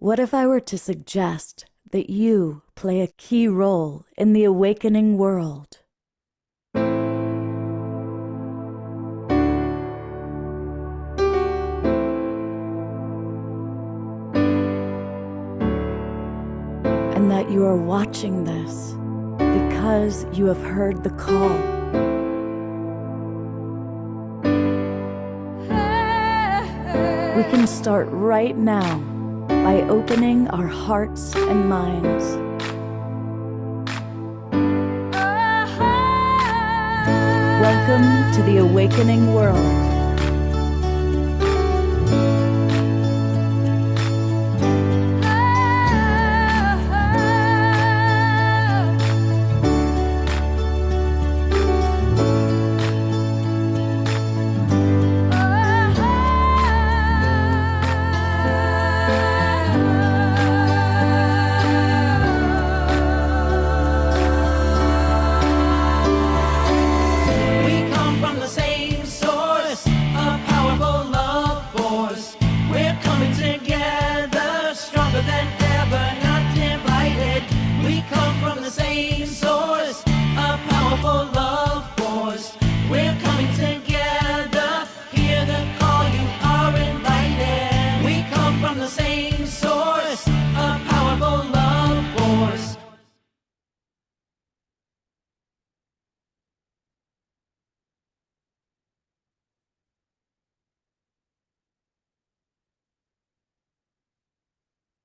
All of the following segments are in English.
What if I were to suggest that you play a key role in the awakening world? And that you are watching this because you have heard the call. We can start right now by opening our hearts and minds. Welcome to the awakening world.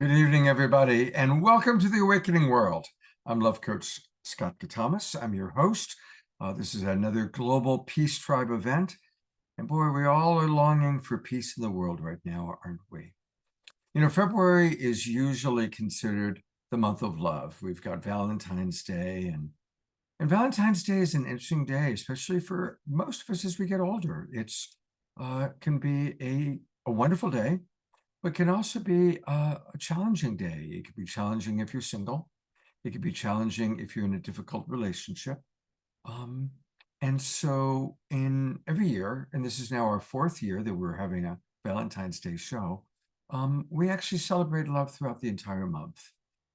Good evening, everybody, and welcome to the Awakening World. I'm Love Coach Scott Thomas. I'm your host. This is another Global Peace Tribe event. And boy, we all are longing for peace in the world right now, aren't we? You know, February is usually considered the month of love. We've got Valentine's Day, and Valentine's Day is an interesting day, especially for most of us as we get older. It's can be a wonderful day, but can also be a challenging day. It could be challenging if you're single. It could be challenging if you're in a difficult relationship. And so in every year, and this is now our fourth year that we're having a Valentine's Day show, we actually celebrate love throughout the entire month.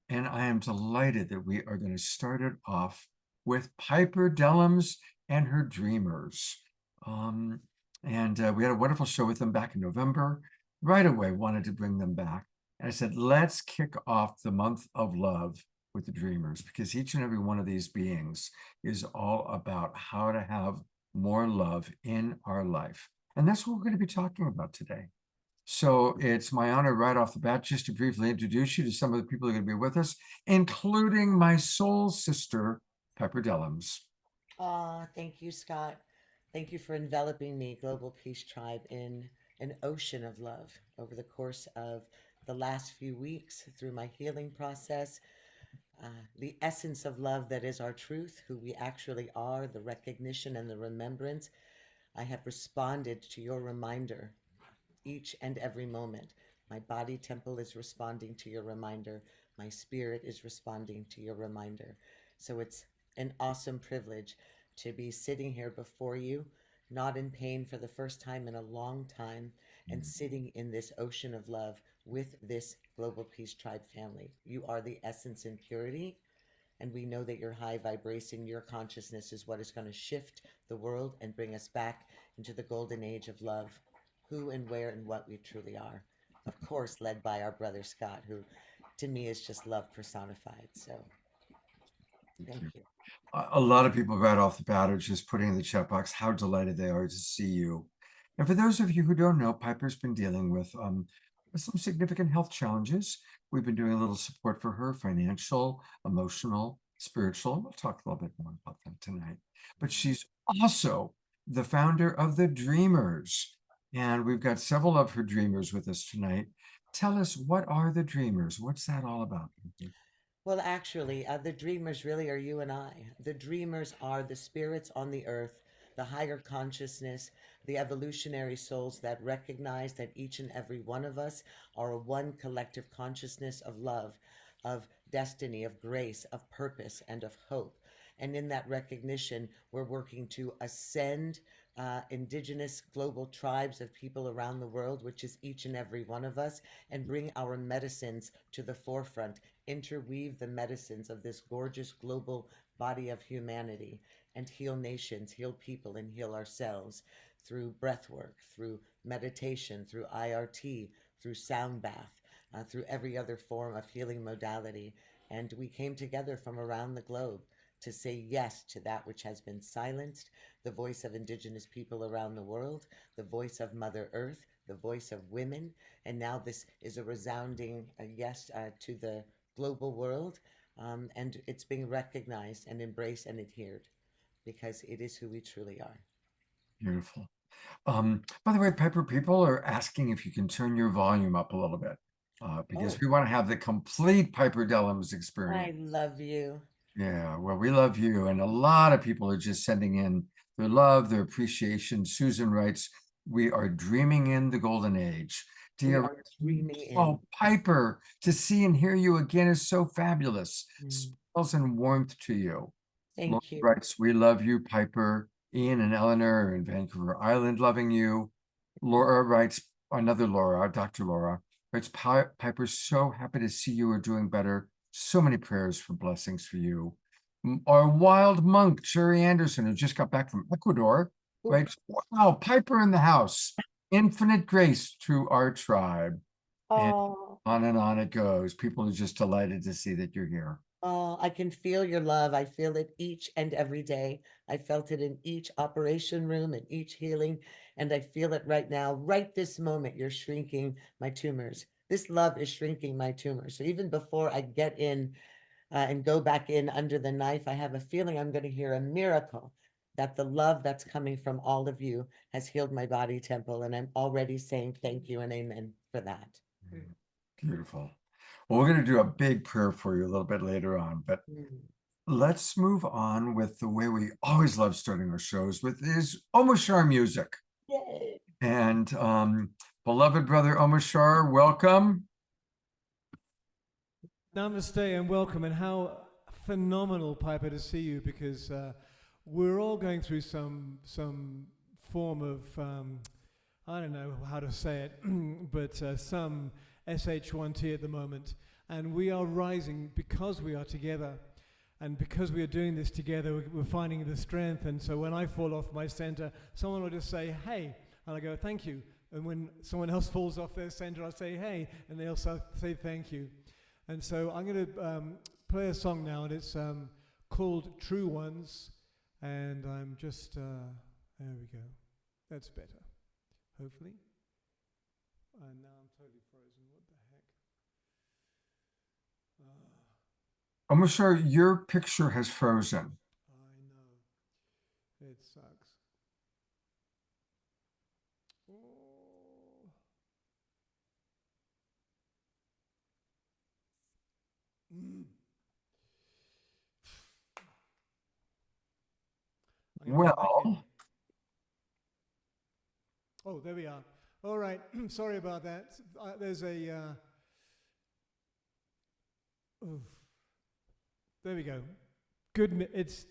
And I am delighted that we are going to start it off with Piper Dellums and her DreamR's. We had a wonderful show with them back in November. Right away wanted to bring them back. And I said, let's kick off the month of love with the DreamR's, because each and every one of these beings is all about how to have more love in our life. And that's what we're going to be talking about today. So it's my honor right off the bat just to briefly introduce you to some of the people who are going to be with us, including my soul sister, Piper Dellums. Thank you, Scott. Thank you for enveloping me, Global Peace Tribe, in an ocean of love over the course of the last few weeks through my healing process. The essence of love that is our truth, who we actually are, the recognition and the remembrance. I have responded to your reminder each and every moment. My body temple is responding to your reminder. My spirit is responding to your reminder. So it's an awesome privilege to be sitting here before you, not in pain for the first time in a long time, and sitting in this ocean of love with this Global Peace Tribe family. You are the essence and purity, and we know that your high vibration, your consciousness is what is going to shift the world and bring us back into the golden age of love, who and where and what we truly are. Of course, led by our brother Scott, who to me is just love personified. So thank you. A lot of people right off the bat are just putting in the chat box how delighted they are to see you. And for those of you who don't know, Piper's been dealing with some significant health challenges. We've been doing a little support for her, financial, emotional, spiritual. We'll talk a little bit more about that tonight. But she's also the founder of the DreamR's. And we've got several of her DreamR's with us tonight. Tell us, what are the DreamR's? What's that all about? Well, actually, the dreamers really are you and I. The dreamers are the spirits on the earth, the higher consciousness, the evolutionary souls that recognize that each and every one of us are a one collective consciousness of love, of destiny, of grace, of purpose, and of hope. And in that recognition, we're working to ascend indigenous global tribes of people around the world, which is each and every one of us, and bring our medicines to the forefront, interweave the medicines of this gorgeous global body of humanity, and heal nations, heal people, and heal ourselves through breath work, through meditation, through IRT, through sound bath, through every other form of healing modality. And we came together from around the globe to say yes to that which has been silenced, the voice of indigenous people around the world, the voice of Mother Earth, the voice of women. And now this is a resounding yes to the global world. And it's being recognized and embraced and adhered because it is who we truly are. Beautiful. By the way, Piper, people are asking if you can turn your volume up a little bit because we want to have the complete Piper Dellums experience. I love you. Yeah, well, we love you. And a lot of people are just sending in their love, their appreciation. Susan writes, we are dreaming in the golden age. Dear, oh, Piper, to see and hear you again is so fabulous. Smiles and warmth to you. Thank you. Writes, we love you, Piper. Ian and Eleanor are in Vancouver Island loving you. Laura writes, another Laura, Dr. Laura, writes, Piper, so happy to see you are doing better. So many prayers for blessings for you. Our wild monk, Sherry Anderson, who just got back from Ecuador, writes, wow, Piper in the house. Infinite grace to our tribe. And on it goes. People are just delighted to see that you're here. Oh, I can feel your love. I feel it each and every day. I felt it in each operation room, in each healing, and I feel it right now, right this moment. You're shrinking my tumors. This love is shrinking my tumors. So even before I get in and go back in under the knife, I have a feeling I'm going to hear a miracle, that the love that's coming from all of you has healed my body temple. And I'm already saying thank you and amen for that. Beautiful. Well, we're going to do a big prayer for you a little bit later on, but let's move on with the way we always love starting our shows with is Omashar music. Yay. And beloved brother Omashar, welcome. Namaste and welcome, and how phenomenal, Piper, to see you, because we're all going through some form of, I don't know how to say it, but some SH1T at the moment, and we are rising because we are together, and because we are doing this together, we're finding the strength. And so when I fall off my center, someone will just say, hey, and I go, thank you. And when someone else falls off their center, I'll say, hey, and they'll say thank you. And so I'm going to play a song now, and it's called True Ones, and I'm just, there we go. That's better, hopefully. And now I'm totally frozen. What the heck? Omashar, your picture has frozen. I know. It sucks. Oh. Well. Oh, there we are. All right. Sorry about that. There's a... there we go. Good. It's...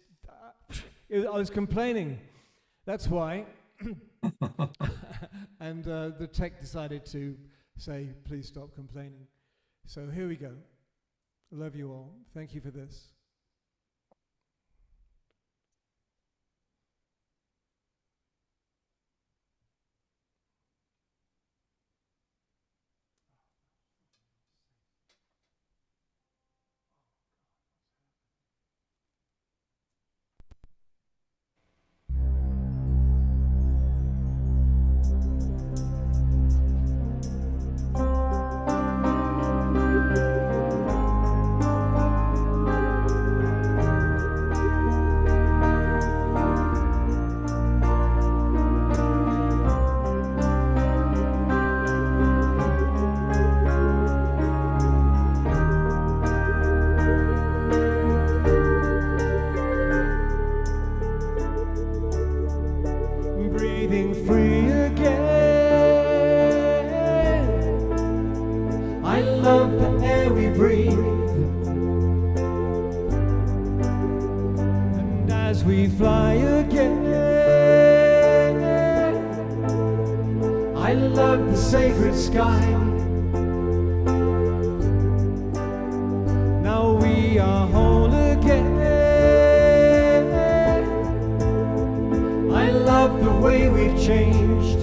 I was complaining. That's why. And the tech decided to say, please stop complaining. So here we go. I love you all. Thank you for this. we fly again. sacred sky. Now we are whole again. I love the way we've changed,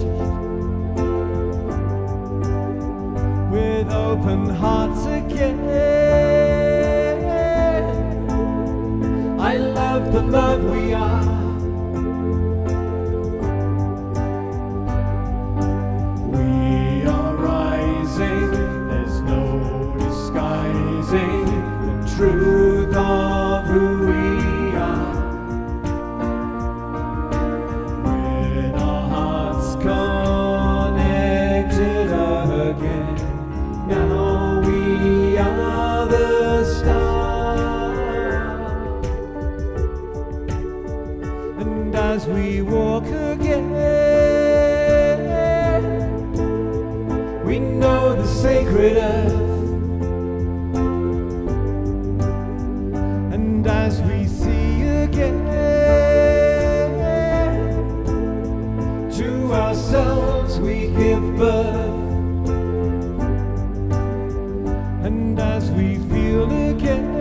with open hearts again. I love the love we are. We are rising, there's no disguising the truth of who we are. With our hearts connected again, now we are the stars. And as we walk again, we know the sacred earth. And as we see again, to ourselves we give birth. And as we feel again,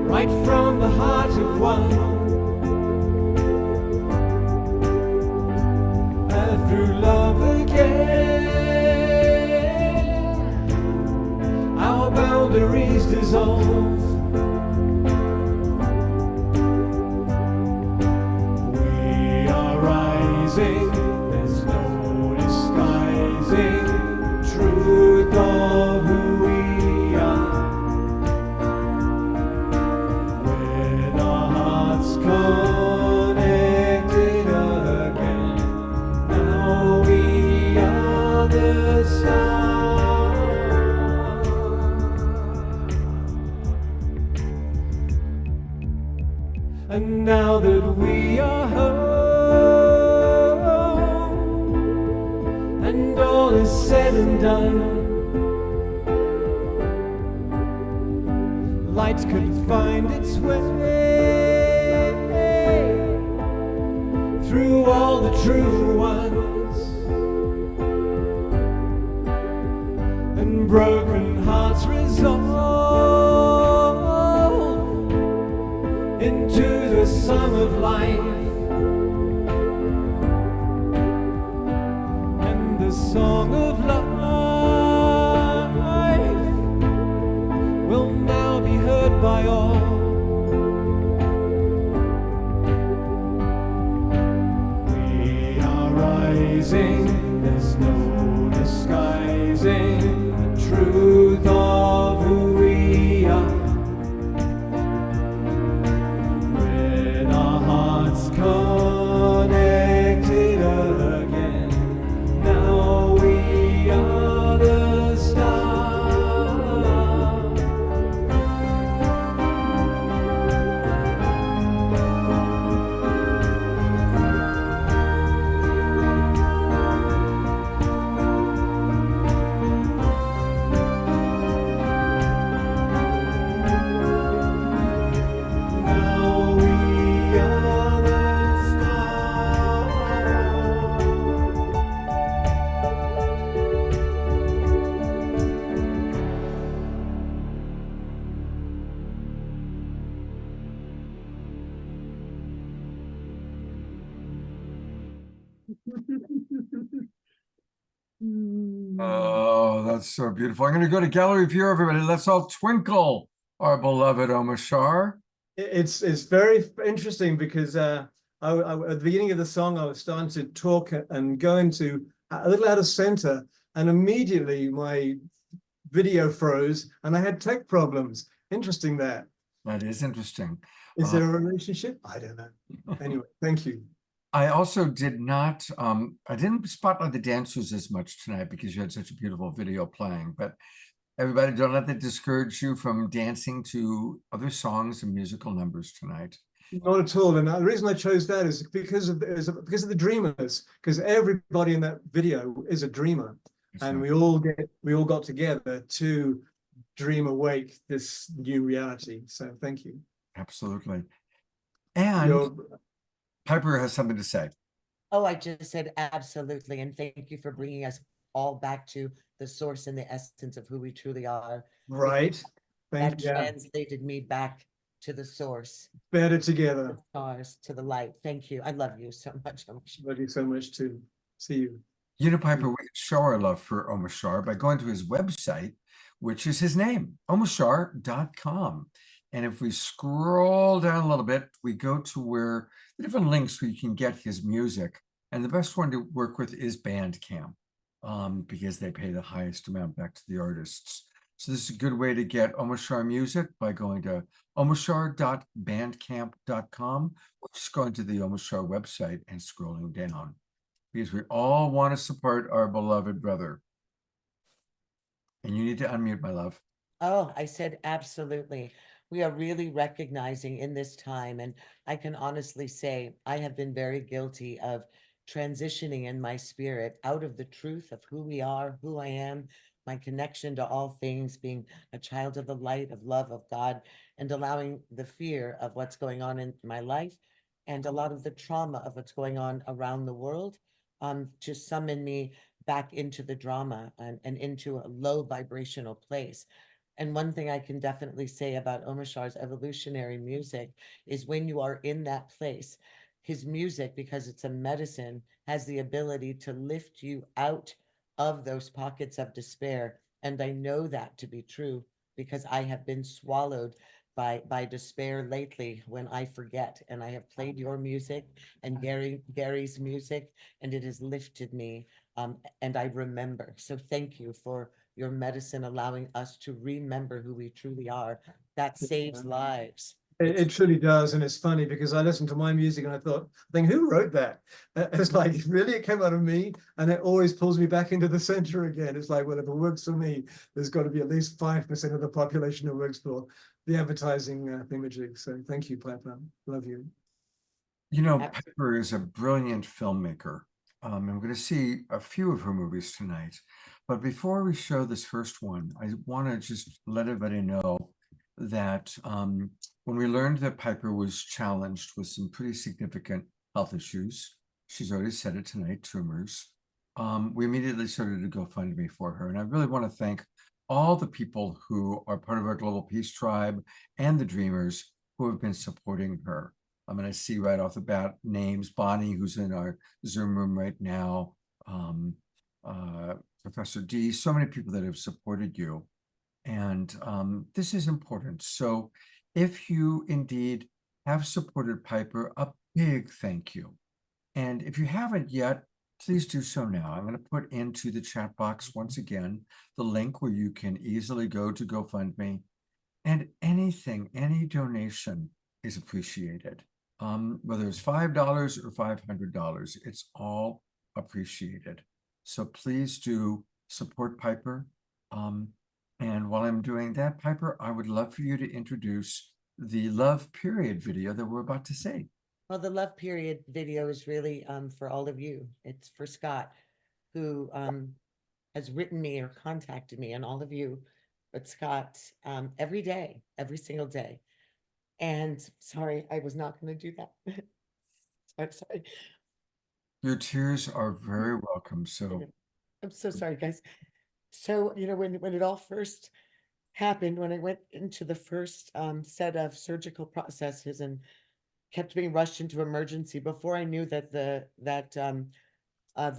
right from the heart of one, and through love again, our boundaries dissolve. We are rising, there's no disguising the truth of who we are. With our hearts connected again, now we are the stars. And now that we are home, and all is said and done, light could find its way through all the true ones, and broken hearts resolve into the sum of life. And the song of life will now be heard by all. We are rising, there's no disguising the truth of who we are. With our hearts connected again, now we are the stars. Now we are the Oh, that's so beautiful. I'm going to go to gallery view, everybody. Let's all twinkle our beloved Omashar. It's very interesting because at the beginning of the song, I was starting to talk and go into a little out of center, and immediately my video froze and I had tech problems. Interesting that. That is interesting. Is there a relationship? I don't know. Anyway, thank you. I also did not, I didn't spotlight the dancers as much tonight because you had such a beautiful video playing, but everybody, don't let that discourage you from dancing to other songs and musical numbers tonight. Not at all. And the reason I chose that is because of the dreamers, because everybody in that video is a dreamer. And we all got together to dream awake this new reality. So thank you. Absolutely. And Piper has something to say. Oh, I just said absolutely. And thank you for bringing us all back to the source and the essence of who we truly are. Because Right. that Thank you. Yeah. translated me back to the source, Better the together. stars, to the light. Thank you. I love you so much. Omashar. Love you so much too. See you. You know, Piper, we can show our love for Omashar by going to his website, which is his name, omashar.com. And if we scroll down a little bit, we go to where the different links where you can get his music. And the best one to work with is Bandcamp, because they pay the highest amount back to the artists. So this is a good way to get Omashar music by going to omashar.bandcamp.com, or just going to the Omashar website and scrolling down, because we all want to support our beloved brother. And you need to unmute, my love. Oh, I said absolutely. We are really recognizing in this time, and I can honestly say I have been very guilty of transitioning in my spirit out of the truth of who we are, who I am, my connection to all things, being a child of the light, of love, of God, and allowing the fear of what's going on in my life and a lot of the trauma of what's going on around the world to summon me back into the drama and into a low vibrational place. And one thing I can definitely say about Omashar's evolutionary music is when you are in that place, his music, because it's a medicine, has the ability to lift you out of those pockets of despair. And I know that to be true because I have been swallowed by despair lately when I forget. And I have played your music and Gary's music, and it has lifted me. And I remember. So thank you for your medicine, allowing us to remember who we truly are. That saves lives. It truly does, and it's funny because I listened to my music and I think, who wrote that? It's like, really, it came out of me, and it always pulls me back into the center again. It's like, well, if it works for me, there's got to be at least 5% of the population that works for the advertising imagery. So thank you, Piper. Love you. You know, Absolutely. Piper is a brilliant filmmaker. I'm going to see a few of her movies tonight. But before we show this first one, I want to just let everybody know that when we learned that Piper was challenged with some pretty significant health issues, she's already said it tonight, tumors, we immediately started a GoFundMe for her. And I really want to thank all the people who are part of our Global Peace Tribe and the DreamR's who have been supporting her. I'm going to see right off the bat names: Bonnie, who's in our Zoom room right now, Professor D, so many people that have supported you. And this is important. So if you indeed have supported Piper, a big thank you. And if you haven't yet, please do so now. I'm going to put into the chat box once again the link where you can easily go to GoFundMe. And anything, any donation is appreciated. Whether it's $5 or $500, it's all appreciated. So please do support Piper. And while I'm doing that, Piper, I would love for you to introduce the Love Period video that we're about to see. Well, the love period video is really for all of you. It's for Scott, who has written me or contacted me, and all of you, but Scott, every day, every single day. And sorry, I was not going to do that. I'm sorry. Your tears are very welcome. So I'm so sorry, guys. So, when it all first happened, when I went into the first set of surgical processes and kept being rushed into emergency, before I knew that the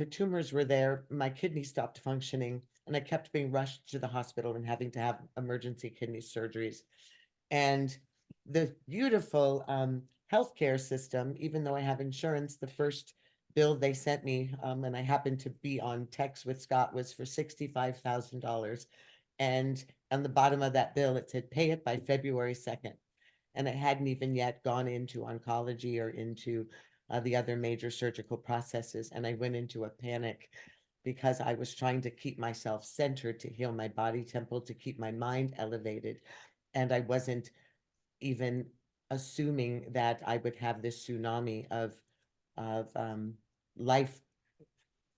tumors were there, my kidney stopped functioning, and I kept being rushed to the hospital and having to have emergency kidney surgeries. And the beautiful healthcare system, even though I have insurance, the first bill they sent me, and I happened to be on text with Scott, was for $65,000. And on the bottom of that bill, it said, pay it by February 2nd. And it hadn't even yet gone into oncology or into the other major surgical processes. And I went into a panic because I was trying to keep myself centered, to heal my body temple, to keep my mind elevated. And I wasn't even assuming that I would have this tsunami of life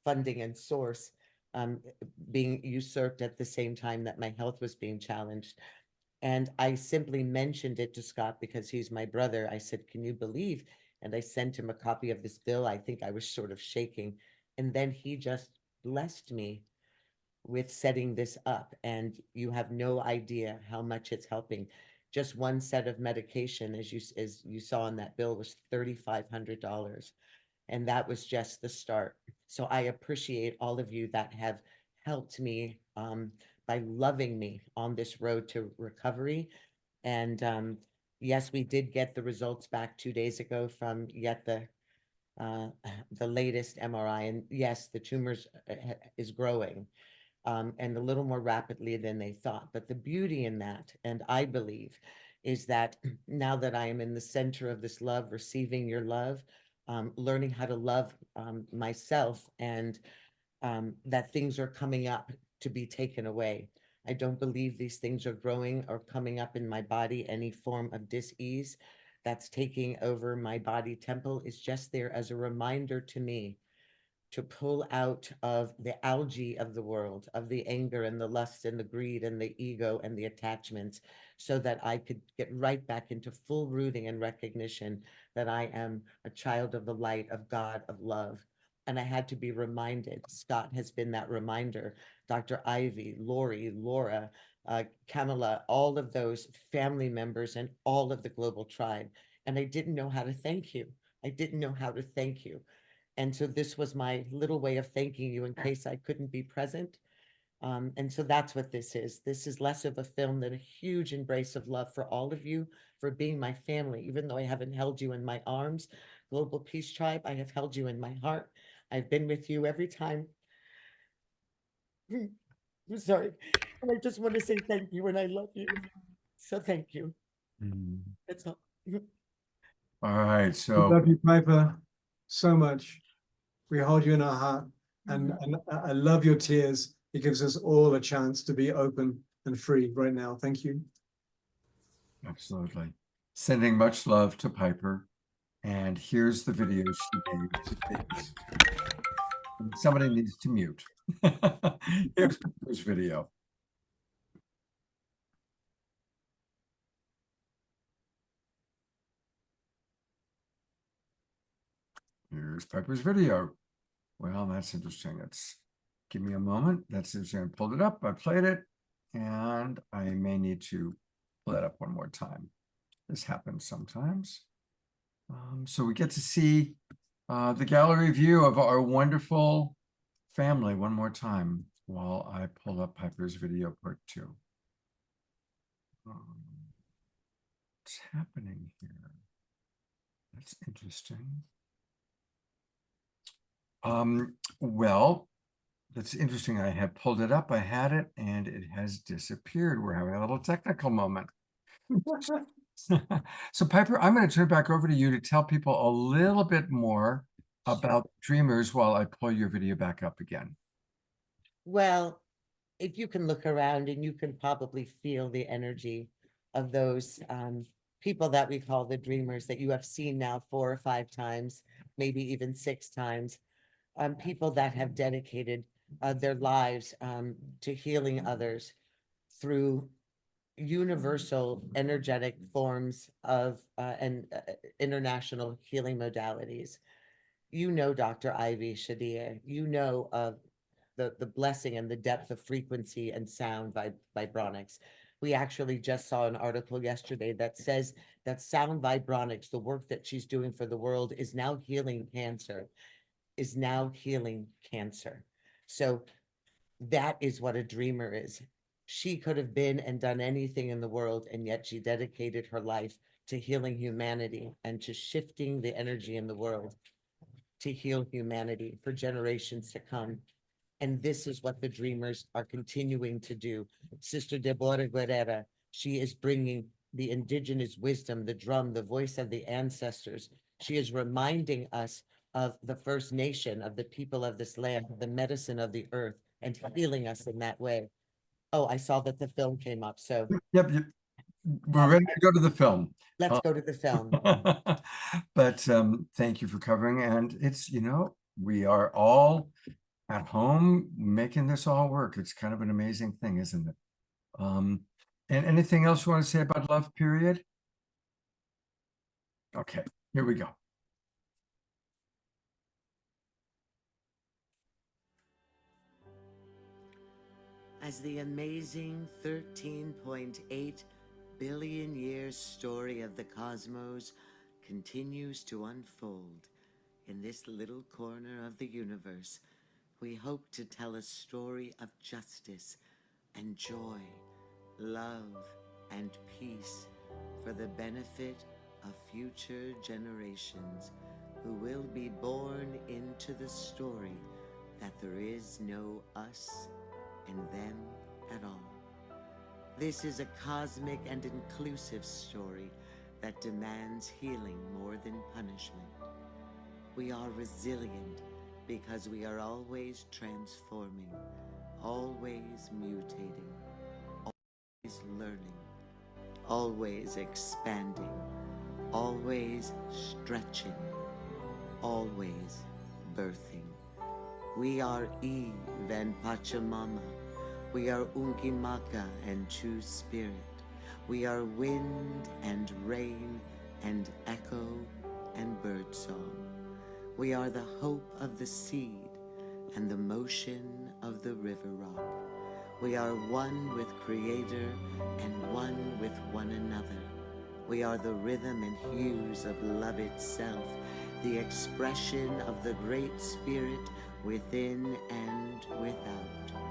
funding and source being usurped at the same time that my health was being challenged. And I simply mentioned it to Scott because he's my brother. I said, can you believe And I sent him a copy of this bill. I think I was sort of shaking. And then he just blessed me with setting this up. And you have no idea how much it's helping. Just one set of medication, as you saw in that bill, was $3,500. And that was just the start. So I appreciate all of you that have helped me by loving me on this road to recovery. And yes, we did get the results back 2 days ago from yet the latest MRI. And yes, the tumors is growing and a little more rapidly than they thought. But the beauty in that, and I believe, is that now that I am in the center of this love, receiving your love, learning how to love myself, and that things are coming up to be taken away. I don't believe these things are growing or coming up in my body. Any form of dis-ease that's taking over my body temple is just there as a reminder to me to pull out of the algae of the world, of the anger and the lust and the greed and the ego and the attachments, so that I could get right back into full rooting and recognition that I am a child of the light, of God, of love. And I had to be reminded. Scott has been that reminder. Dr. Ivy, Lori, Laura, Camela, all of those family members and all of the global tribe. And I didn't know how to thank you. I didn't know how to thank you. And so this was my little way of thanking you in case I couldn't be present. And so that's what this is. This is less of a film than a huge embrace of love for all of you, for being my family. Even though I haven't held you in my arms, Global Peace Tribe, I have held you in my heart. I've been with you every time. I'm sorry. And I just want to say thank you and I love you. So thank you. That's all. All right, We so love you, Piper, so much. We hold you in our heart, and I love your tears. It gives us all a chance to be open and free right now. Thank you. absolutely. Sending much love to Piper. And here's the video she made to babies. Somebody needs to mute. Here's Piper's video. Here's Piper's video. Well, that's interesting. Let's give me a moment. That's interesting. I pulled it up. I played it. And I may need to pull that up one more time. This happens sometimes. So we get to see the gallery view of our wonderful family one more time while I pull up Piper's video part 2. What's happening here? That's interesting. Well, that's interesting. I have pulled it up. I had it and it has disappeared. We're having a little technical moment. So Piper, I'm going to turn back over to you to tell people a little bit more about DreamR's while I pull your video back up again. Well, if you can look around and you can probably feel the energy of those people that we call the dreamers that you have seen now 4 or 5 times, maybe even 6 times, people that have dedicated their lives to healing others through universal energetic forms of and international healing modalities. You know, Dr. Ivy Shadiah, you know of the blessing and the depth of frequency and sound vibronics. We actually just saw an article yesterday that says that sound vibronics, the work that she's doing for the world, is now healing cancer, So that is what a dreamer is. She could have been and done anything in the world, and yet she dedicated her life to healing humanity and to shifting the energy in the world to heal humanity for generations to come. And this is what the dreamers are continuing to do. Sister Deborah Guerrero, she is bringing the indigenous wisdom, the drum, the voice of the ancestors. She is reminding us of the First Nation, of the people of this land, the medicine of the earth, and healing us in that way. Oh, I saw that the film came up. So Yep. We're ready to go to the film. let's go to the film. But thank you for covering. And it's, we are all at home making this all work. It's kind of an amazing thing, isn't it? And anything else you want to say about love, period? Okay, here we go. as the amazing 13.8 billion year story of the cosmos continues to unfold in this little corner of the universe. We hope to tell a story of justice and joy, love and peace for the benefit of future generations who will be born into the story that there is no us and them at all. This is a cosmic and inclusive story that demands healing more than punishment. We are resilient because we are always transforming, always mutating, always learning, always expanding, always stretching, always birthing. We are Eve and Pachamama. We are Unkimaka and True Spirit. We are wind and rain and echo and birdsong. We are the hope of the seed and the motion of the river rock. We are one with Creator and one with one another. We are the rhythm and hues of love itself, the expression of the Great Spirit within and without.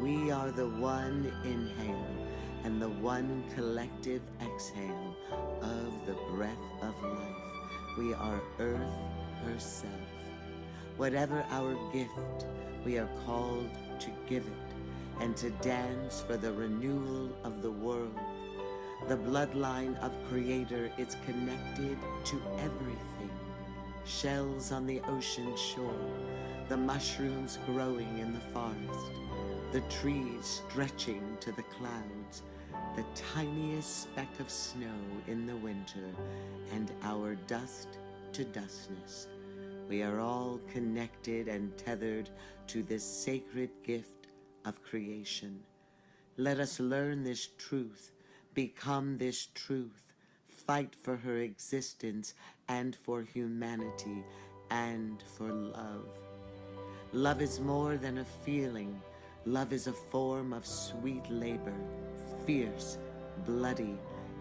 We are the one inhale and the one collective exhale of the breath of life. We are Earth herself. Whatever our gift, we are called to give it and to dance for the renewal of the world. The bloodline of Creator is connected to everything. Shells on the ocean shore, the mushrooms growing in the forest, the trees stretching to the clouds, the tiniest speck of snow in the winter, and our dust to dustness. We are all connected and tethered to this sacred gift of creation. Let us learn this truth, become this truth, fight for her existence and for humanity and for love. Love is more than a feeling. Love is a form of sweet labor, fierce, bloody,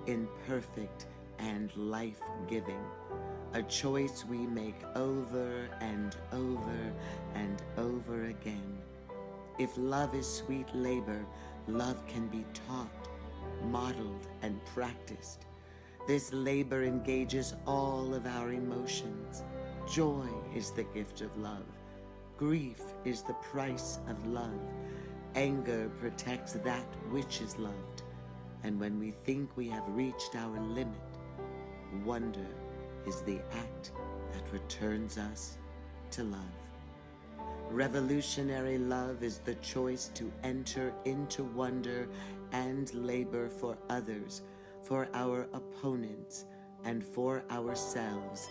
imperfect, and life-giving. A choice we make over and over and over again. If love is sweet labor, love can be taught, modeled, and practiced. This labor engages all of our emotions. Joy is the gift of love. Grief is the price of love. Anger protects that which is loved. And when we think we have reached our limit, wonder is the act that returns us to love. Revolutionary love is the choice to enter into wonder and labor for others, for our opponents, and for ourselves,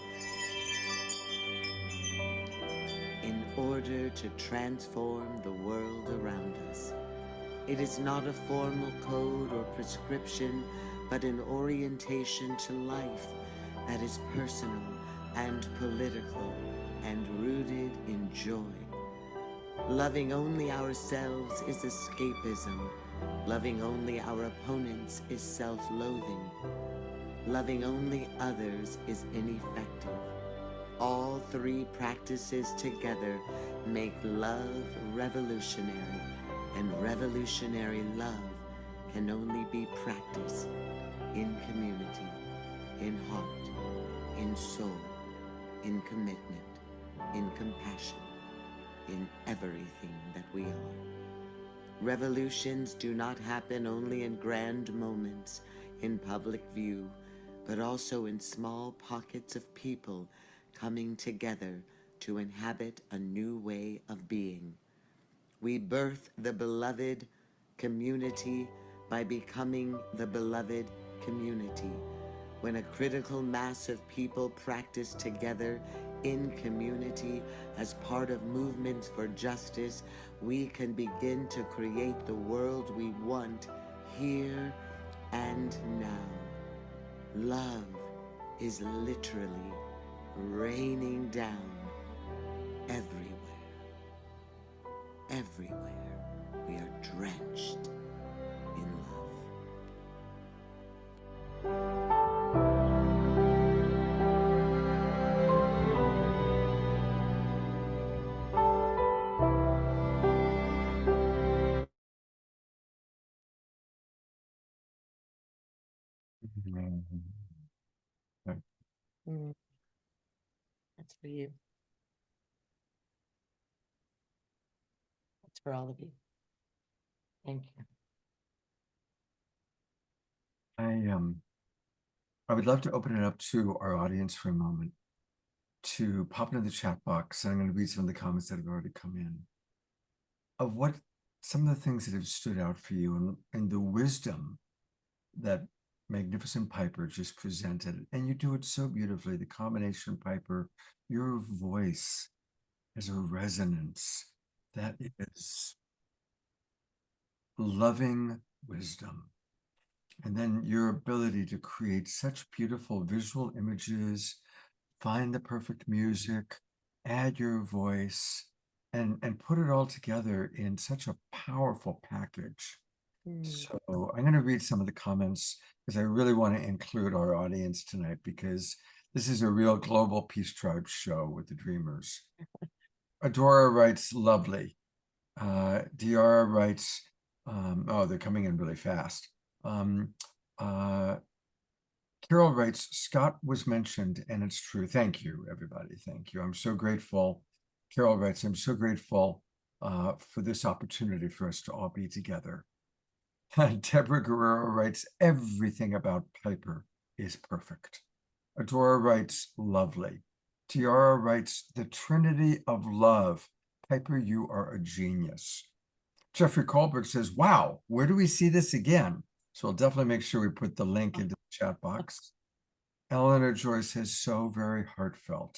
in order to transform the world around us. It is not a formal code or prescription, but an orientation to life that is personal and political and rooted in joy. Loving only ourselves is escapism. Loving only our opponents is self-loathing. Loving only others is ineffective. All three practices together make love revolutionary, and revolutionary love can only be practiced in community, in heart, in soul, in commitment, in compassion, in everything that we are. Revolutions do not happen only in grand moments, in public view, but also in small pockets of people coming together to inhabit a new way of being. We birth the beloved community by becoming the beloved community. When a critical mass of people practice together in community as part of movements for justice, we can begin to create the world we want here and now. Love is literally raining down everywhere. Everywhere. We are drenched in love. Mm, that's for you. That's for all of you. Thank you. I would love to open it up to our audience for a moment to pop into the chat box. And I'm going to read some of the comments that have already come in of what some of the things that have stood out for you and the wisdom that magnificent Piper just presented. And you do it so beautifully. The combination, Piper, your voice has a resonance that is loving wisdom. And then your ability to create such beautiful visual images, find the perfect music, add your voice, and put it all together in such a powerful package. So I'm going to read some of the comments because I really want to include our audience tonight, because this is a real global Peace Tribe show with the DreamR's. Adora writes, lovely. Diara writes, oh, they're coming in really fast. Carol writes, Scott was mentioned, and it's true. Thank you, everybody. Thank you. I'm so grateful. Carol writes, I'm so grateful for this opportunity for us to all be together. Deborah Guerrero writes, everything about Piper is perfect. Adora writes, lovely. Tiara writes, the Trinity of love. Piper, you are a genius. Jeffrey Colbert says, wow, where do we see this again? So we'll definitely make sure we put the link into the chat box. Eleanor Joy says, so very heartfelt.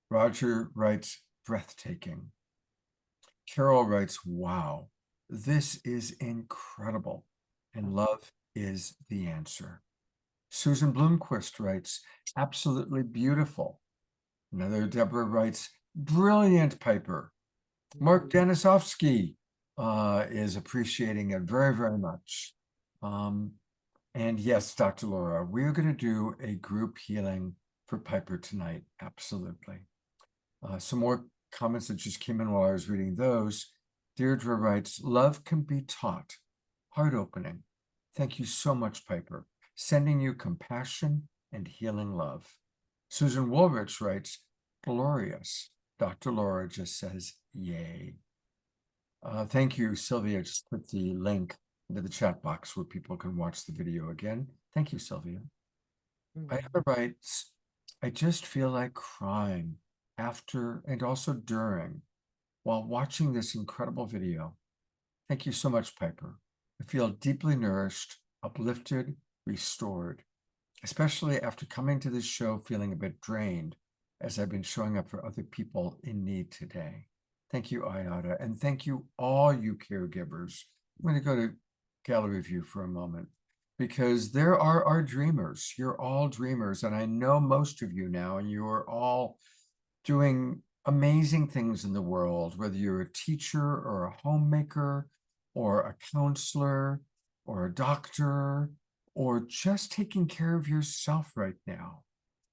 Roger writes, breathtaking. Carol writes, wow, this is incredible. And love is the answer. Susan Bloomquist writes, absolutely beautiful. Another Deborah writes, brilliant, Piper. Mark Denisovsky is appreciating it very, very much. And yes, Dr. Laura, we're going to do a group healing for Piper tonight. Absolutely. Some more comments that just came in while I was reading those. Deirdre writes, love can be taught. Heart opening. Thank you so much, Piper. Sending you compassion and healing love. Susan Woolrich writes, glorious. Dr. Laura just says, yay. Thank you, Sylvia. Just put the link into the chat box where people can watch the video again. Thank you, Sylvia. Ida writes, I just feel like crying after and also during while watching this incredible video. Thank you so much, Piper. I feel deeply nourished, uplifted, restored, especially after coming to this show feeling a bit drained as I've been showing up for other people in need today. Thank you, Ayada, and thank you, all you caregivers. I'm going to go to gallery view for a moment, because there are our dreamers. You're all dreamers, and I know most of you now, and you are all doing amazing things in the world, whether you're a teacher or a homemaker or a counselor or a doctor or just taking care of yourself right now.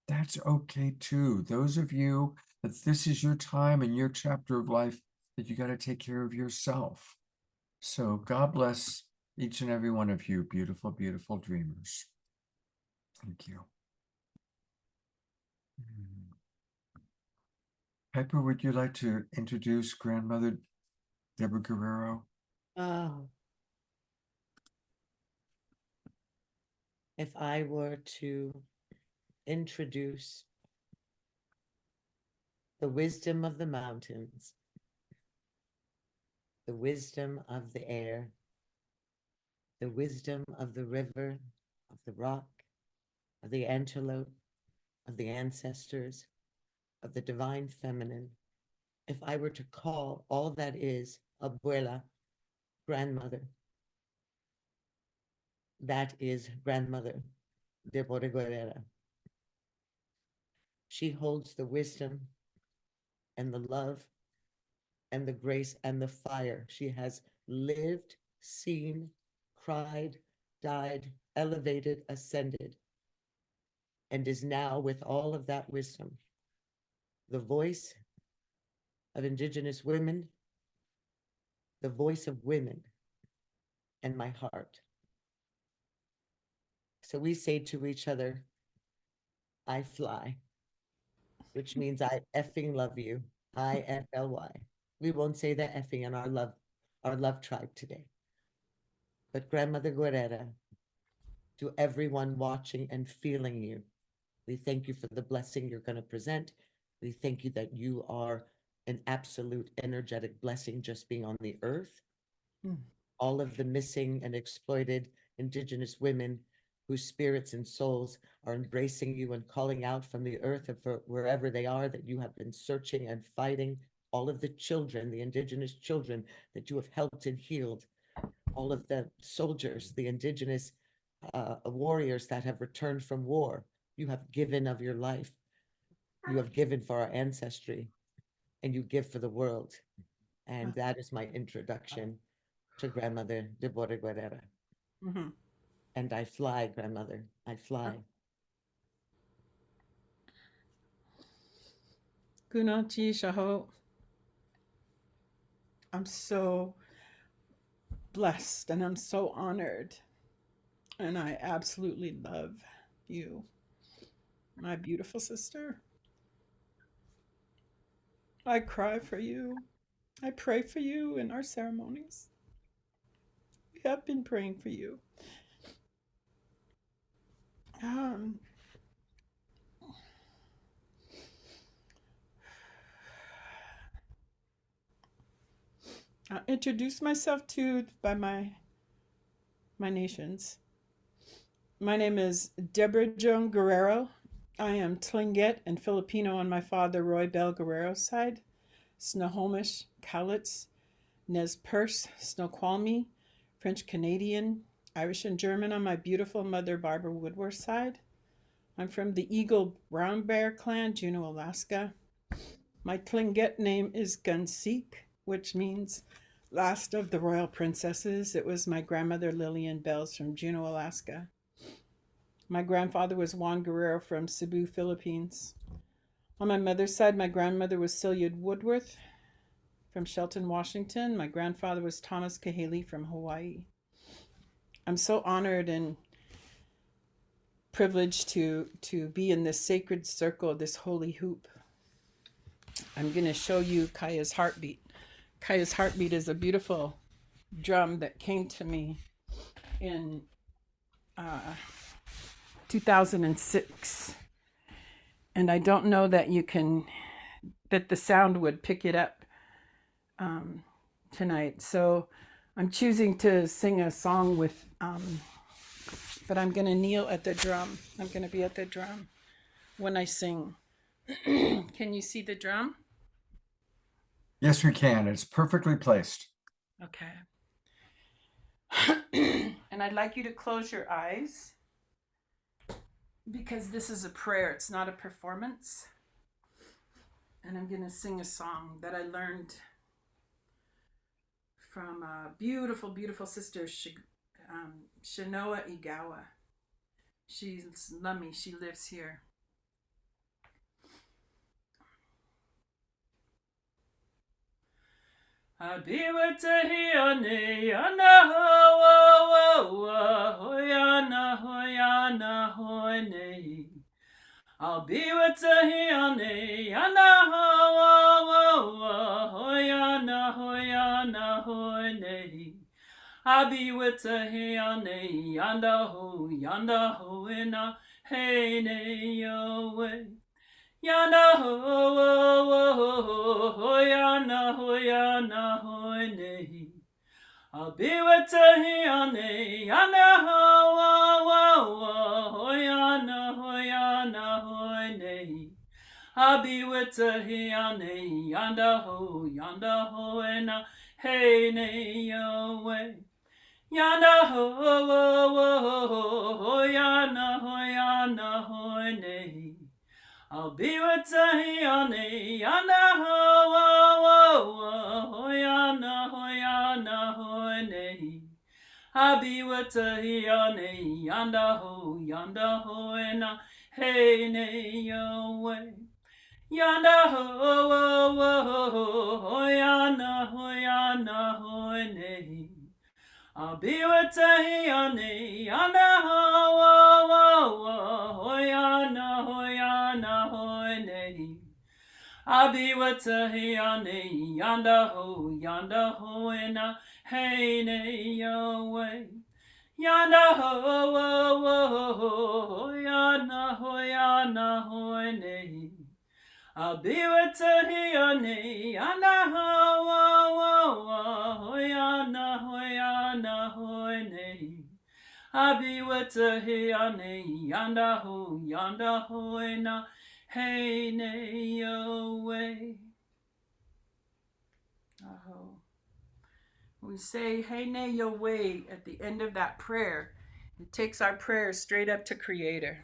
That's okay too. Those of you that this is your time and your chapter of life that you got to take care of yourself. So God bless each and every one of you, beautiful, beautiful dreamers. Thank you. Piper, would you like to introduce Grandmother Deborah Guerrero? Oh. If I were to introduce the wisdom of the mountains, the wisdom of the air, the wisdom of the river, of the rock, of the antelope, of the ancestors, of the divine feminine, if I were to call all that is abuela, grandmother, that is Grandmother Deborah Guerrero. She holds the wisdom and the love and the grace and the fire. She has lived, seen, cried, died, elevated, ascended, and is now, with all of that wisdom, the voice of Indigenous women, the voice of women, and my heart. So we say to each other, I fly, which means I effing love you, IFLY. We won't say the effing in our love tribe today. But Grandmother Guerrero, to everyone watching and feeling you, we thank you for the blessing you're going to present. We thank you that you are an absolute energetic blessing just being on the earth. All of the missing and exploited Indigenous women whose spirits and souls are embracing you and calling out from the earth of wherever they are, that you have been searching and fighting. All of the children, the Indigenous children that you have helped and healed. All of the soldiers, the Indigenous warriors that have returned from war. You have given of your life. You have given for our ancestry, and you give for the world. And that is my introduction to Grandmother Deborah Guerrero. And I fly, Grandmother, I fly. Gunachi Shaho. I'm so blessed and I'm so honored. And I absolutely love you, my beautiful sister. I cry for you. I pray for you in our ceremonies. We have been praying for you. I'll introduce myself by my nations. My name is Deborah Joan Guerrero. I am Tlingit and Filipino on my father Roy Bell Guerrero's side, Snohomish, Cowlitz, Nez Perce, Snoqualmie, French Canadian, Irish and German on my beautiful mother Barbara Woodworth's side. I'm from the Eagle Brown Bear clan, Juneau, Alaska. My Tlingit name is Gunseek, which means last of the royal princesses. It was my grandmother Lillian Bells from Juneau, Alaska. My grandfather was Juan Guerrero from Cebu, Philippines. On my mother's side, my grandmother was Celia Woodworth from Shelton, Washington. My grandfather was Thomas Kahele from Hawaii. I'm so honored and privileged to be in this sacred circle, this holy hoop. I'm going to show you Kaya's heartbeat. Kaya's heartbeat is a beautiful drum that came to me in 2006. And I don't know that that the sound would pick it up tonight. So I'm choosing to sing a song with, but I'm going to kneel at the drum. I'm going to be at the drum when I sing. Can you see the drum? Yes, we can. It's perfectly placed. Okay. And I'd like you to close your eyes because this is a prayer. It's not a performance. And I'm going to sing a song that I learned from a beautiful, beautiful sister, Shinoa Igawa. She's Lummi. She lives here. Abiwa tahiane yana hoyana hoyana hoyne. Abiwa tahiane yana hoyana hoyana hoyne. Abiwa tahiane yanda hoena hene yowe. Yana yana hoyne. I'll be with Tahiane. Yana yana hoyne. I'll be with Tahiane. Yanda hoena hey ne yowe. Yana yana hoyne. I'll be with Tahiane, yana yana hoyne. nehi. Abi wata hiane yanda ho ena hey ne yo. Yanda ho yana ho nehi. I'll be with Tahiani, yanda ho yana ho nehi. I'll be with Tahiani, yanda ho ena hey ne yo way. Yanda yana ho nehi. I'll be with Tahiani, yanda yana ho nehi. I'll be with Tahiani, yanda ho ena hey ne yo way. Aho. We say hey ne yo way at the end of that prayer. It takes our prayer straight up to Creator.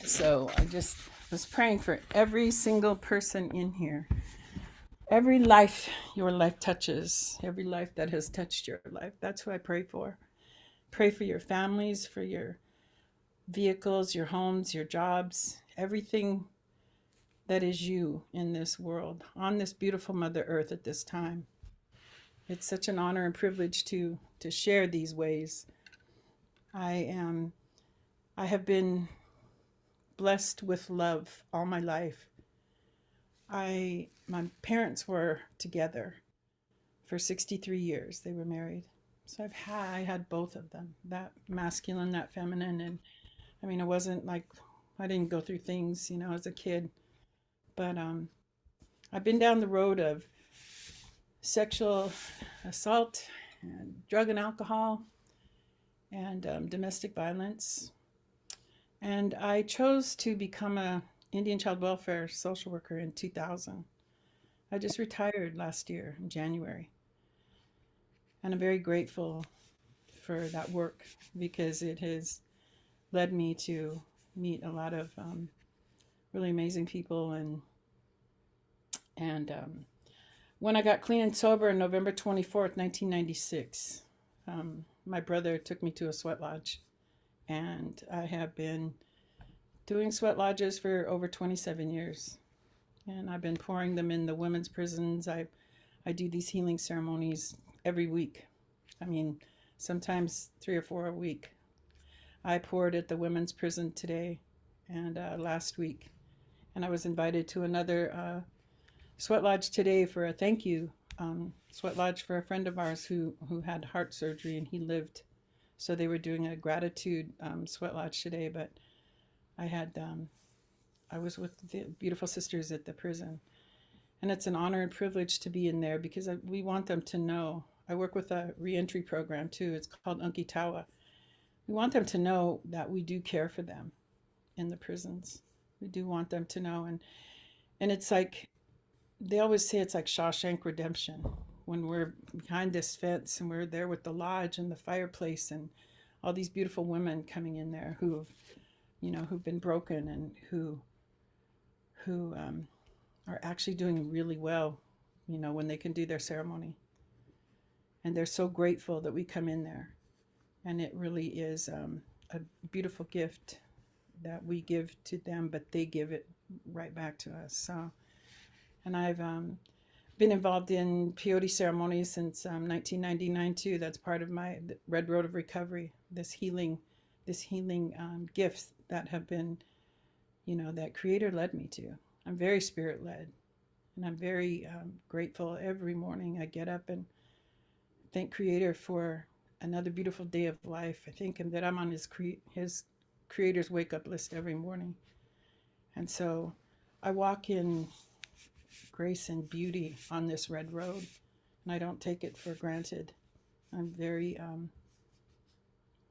So I just was praying for every single person in here. Every life your life touches, every life that has touched your life. That's who I pray for. Pray for your families, for your vehicles, your homes, your jobs, everything that is you in this world, on this beautiful Mother Earth at this time. It's such an honor and privilege to share these ways. I have been blessed with love all my life. My parents were together for 63 years. They were married. So I had both of them, that masculine, that feminine. And I mean, it wasn't like I didn't go through things, as a kid. But I've been down the road of sexual assault and drug and alcohol and domestic violence. And I chose to become a Indian child welfare social worker in 2000. I just retired last year in January. And I'm very grateful for that work because it has led me to meet a lot of really amazing people. And when I got clean and sober on November 24th, 1996, my brother took me to a sweat lodge. And I have been doing sweat lodges for over 27 years. And I've been pouring them in the women's prisons. I do these healing ceremonies every week. I mean, sometimes 3 or 4 a week. I poured at the women's prison today and last week. And I was invited to another sweat lodge today for a thank you sweat lodge for a friend of ours who had heart surgery and he lived. So they were doing a gratitude sweat lodge today, but I was with the beautiful sisters at the prison. And it's an honor and privilege to be in there because we want them to know. I work with a reentry program too. It's called Unki Tawa. We want them to know that we do care for them in the prisons. We do want them to know. And it's like, they always say it's like Shawshank Redemption. When we're behind this fence and we're there with the lodge and the fireplace and all these beautiful women coming in there who've been broken and who are actually doing really well, when they can do their ceremony. And they're so grateful that we come in there. And it really is a beautiful gift that we give to them, but they give it right back to us. So, and I've been involved in peyote ceremonies since 1999 too. That's part of my Red Road of Recovery. This healing gifts that have been, that Creator led me to. I'm very spirit led, and I'm very grateful. Every morning I get up and thank Creator for another beautiful day of life. I thank Him that I'm on His Creator's wake up list every morning, and so I walk in grace and beauty on this red road, and I don't take it for granted. I'm very,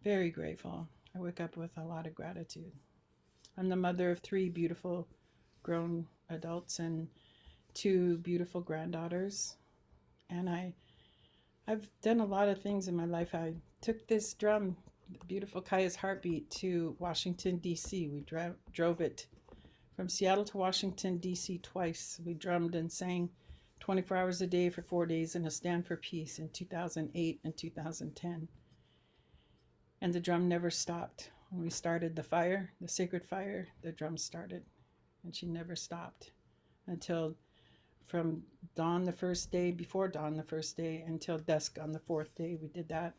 very grateful. I wake up with a lot of gratitude. I'm the mother of 3 beautiful grown adults and 2 beautiful granddaughters, and I've done a lot of things in my life. I took this drum, beautiful Kaya's Heartbeat, to Washington, D.C. We drove it from Seattle to Washington, D.C. twice. We drummed and sang 24 hours a day for 4 days in a stand for peace in 2008 and 2010. And the drum never stopped. When we started the fire, the sacred fire, the drum started. And she never stopped until from dawn the first day, before dawn the first day, until dusk on the fourth day, we did that.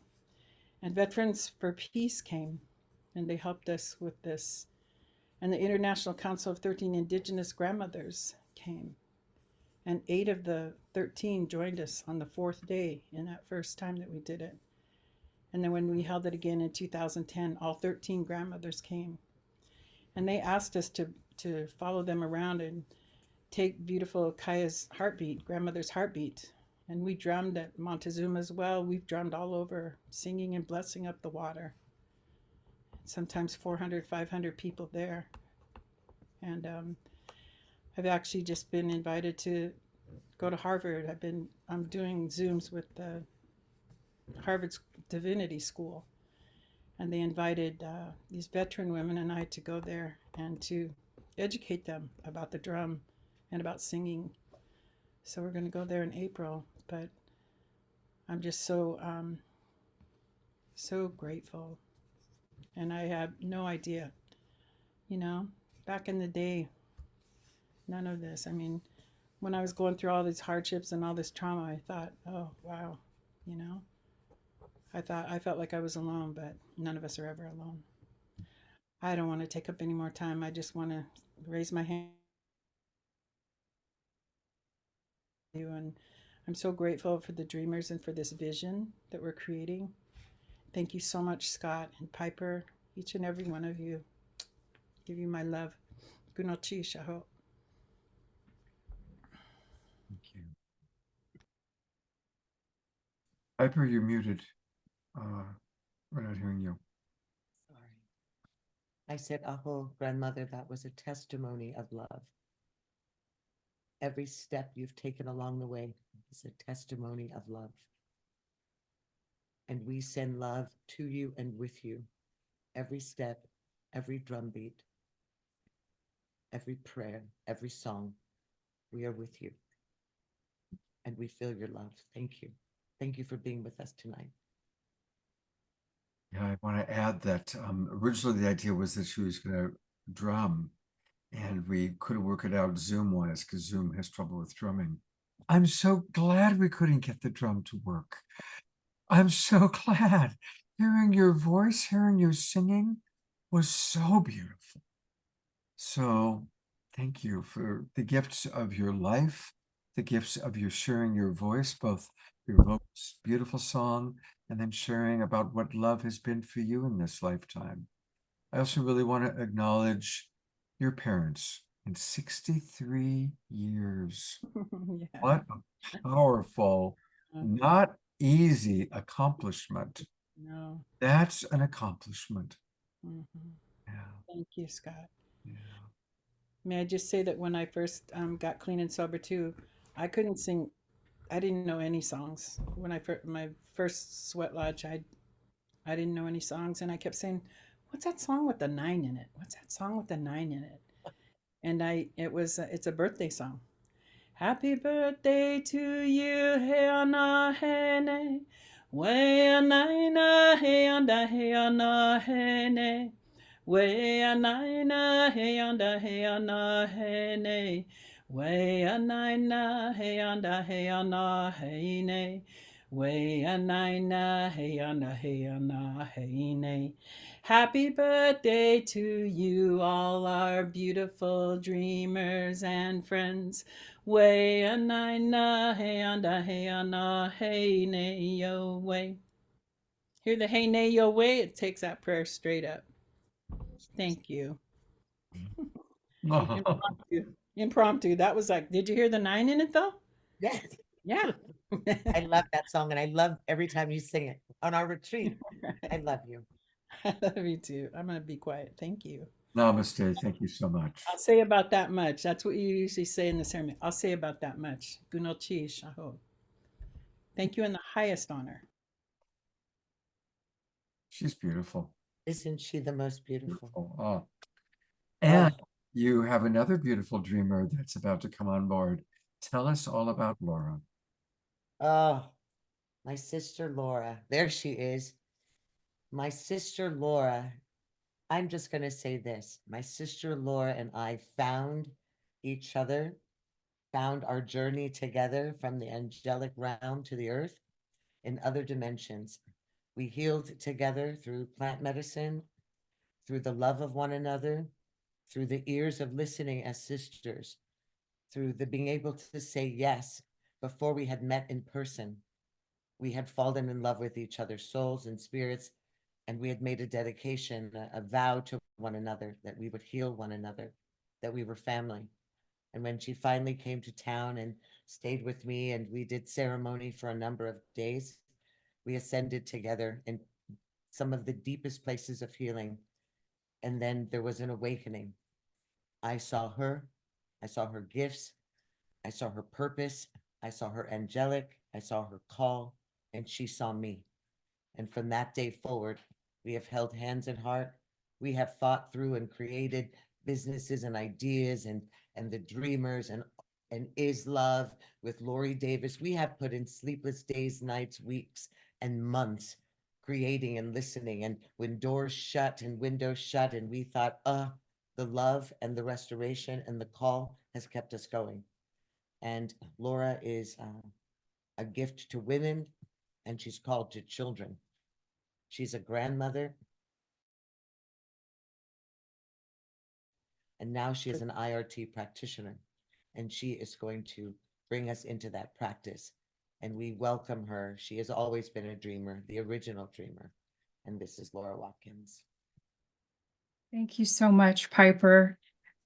And Veterans for Peace came and they helped us with this. And the International Council of 13 Indigenous Grandmothers came. And 8 of the 13 joined us on the fourth day in that first time that we did it. And then when we held it again in 2010, all 13 grandmothers came. And they asked us to follow them around and take beautiful Kaya's heartbeat, grandmother's heartbeat. And we drummed at Montezuma as well. We've drummed all over, singing and blessing up the water. Sometimes 400, 500 people there. And I've actually just been invited to go to Harvard. I'm doing Zooms with the Harvard's Divinity School. And they invited these veteran women and I to go there and to educate them about the drum and about singing. So we're going to go there in April. But I'm just so grateful. And I have no idea, back in the day, none of this. I mean, when I was going through all these hardships and all this trauma, I thought, oh, wow, I felt like I was alone, but none of us are ever alone. I don't want to take up any more time. I just want to raise my hand. And I'm so grateful for the Dreamers and for this vision that we're creating. Thank you so much, Scott and Piper, each and every one of you. Give you my love. Gunochi Shaho. Thank you. Piper, you're muted. We're not hearing you. Sorry. I said, Aho, grandmother, that was a testimony of love. Every step you've taken along the way is a testimony of love. And we send love to you and with you. Every step, every drumbeat, every prayer, every song, we are with you. And we feel your love. Thank you. Thank you for being with us tonight. Yeah, I want to add that originally the idea was that she was going to drum, and we couldn't work it out Zoom-wise because Zoom has trouble with drumming. I'm so glad we couldn't get the drum to work. I'm so glad. Hearing your voice, hearing you singing was so beautiful. So thank you for the gifts of your life, the gifts of your sharing your voice, both your voice, beautiful song, and then sharing about what love has been for you in this lifetime. I also really want to acknowledge your parents in 63 years. Yeah. What a powerful, not easy accomplishment. No. That's an accomplishment. Mm-hmm. Yeah. Thank you, Scott. Yeah. May I just say that when I first got clean and sober too, I couldn't sing. I didn't know any songs. When my first sweat lodge, I didn't know any songs, and I kept saying, "What's that song with the 9 in it? What's that song with the 9 in it?" And it's a birthday song. Happy birthday to you, hey ana hene, way anaina hey anda hey ana hene, way anaina hey anda hey ana hene, way anaina hey anda hey ana hene, way anaina hey anda hey ana hene. Happy birthday to you, all our beautiful dreamers and friends. Way a nine na hey anda hey ana hey nay yo way. Hear the hey nay yo way? It takes that prayer straight up. Thank you. Impromptu. That was like, did you hear the 9 in it though? Yes. Yeah. I love that song, and I love every time you sing it on our retreat. I love you. I love you too. I'm going to be quiet. Thank you. Namaste. Thank you so much. I'll say about that much. That's what you usually say in the ceremony. I'll say about that much. Gunochi shaho. Thank you in the highest honor. She's beautiful. Isn't she the most beautiful? Oh. And you have another beautiful dreamer that's about to come on board. Tell us all about Laura. Oh, my sister Laura. There she is. My sister Laura. I'm just going to say this. My sister Laura and I found each other, found our journey together from the angelic realm to the earth in other dimensions. We healed together through plant medicine, through the love of one another, through the ears of listening as sisters, through the being able to say yes before we had met in person. We had fallen in love with each other's souls and spirits, and we had made a dedication, a vow to one another that we would heal one another, that we were family. And when she finally came to town and stayed with me, and we did ceremony for a number of days, we ascended together in some of the deepest places of healing. And then there was an awakening. I saw her gifts, I saw her purpose, I saw her angelic, I saw her call, and she saw me. And from that day forward, we have held hands and heart. We have thought through and created businesses and ideas and the DreamR's and Is Love with Lori Davis. We have put in sleepless days, nights, weeks, and months creating and listening. And when doors shut and windows shut, and we thought, the love and the restoration and the call has kept us going. And Laura is a gift to women, and she's called to children. She's a grandmother, and now she is an IRT practitioner, and she is going to bring us into that practice. And we welcome her. She has always been a dreamer, the original dreamer. And this is Laura Watkins. Thank you so much, Piper.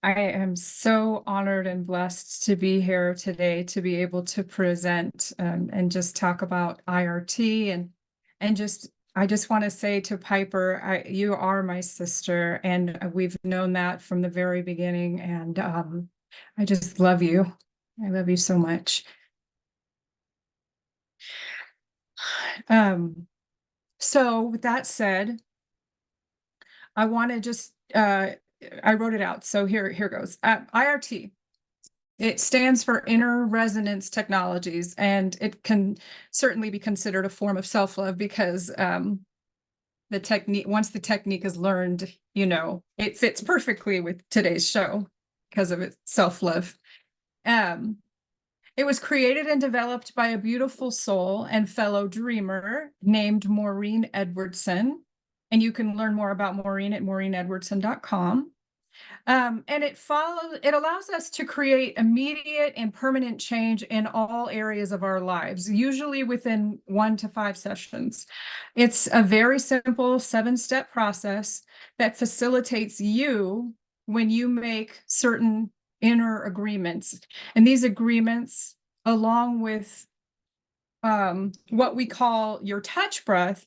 I am so honored and blessed to be here today to be able to present and just talk about IRT and just I just want to say to Piper, you are my sister, and we've known that from the very beginning. And I just love you. I love you so much. So with that said, I want to just, I wrote it out. So here goes. IRT. It stands for Inner Resonance Technologies, and it can certainly be considered a form of self-love because the technique, once the technique is learned, you know, it fits perfectly with today's show because of its self-love. It was created and developed by a beautiful soul and fellow dreamer named Maureen Edwardson. And you can learn more about Maureen at maureenedwardson.com. And it allows us to create immediate and permanent change in all areas of our lives, usually within 1 to 5 sessions. It's a very simple 7-step process that facilitates you when you make certain inner agreements. And these agreements, along with what we call your touch breath,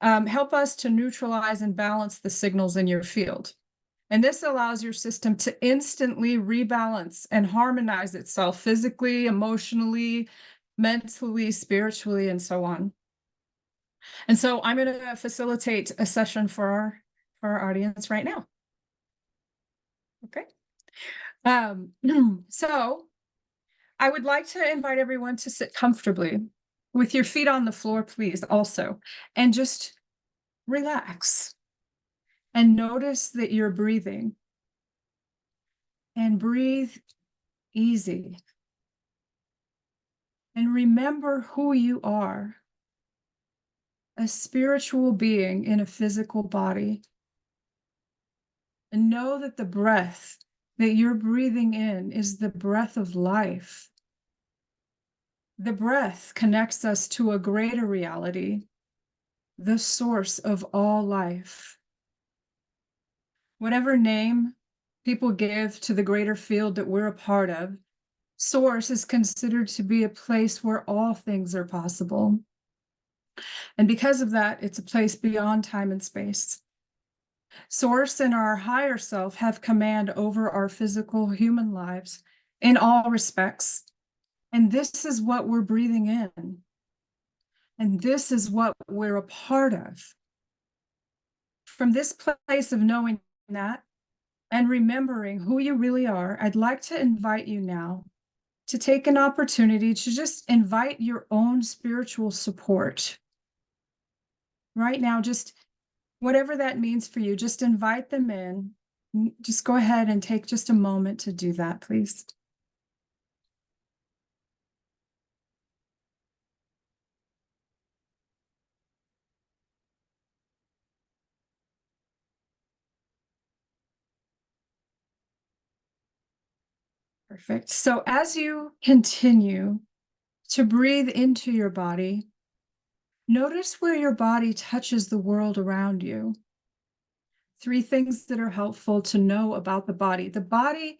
help us to neutralize and balance the signals in your field. And this allows your system to instantly rebalance and harmonize itself physically, emotionally, mentally, spiritually, and so on. And so I'm going to facilitate a session for our audience right now. Okay. So I would like to invite everyone to sit comfortably with your feet on the floor, please, also, and just relax. And notice that you're breathing. And breathe easy. And remember who you are. A spiritual being in a physical body. And know that the breath that you're breathing in is the breath of life. The breath connects us to a greater reality, the source of all life. Whatever name people give to the greater field that we're a part of, source is considered to be a place where all things are possible. And because of that, it's a place beyond time and space. Source and our higher self have command over our physical human lives in all respects. And this is what we're breathing in. And this is what we're a part of. From this place of knowing that and remembering who you really are, I'd like to invite you now to take an opportunity to just invite your own spiritual support. Right now, just whatever that means for you, just invite them in. Just go ahead and take just a moment to do that, please. Perfect. So as you continue to breathe into your body, notice where your body touches the world around you. 3 things that are helpful to know about the body. The body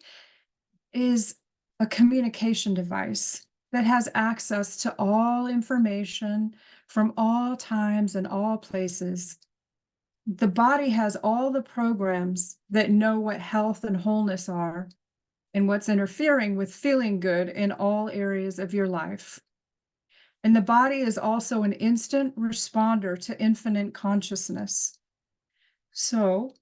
is a communication device that has access to all information from all times and all places. The body has all the programs that know what health and wholeness are and what's interfering with feeling good in all areas of your life. And the body is also an instant responder to infinite consciousness. So,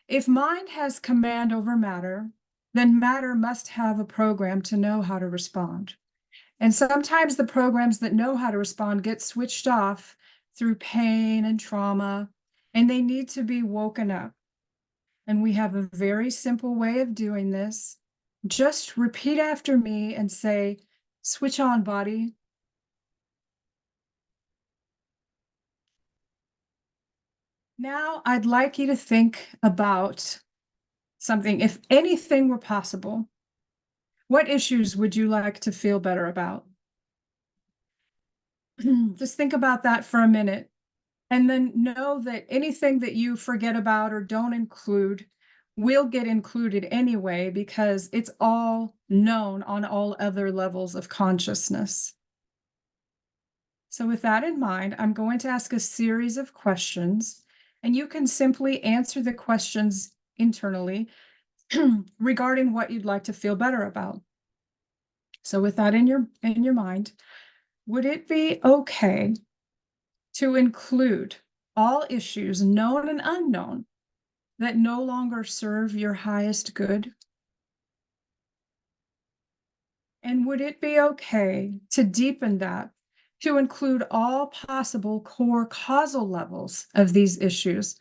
if mind has command over matter, then matter must have a program to know how to respond. And sometimes the programs that know how to respond get switched off through pain and trauma, and they need to be woken up. And we have a very simple way of doing this. Just repeat after me and say, switch on, body. Now I'd like you to think about something. If anything were possible, what issues would you like to feel better about? Just think about that for a minute. And then know that anything that you forget about or don't include will get included anyway, because it's all known on all other levels of consciousness. So with that in mind, I'm going to ask a series of questions, and you can simply answer the questions internally regarding what you'd like to feel better about. So with that in your mind, would it be okay to include all issues, known and unknown, that no longer serve your highest good? And would it be okay to deepen that to include all possible core causal levels of these issues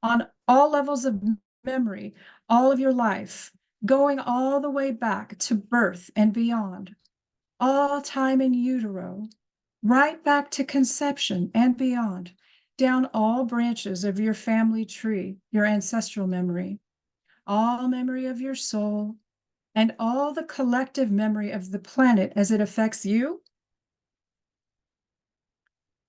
on all levels of memory, all of your life, going all the way back to birth and beyond, all time in utero, right back to conception and beyond, down all branches of your family tree, your ancestral memory, all memory of your soul, and all the collective memory of the planet as it affects you?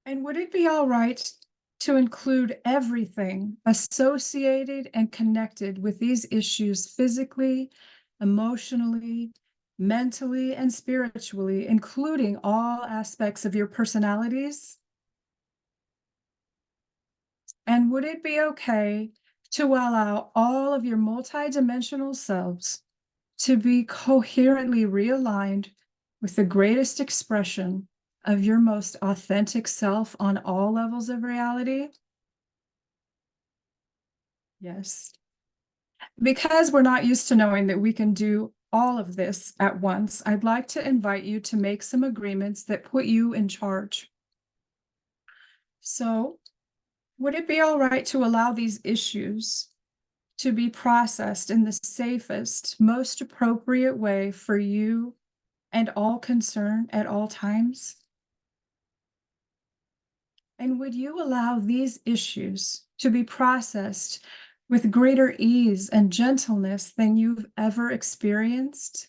And would it be all right to include everything associated and connected with these issues physically, emotionally, mentally, and spiritually, including all aspects of your personalities? And would it be okay to allow all of your multidimensional selves to be coherently realigned with the greatest expression of your most authentic self on all levels of reality? Yes. Because we're not used to knowing that we can do all of this at once, I'd like to invite you to make some agreements that put you in charge. So, would it be all right to allow these issues to be processed in the safest, most appropriate way for you and all concerned at all times? And would you allow these issues to be processed with greater ease and gentleness than you've ever experienced?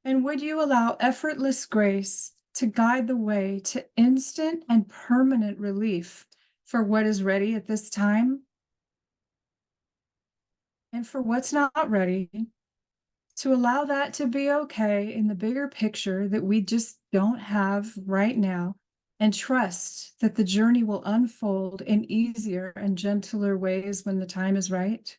And would you allow effortless grace to guide the way to instant and permanent relief for what is ready at this time? And for what's not ready, to allow that to be okay in the bigger picture that we just don't have right now, and trust that the journey will unfold in easier and gentler ways when the time is right?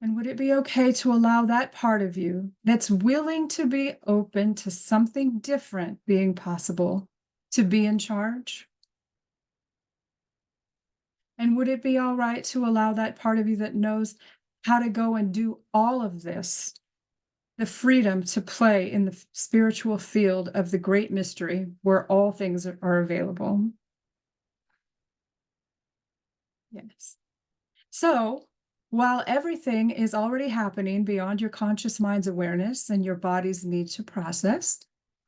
And would it be okay to allow that part of you that's willing to be open to something different being possible to be in charge? And would it be all right to allow that part of you that knows how to go and do all of this, the freedom to play in the spiritual field of the great mystery where all things are available. Yes. So, while everything is already happening beyond your conscious mind's awareness and your body's need to process,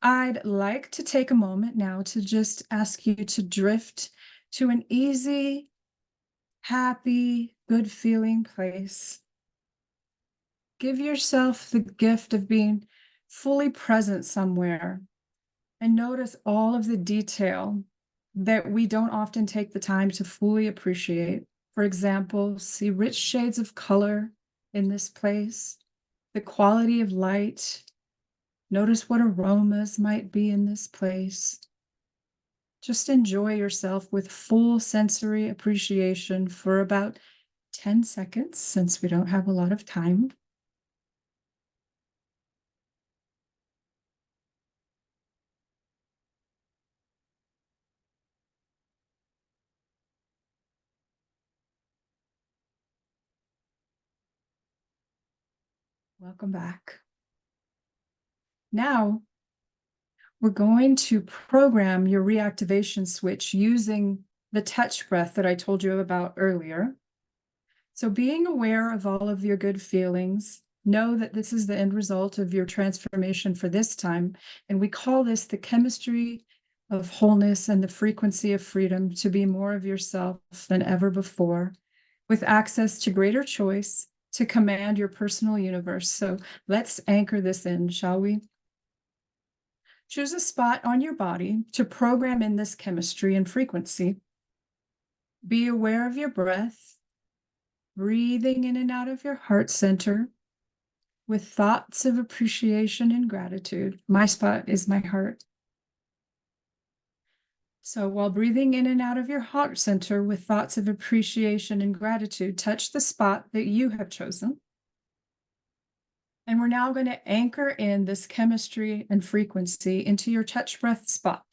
I'd like to take a moment now to just ask you to drift to an easy, happy, good feeling place. Give yourself the gift of being fully present somewhere and notice all of the detail that we don't often take the time to fully appreciate. For example, see rich shades of color in this place, the quality of light. Notice what aromas might be in this place. Just enjoy yourself with full sensory appreciation for about 10 seconds, since we don't have a lot of time. Welcome back. Now, we're going to program your reactivation switch using the touch breath that I told you about earlier. So being aware of all of your good feelings, know that this is the end result of your transformation for this time. And we call this the chemistry of wholeness and the frequency of freedom to be more of yourself than ever before, with access to greater choice to command your personal universe. So let's anchor this in, shall we? Choose a spot on your body to program in this chemistry and frequency. Be aware of your breath, breathing in and out of your heart center with thoughts of appreciation and gratitude. My spot is my heart. So while breathing in and out of your heart center with thoughts of appreciation and gratitude, touch the spot that you have chosen. And we're now going to anchor in this chemistry and frequency into your touch breath spot.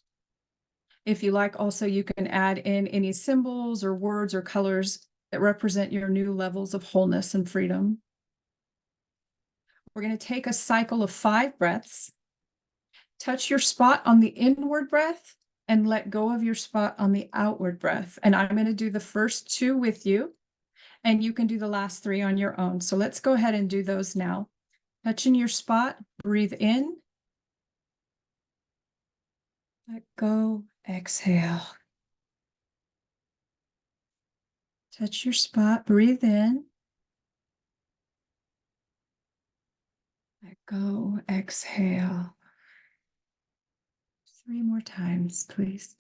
If you like, also, you can add in any symbols or words or colors that represent your new levels of wholeness and freedom. We're going to take a cycle of 5 breaths. Touch your spot on the inward breath and let go of your spot on the outward breath. And I'm going to do the first 2 with you, and you can do the last 3 on your own. So let's go ahead and do those now. Touching your spot, breathe in. Let go, exhale. Touch your spot, breathe in. Let go, exhale. 3 more times, please.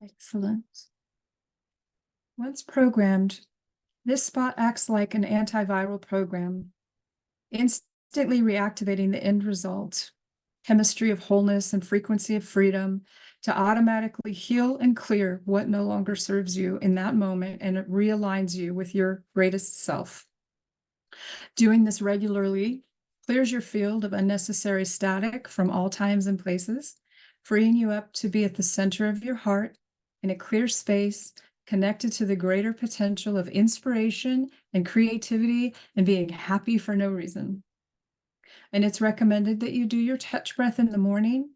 Excellent. Once programmed, this spot acts like an antiviral program, instantly reactivating the end result, chemistry of wholeness and frequency of freedom, to automatically heal and clear what no longer serves you in that moment, and it realigns you with your greatest self. Doing this regularly clears your field of unnecessary static from all times and places, freeing you up to be at the center of your heart in a clear space, connected to the greater potential of inspiration and creativity and being happy for no reason. And it's recommended that you do your touch breath in the morning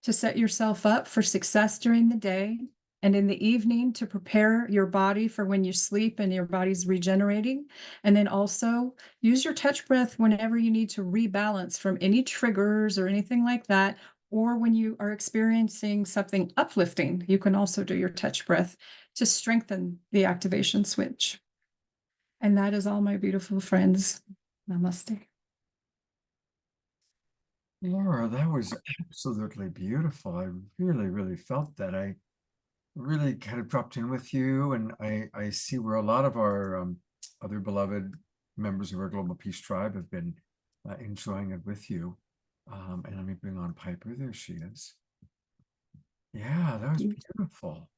to set yourself up for success during the day, and in the evening to prepare your body for when you sleep and your body's regenerating. And then also use your touch breath whenever you need to rebalance from any triggers or anything like that, or when you are experiencing something uplifting, you can also do your touch breath to strengthen the activation switch. And that is all, my beautiful friends. Namaste. Laura, that was absolutely beautiful. I really, really felt that. I really kind of dropped in with you, and I see where a lot of our other beloved members of our Global Peace Tribe have been enjoying it with you. And let me bring on Piper. There she is. Yeah, that was beautiful.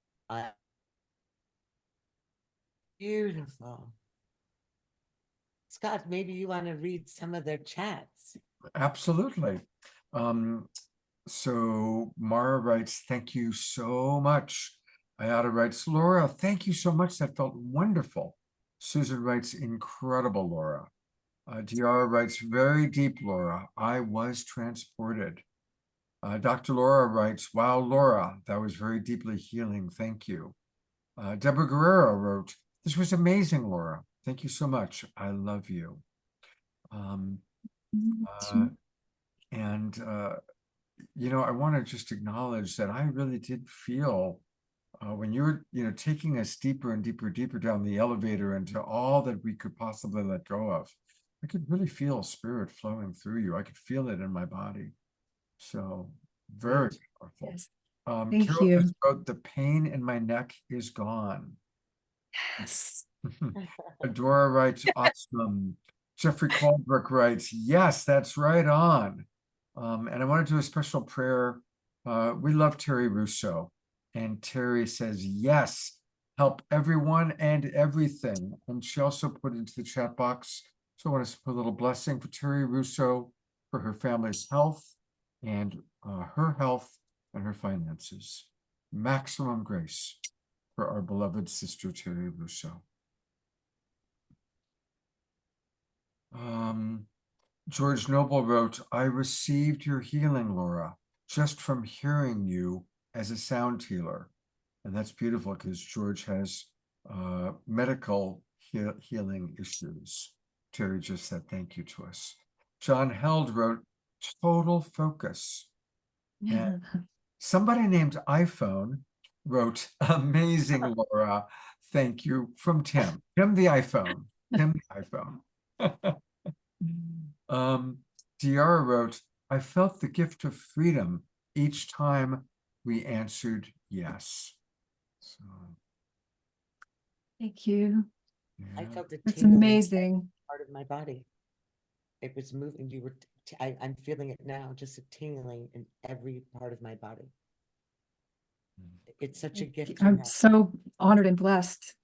Beautiful. Scott, maybe you want to read some of their chats. Absolutely. So Mara writes, thank you so much. Ayada writes, Laura, thank you so much. That felt wonderful. Susan writes, incredible, Laura. Diara writes, very deep, Laura. I was transported. Dr. Laura writes, wow, Laura, that was very deeply healing. Thank you. Deborah Guerrero wrote, this was amazing, Laura. Thank you so much. I love you. I want to just acknowledge that I really did feel when you were, taking us deeper and deeper, deeper down the elevator into all that we could possibly let go of. I could really feel spirit flowing through you. I could feel it in my body. So very powerful. Yes. Thank Carol you. just wrote, the pain in my neck is gone. Yes. Adora writes, awesome. Jeffrey Colbrook writes, yes, that's right on. And I want to do a special prayer. We love Terry Russo. And Terry says, yes, help everyone and everything. And she also put into the chat box. So I want to put a little blessing for Terry Russo for her family's health and her health and her finances. Maximum grace for our beloved sister, Terry Russo. George Noble wrote, I received your healing, Laura, just from hearing you as a sound healer. And that's beautiful because George has medical healing issues. Terry just said thank you to us. John Held wrote, total focus. And somebody named iPhone wrote, amazing, Laura. Thank you, from Tim. Tim the iPhone. Tim the iPhone. Diara wrote, I felt the gift of freedom each time we answered yes. So, Thank you. I yeah. felt it That's tingling in amazing. part of my body. It was moving. You were. I'm feeling it now. Just a tingling in every part of my body. It's such a gift. To I'm have. so honored and blessed.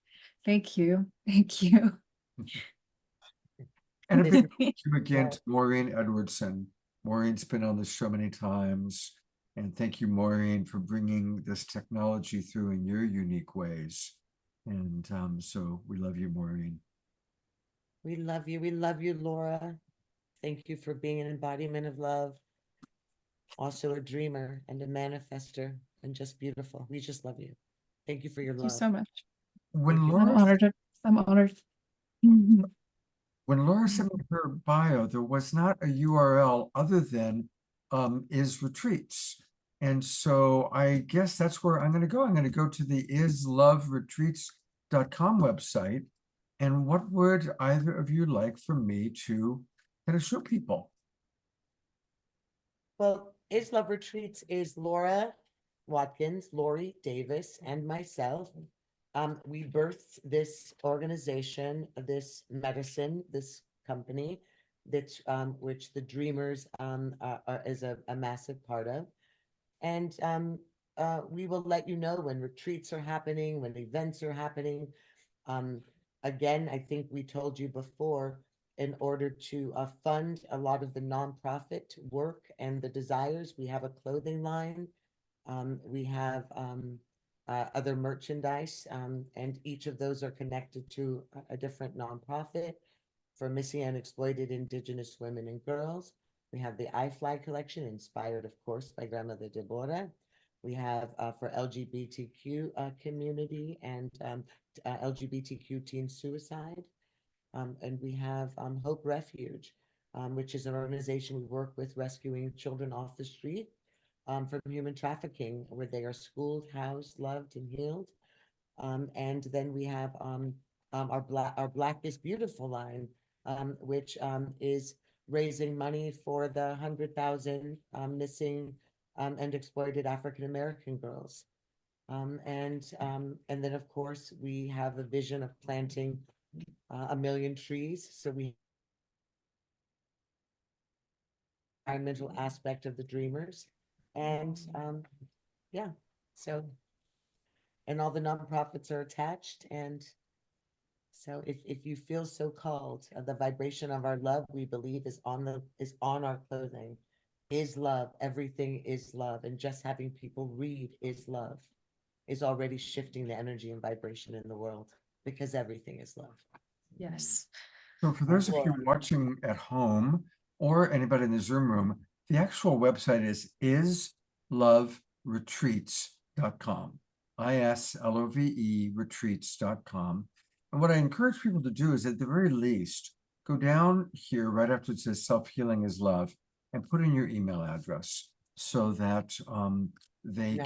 Thank you. Thank you. And a big This- thank you again to Maureen Edwardson. Maureen's been on the show many times. And thank you, Maureen, for bringing this technology through in your unique ways. And so we love you, Maureen. We love you. We love you, Laura. Thank you for being an embodiment of love. Also a dreamer and a manifester and just beautiful. We just love you. Thank you for your Thank you love. so much. When Thank you. I'm Laura honored. I'm honored. When Laura sent me her bio, there was not a URL other than is retreats. And so I guess that's where I'm going to go. I'm going to go to the isloveretreats.com website. And what would either of you like for me to kind of show people? Well, Is Love Retreats is Laura Watkins, Lori Davis, and myself. We birthed this organization, this medicine, this company, that's which the DreamR's is a massive part of. And we will let you know when retreats are happening, when events are happening. Again, I think we told you before, in order to fund a lot of the nonprofit work and the desires, we have a clothing line. We have other merchandise, and each of those are connected to a different nonprofit. For missing and exploited Indigenous women and girls, we have the iFly collection, inspired, of course, by Grandmother Deborah. We have for LGBTQ community and LGBTQ teen suicide. And we have Hope Refuge, which is an organization we work with rescuing children off the street from human trafficking, where they are schooled, housed, loved, and healed. And then we have our Black is Beautiful line, which is raising money for the 100,000 missing and exploited African American girls. And then, of course, we have a vision of planting 1 million trees. So we environmental aspect of the DreamR's. And yeah, so, and all the nonprofits are attached. And so if you feel so called, the vibration of our love, we believe, is on our clothing, is love. Everything is love. And just having people read is love is already shifting the energy and vibration in the world, because everything is love. Yes. So for those of you Laura. watching at home or anybody in the Zoom room, the actual website is isloveretreats.com. ISLOVE retreats.com. And what I encourage people to do is, at the very least, go down here right after it says self-healing is love and put in your email address so that they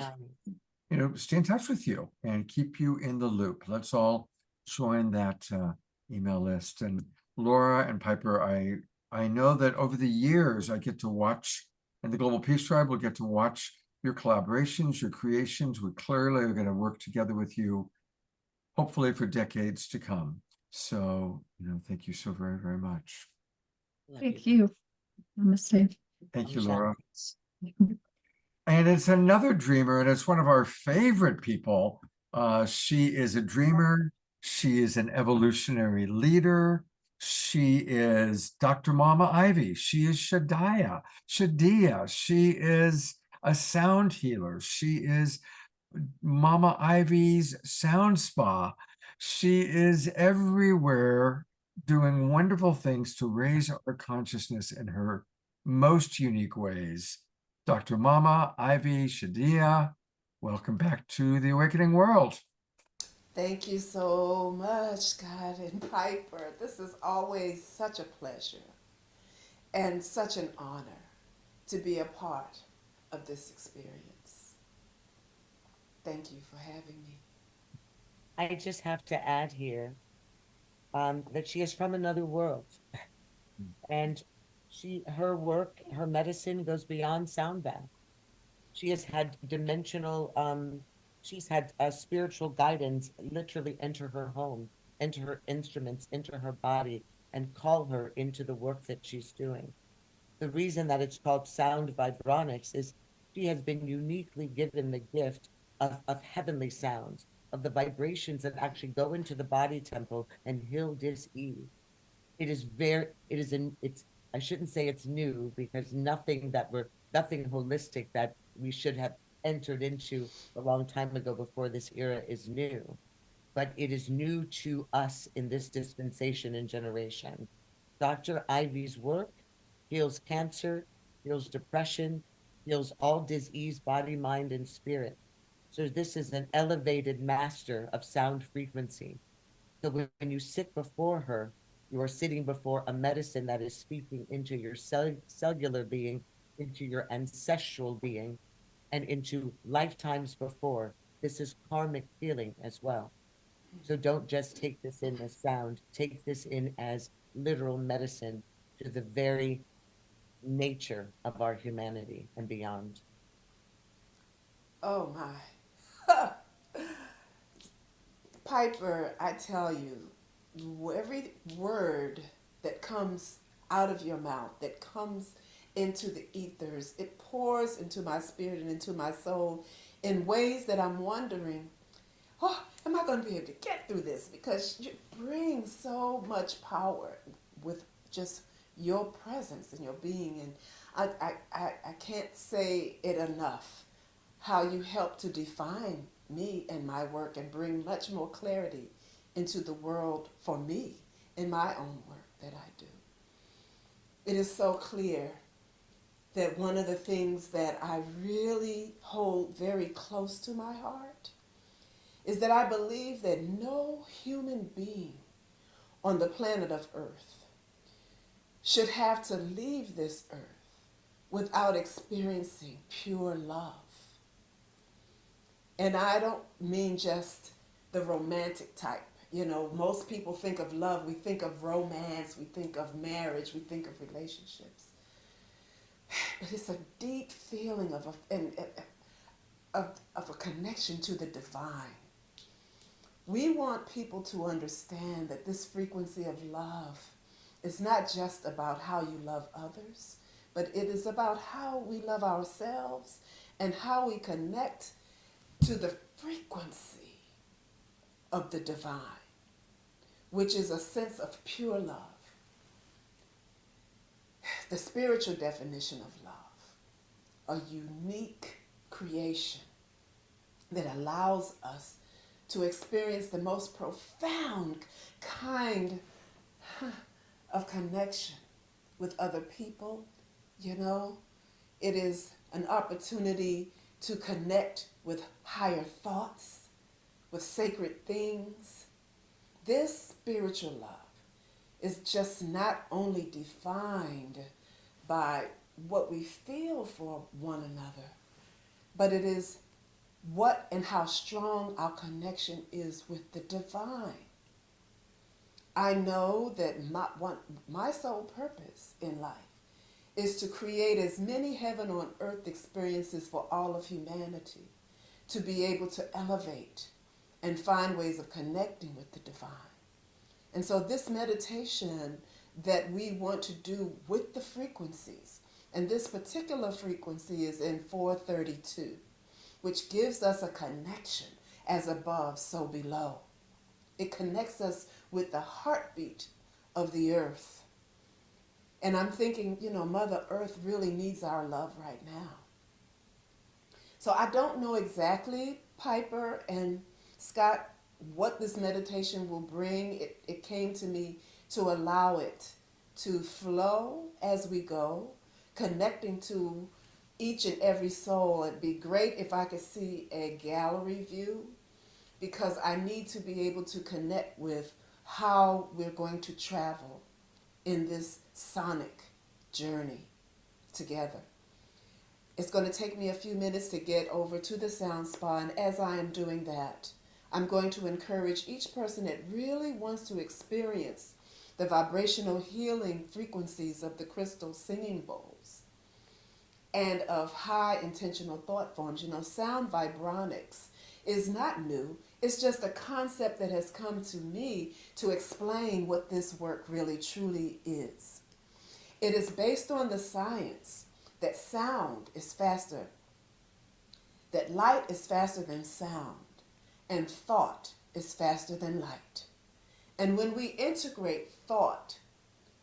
Nice. stay in touch with you and keep you in the loop. Let's all join that email list. And Laura and Piper, I know that over the years I get to watch, and the Global Peace Tribe will get to watch your collaborations, your creations. We clearly are going to work together with you, hopefully for decades to come. So, thank you so very, very much. Thank you. Namaste. Thank you, Omashar. Laura. And it's another dreamer, and it's one of our favorite people. She is a dreamer. She is an evolutionary leader. She is Dr. Mama Ivy. She is Shadiah. She is a sound healer. She is Mama Ivy's sound spa. She is everywhere doing wonderful things to raise our consciousness in her most unique ways. Dr. Mama Ivy Shadiah, welcome back to the Awakening World. Thank you so much, Scott and Piper. This is always such a pleasure and such an honor to be a part of this experience. Thank you for having me. I just have to add here that she is from another world, and her work, her medicine goes beyond sound bath. She has had she's had spiritual guidance literally enter her home, enter her instruments, enter her body, and call her into the work that she's doing. The reason that it's called sound vibronics is she has been uniquely given the gift of heavenly sounds, of the vibrations that actually go into the body temple and heal dis-ease. It's, I shouldn't say it's new, because nothing holistic that we should have entered into a long time ago before this era is new, but it is new to us in this dispensation and generation. Dr. Ivy's work heals cancer, heals depression, heals all disease, body, mind, and spirit. So this is an elevated master of sound frequency. So when you sit before her, you are sitting before a medicine that is speaking into your cellular being, into your ancestral being, and into lifetimes before. This is karmic healing as well. So don't just take this in as sound, take this in as literal medicine to the very nature of our humanity and beyond. Oh my. Piper, I tell you, every word that comes out of your mouth, that comes into the ethers, it pours into my spirit and into my soul in ways that I'm wondering, oh, am I going to be able to get through this? Because you bring so much power with just your presence and your being. And I can't say it enough how you help to define me and my work and bring much more clarity into the world for me in my own work that I do. It is so clear that one of the things that I really hold very close to my heart is that I believe that no human being on the planet of Earth should have to leave this earth without experiencing pure love. And I don't mean just the romantic type. You know, most people think of love, we think of romance, we think of marriage, we think of relationships. But it's a deep feeling of a connection to the divine. We want people to understand that this frequency of love is not just about how you love others, but it is about how we love ourselves and how we connect to the frequency of the divine, which is a sense of pure love. The spiritual definition of love, a unique creation that allows us to experience the most profound kind of connection with other people. You know, it is an opportunity to connect with higher thoughts, with sacred things. This spiritual love is just not only defined by what we feel for one another, but it is what and how strong our connection is with the divine. I know that my sole purpose in life is to create as many heaven on earth experiences for all of humanity, to be able to elevate and find ways of connecting with the divine. And so this meditation that we want to do with the frequencies, and this particular frequency is in 432, which gives us a connection as above, so below. It connects us with the heartbeat of the earth. And I'm thinking, you know, Mother Earth really needs our love right now. So I don't know exactly, Piper and Scott, what this meditation will bring. It came to me to allow it to flow as we go, connecting to each and every soul. It'd be great if I could see a gallery view, because I need to be able to connect with how we're going to travel in this sonic journey together. It's going to take me a few minutes to get over to the sound spa, and as I am doing that, I'm going to encourage each person that really wants to experience the vibrational healing frequencies of the crystal singing bowls and of high intentional thought forms. You know, sound vibronics is not new. It's just a concept that has come to me to explain what this work really truly is. It is based on the science that sound is faster, that light is faster than sound, and thought is faster than light. And when we integrate thought,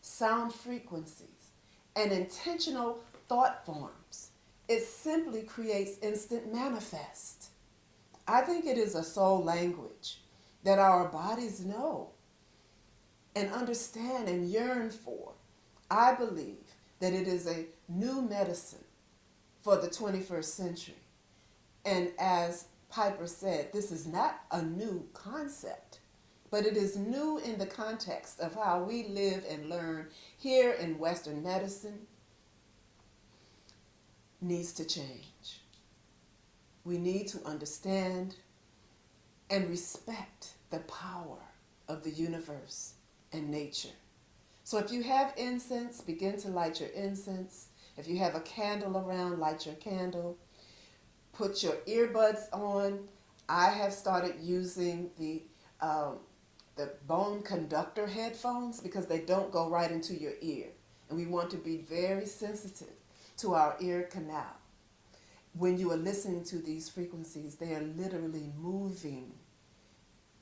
sound frequencies, and intentional thought forms, it simply creates instant manifest. I think it is a soul language that our bodies know and understand and yearn for. I believe that it is a new medicine for the 21st century. And as Piper said, this is not a new concept, but it is new in the context of how we live and learn here in Western medicine. Needs to change. We need to understand and respect the power of the universe and nature. So if you have incense, begin to light your incense. If you have a candle around, light your candle. Put your earbuds on. I have started using the bone conductor headphones because they don't go right into your ear. And we want to be very sensitive to our ear canal. When you are listening to these frequencies, they are literally moving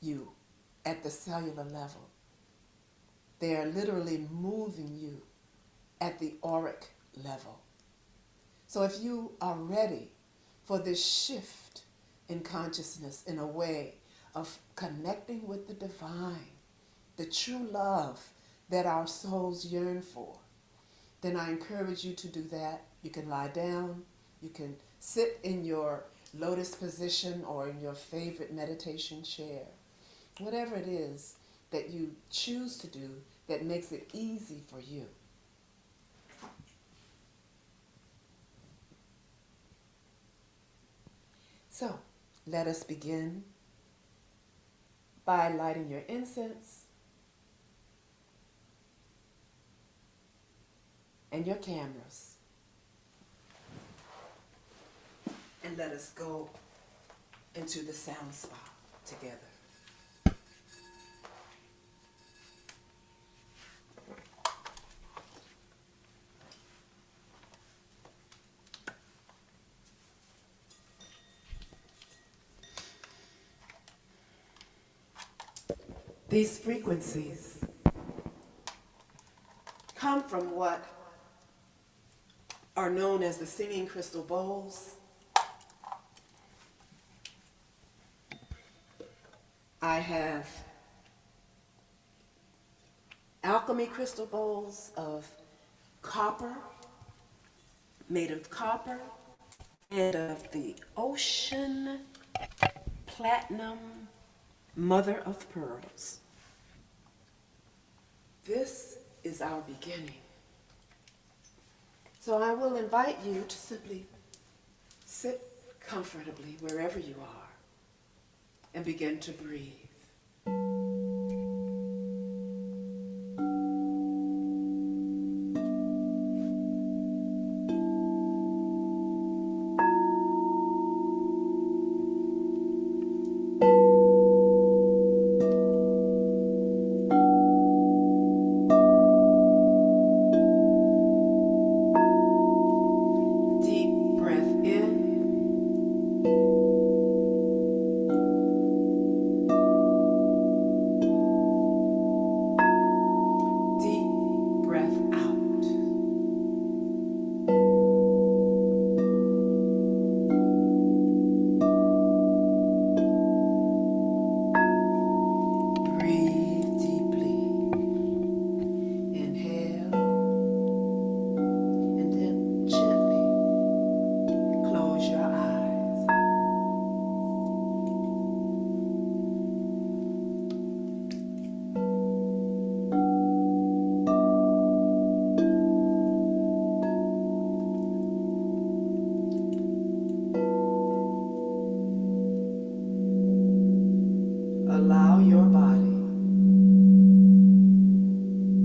you at the cellular level. They are literally moving you at the auric level. So if you are ready for this shift in consciousness in a way of connecting with the divine, the true love that our souls yearn for, then I encourage you to do that. You can lie down, you can sit in your lotus position or in your favorite meditation chair. Whatever it is that you choose to do that makes it easy for you. So, let us begin by lighting your incense and your cameras. And let us go into the sound spa together. These frequencies come from what are known as the singing crystal bowls. I have alchemy crystal bowls of copper, made of copper, and of the ocean platinum mother of pearls. This is our beginning. So I will invite you to simply sit comfortably wherever you are and begin to breathe. Allow your body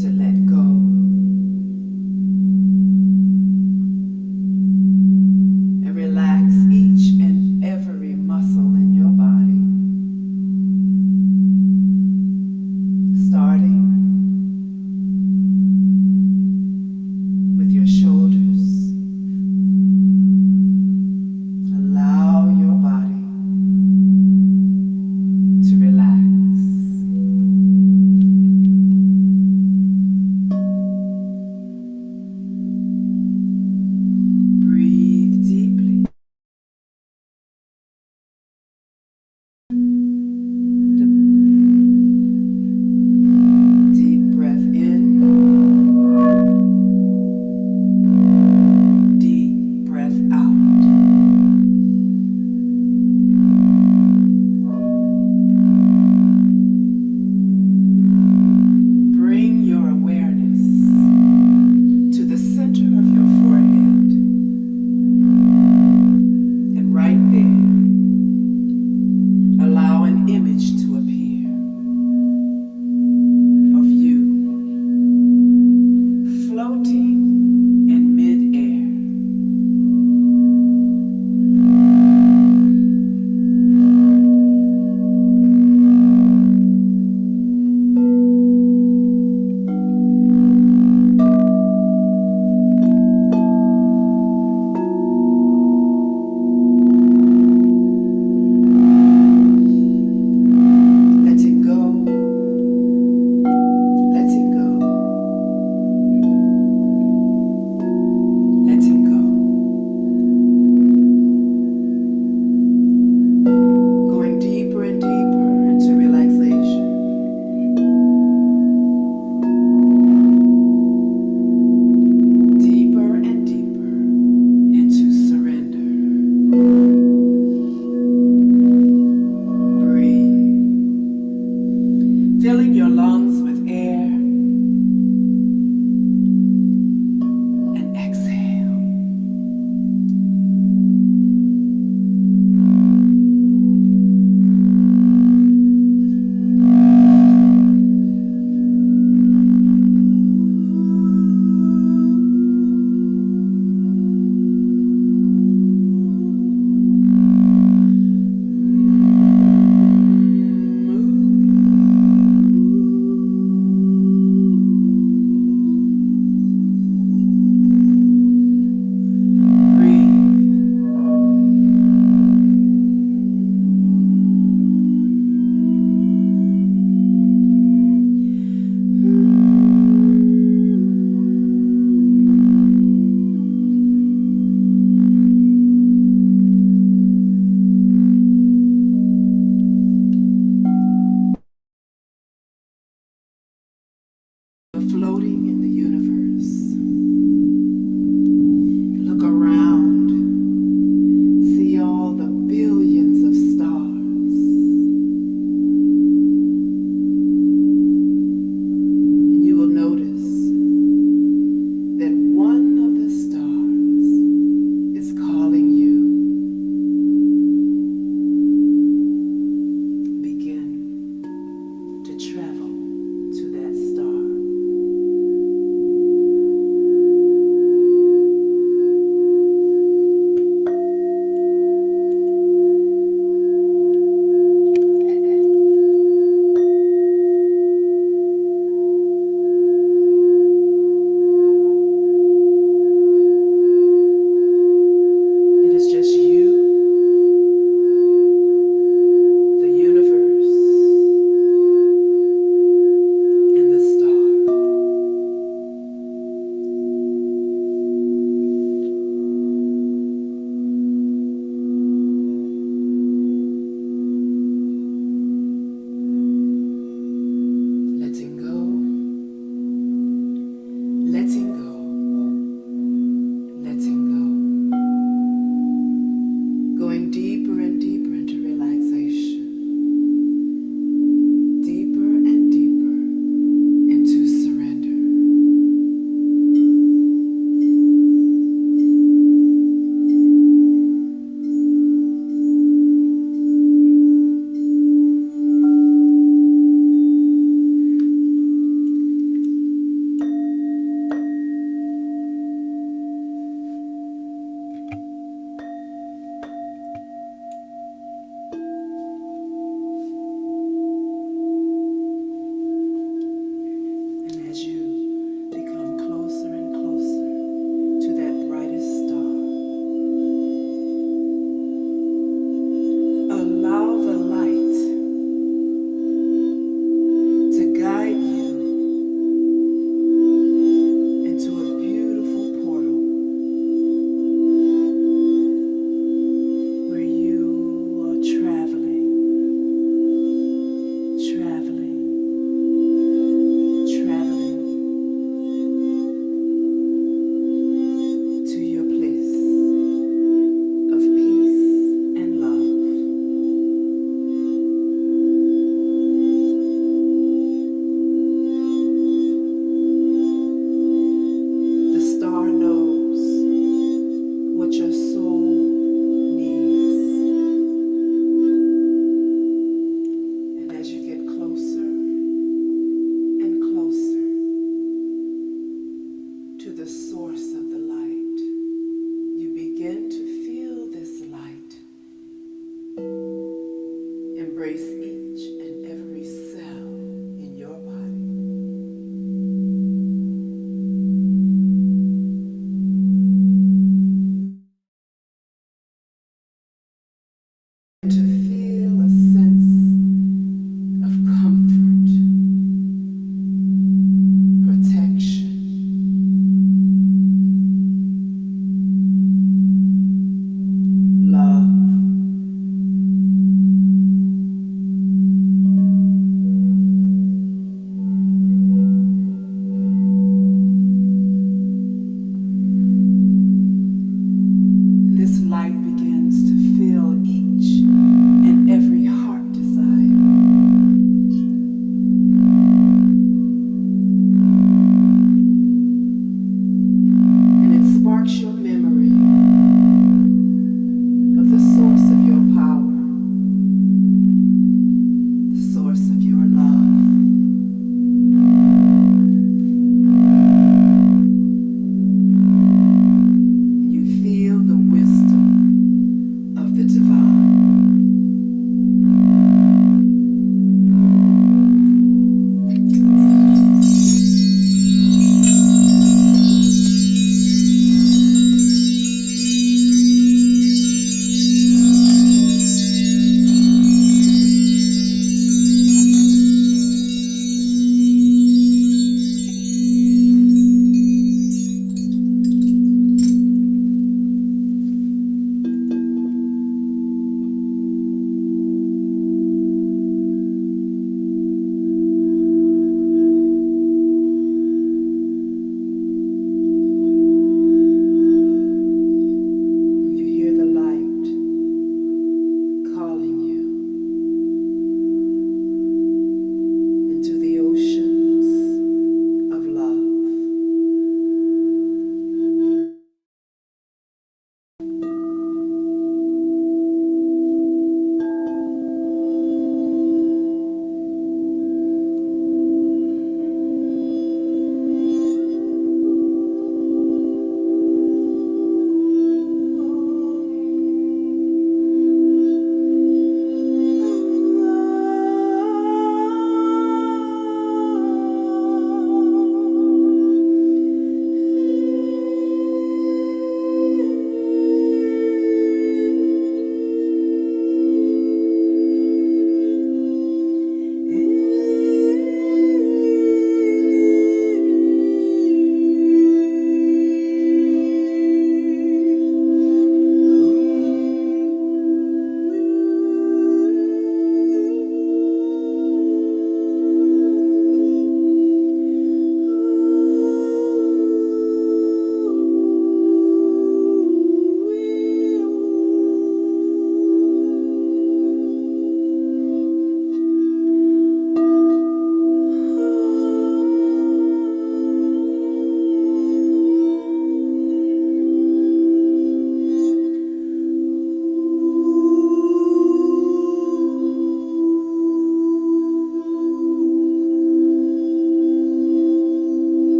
to let go. And relax each and every muscle in your body. Starting with your shoulders. Allow your body to relax. Breathe deeply. Deep breath in. Deep breath out. Bring your awareness to the center of your forehead. And right there, allow an image to appear of you floating in midair. Letting go, letting go, letting go. Going deeper and deeper into relaxation. Deeper and deeper into surrender. Breathe. Filling your lungs with air and exhale. Move. floating in the universe. Look around, see all the billions of stars. And you will notice that one of the stars is calling you. Begin to travel to that star.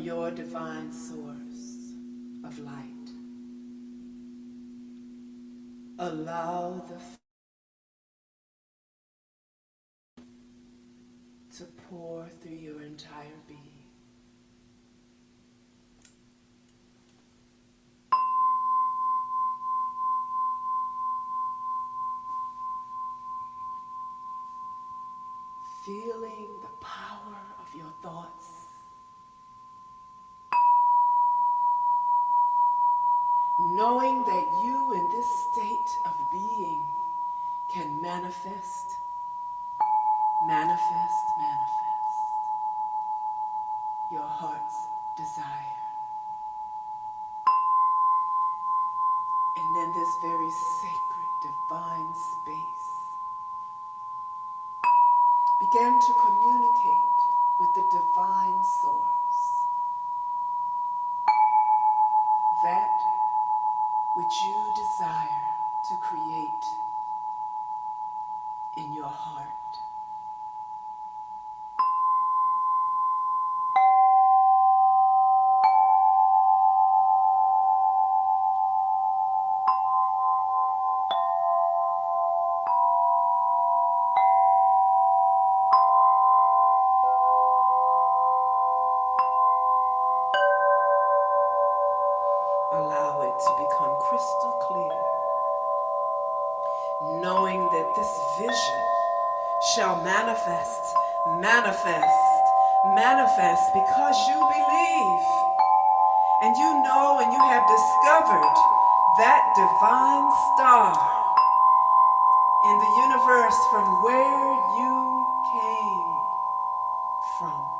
your divine source of light. Allow the to pour through your entire being. Feeling the power of your thoughts. Knowing that you in this state of being can manifest, manifest, manifest your heart's desire. And in this very sacred, divine space, begin to communicate with the divine source, that which you desire to create in your heart. Allow it to become crystal clear, knowing that this vision shall manifest, manifest, manifest because you believe and you know and you have discovered that divine star in the universe from where you came from.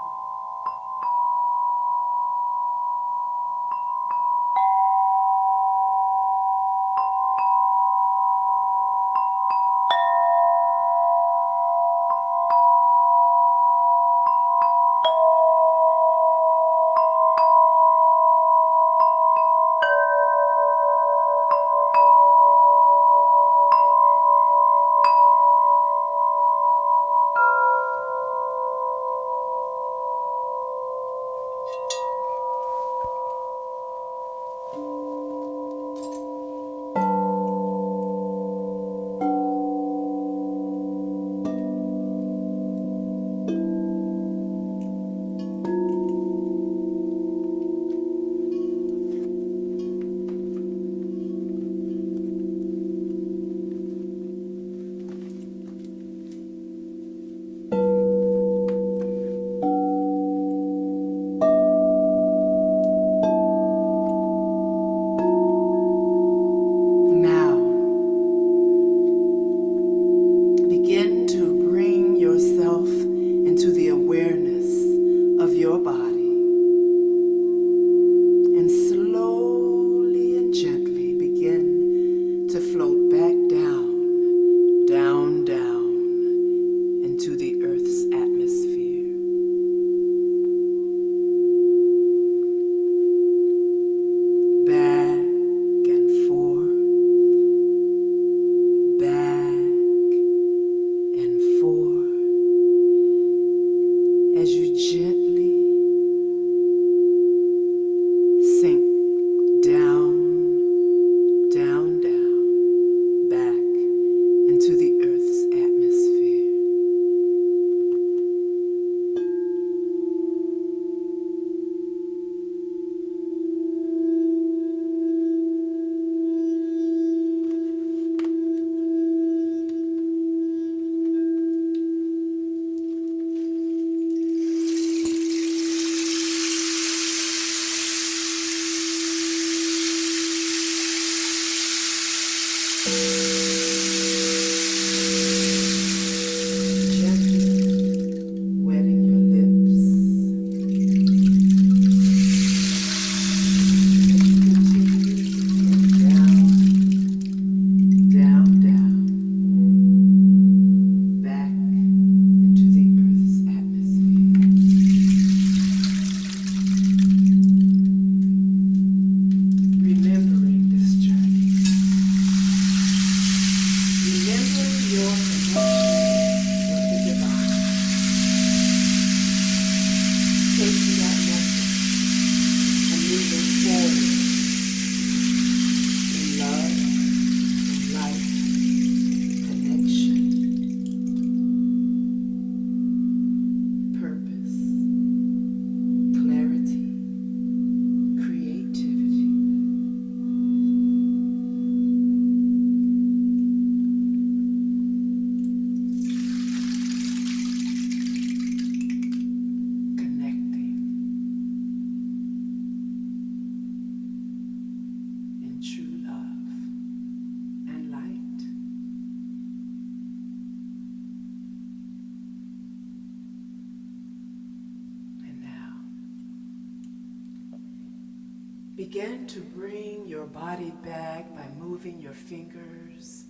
Begin to bring your body back by moving your fingers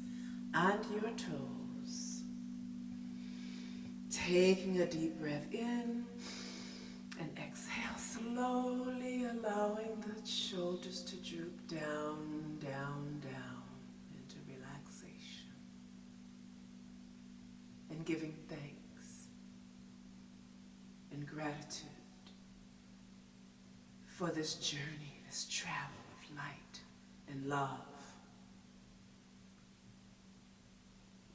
and your toes. Taking a deep breath in and exhale slowly, allowing the shoulders to droop down, down, down into relaxation. And giving thanks and gratitude for this journey, this travel of light and love.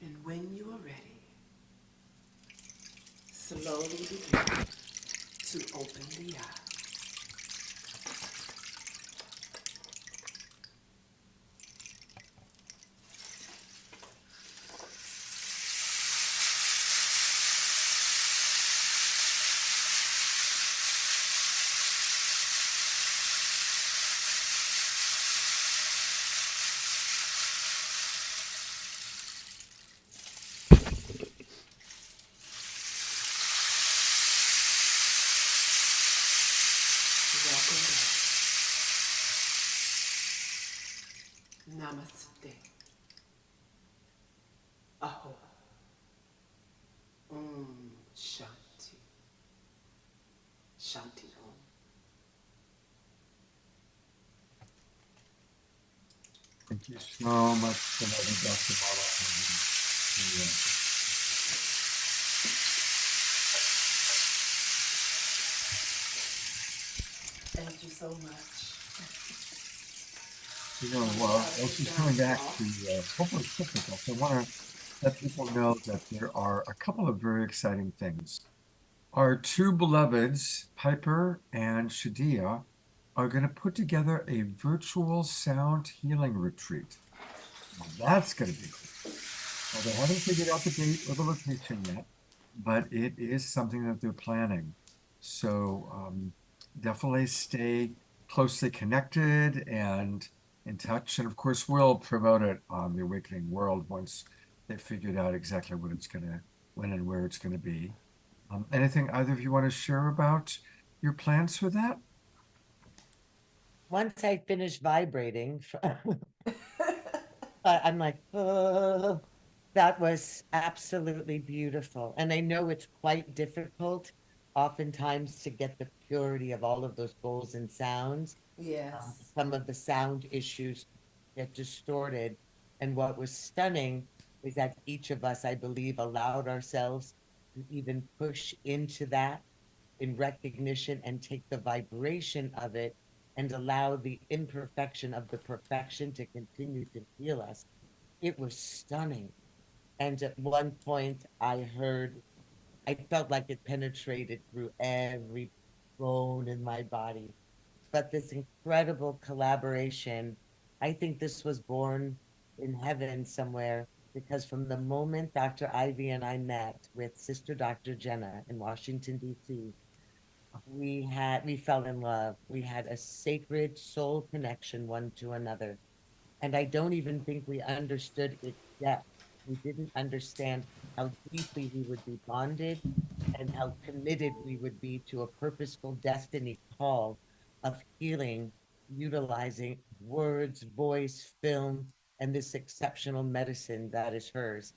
And when you are ready, slowly begin to open the eyes. Welcome back. Namaste. Aho. Shanti. Shanti Om. Thank you so much for letting Dr. Mala. Thank you so much. As she's coming back to hopefully typical, so I want to let people know that there are a couple of very exciting things. Our two beloveds, Piper and Shadiah, are going to put together a virtual sound healing retreat. Now, that's going to be cool. Well, they haven't figured out the date or the location yet, but it is something that they're planning. So definitely stay closely connected and in touch. And of course, we'll promote it on the Awakening World once they've figured out exactly what it's going to, when and where it's going to be. Anything either of you want to share about your plans for that? Once I finish vibrating, I'm like, oh, that was absolutely beautiful. And I know it's quite difficult oftentimes to get the purity of all of those bowls and sounds. Yes. Some of the sound issues get distorted. And what was stunning is that each of us, I believe, allowed ourselves to even push into that in recognition and take the vibration of it and allow the imperfection of the perfection to continue to heal us. It was stunning. And at one point, I felt like it penetrated through every bone in my body. But this incredible collaboration, I think this was born in heaven somewhere, because from the moment Dr. Ivy and I met with Sister Dr. Jenna in Washington, D.C., we fell in love. We had a sacred soul connection one to another. And I don't even think we understood its depth. We didn't understand how deeply we would be bonded and how committed we would be to a purposeful destiny call of healing, utilizing words, voice, film, and this exceptional medicine that is hers.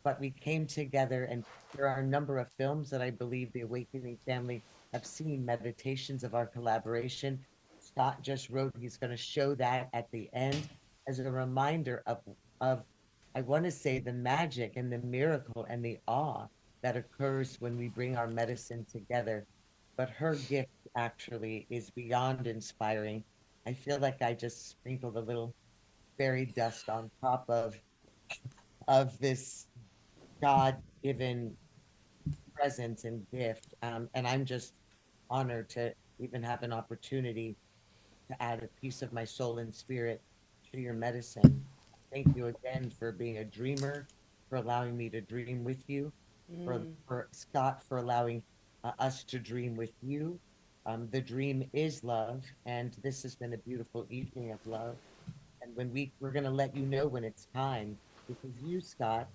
But we came together, and there are a number of films that I believe the Awakening family have seen, meditations of our collaboration. Scott just wrote, he's going to show that at the end as a reminder of I want to say the magic and the miracle and the awe that occurs when we bring our medicine together. But her gift actually is beyond inspiring. I feel like I just sprinkled a little fairy dust on top of this God-given presence and gift. And I'm just honored to even have an opportunity to add a piece of my soul and spirit to your medicine. Thank you again for being a dreamer, for allowing me to dream with you, for Scott, for allowing us to dream with you. The dream is love, and this has been a beautiful evening of love. And when we're going to let you know when it's time, because you, Scott,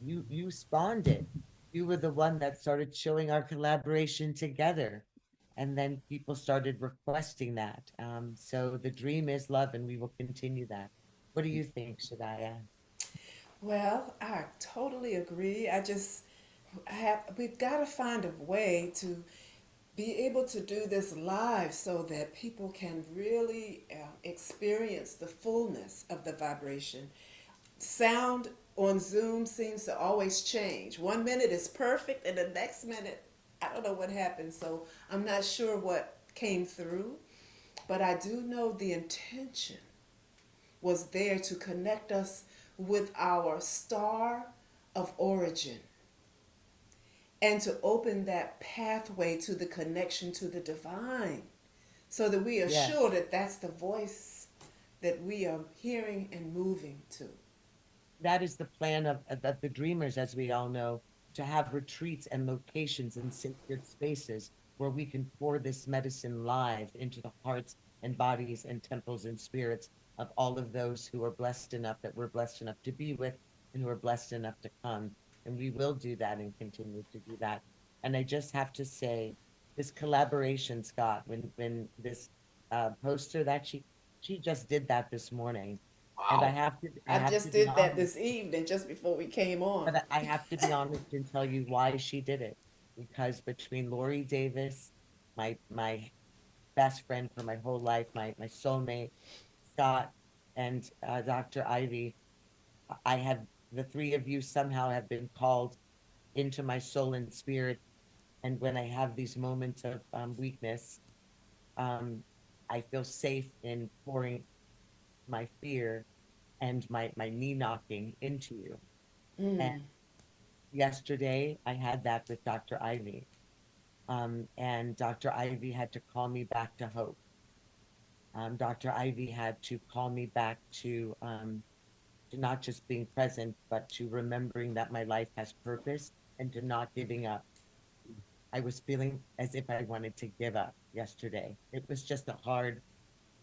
you spawned it. You were the one that started showing our collaboration together. And then people started requesting that. So the dream is love, and we will continue that. What do you think, Shadiah? Well, I totally agree. We've got to find a way to be able to do this live so that people can really experience the fullness of the vibration. Sound on Zoom seems to always change. One minute is perfect, and the next minute, I don't know what happened. So I'm not sure what came through, but I do know the intention was there to connect us with our star of origin and to open that pathway to the connection to the divine so that we are Yes. sure that that's the voice that we are hearing and moving to. That is the plan of the dreamers, as we all know, to have retreats and locations and sacred spaces where we can pour this medicine live into the hearts and bodies and temples and spirits of all of those who are blessed enough, that we're blessed enough to be with, and who are blessed enough to come. And we will do that and continue to do that. And I just have to say, this collaboration, Scott, when this poster that she just did that this morning. And I Wow. have to, I I have to just be did that honest, this evening just before we came on. but I have to be honest and tell you why she did it. Because between Lori Davis, my best friend for my whole life, my soulmate, Scott, and Dr. Ivy, I have the three of you somehow have been called into my soul and spirit. And when I have these moments of weakness, um, I feel safe in pouring my fear and my knee knocking into you. And Mm. yesterday I had that with Dr. Ivy. And Dr. Ivy had to call me back to hope. Dr. Ivy had to call me back to not just being present, but to remembering that my life has purpose and to not giving up. I was feeling as if I wanted to give up yesterday. It was just a hard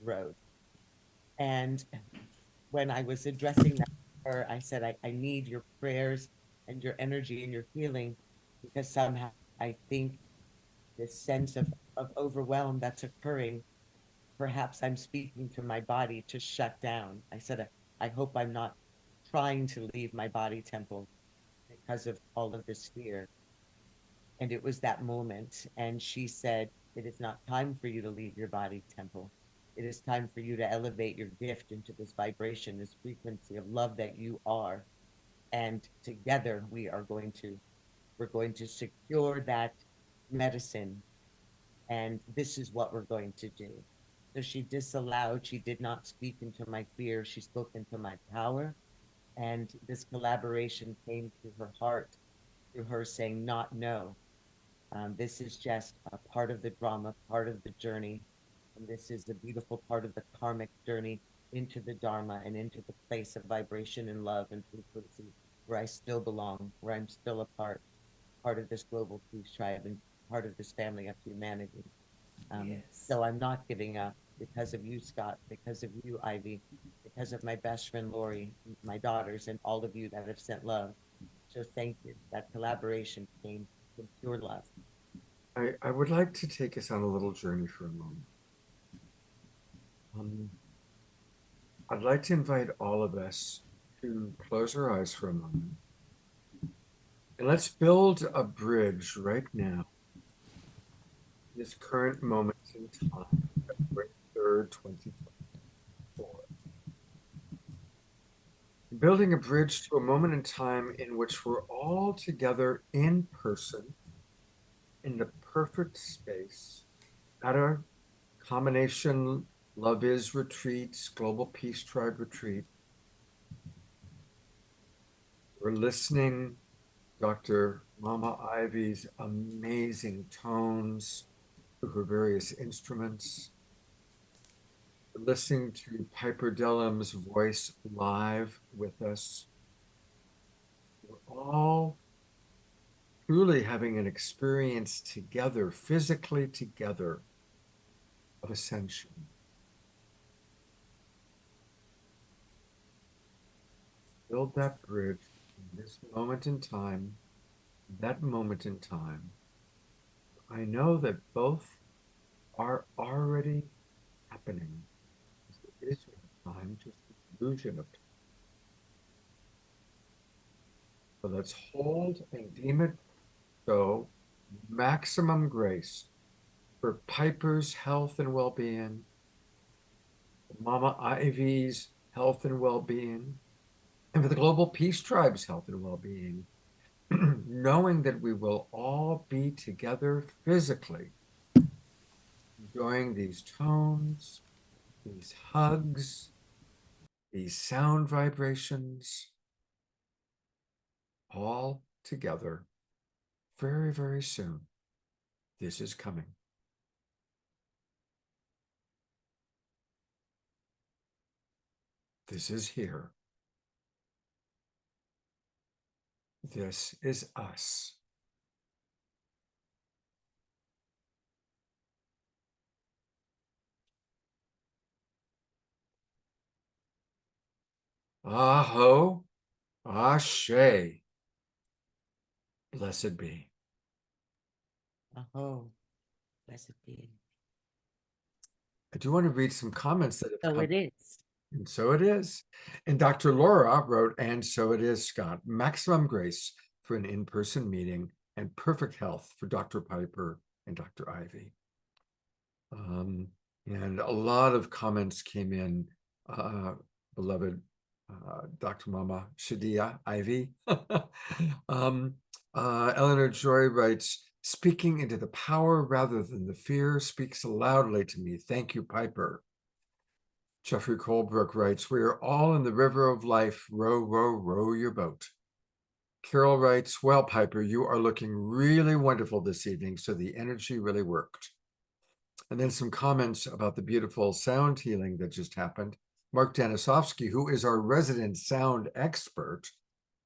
road. And when I was addressing that to her, I said, I need your prayers and your energy and your healing, because somehow I think this sense of overwhelm that's occurring, perhaps I'm speaking to my body to shut down. I said, I hope I'm not trying to leave my body temple because of all of this fear. And it was that moment. And she said, it is not time for you to leave your body temple. It is time for you to elevate your gift into this vibration, this frequency of love that you are. And together we're going to secure that medicine. And this is what we're going to do. So she disallowed, she did not speak into my fear, she spoke into my power. And this collaboration came through her heart, through her saying, not no. This is just a part of the drama, part of the journey. And this is a beautiful part of the karmic journey into the Dharma and into the place of vibration and love and frequency where I still belong, where I'm still a part of this global peace tribe and part of this family of humanity. Yes. So I'm not giving up because of you, Scott, because of you, Ivy, because of my best friend, Lori, my daughters, and all of you that have sent love. So thank you. That collaboration came from pure love. I would like to take us on a little journey for a moment. I'd like to invite all of us to close our eyes for a moment. And let's build a bridge right now, this current moment in time, February 3rd, 2024. Building a bridge to a moment in time in which we're all together in person, in the perfect space, at a combination Love Is retreats, Global Peace Tribe retreat. We're listening Dr. Mama Ivy's amazing tones through her various instruments. We're listening to Piper Dellums' voice live with us. We're all truly having an experience together, physically together, of ascension. Build that bridge in this moment in time, that moment in time. I know that both are already happening. It is time, just the illusion of time. So let's hold and deem it so. Maximum grace for Piper's health and well-being, Mama Ivy's health and well-being, and for the Global Peace Tribe's health and well-being, knowing that we will all be together physically, enjoying these tones, these hugs, these sound vibrations, all together very, very soon. This is coming. This is here. This is us. Aho, ashe. Blessed be. Oh, blessed be. I do want to read some comments that have So come. it is. And so it is. And Dr. Laura wrote, and so it is, Scott. Maximum grace for an in-person meeting and perfect health for Dr. Piper and Dr. Ivy. And a lot of comments came in, beloved Dr. Mama Shadiah Ivy. Eleanor Joy writes, speaking into the power rather than the fear speaks loudly to me. Thank you, Piper. Jeffrey Colebrook writes, we are all in the river of life. Row, row, row your boat. Carol writes, well, Piper, you are looking really wonderful this evening, so the energy really worked. And then some comments about the beautiful sound healing that just happened. Mark Danisovsky, who is our resident sound expert,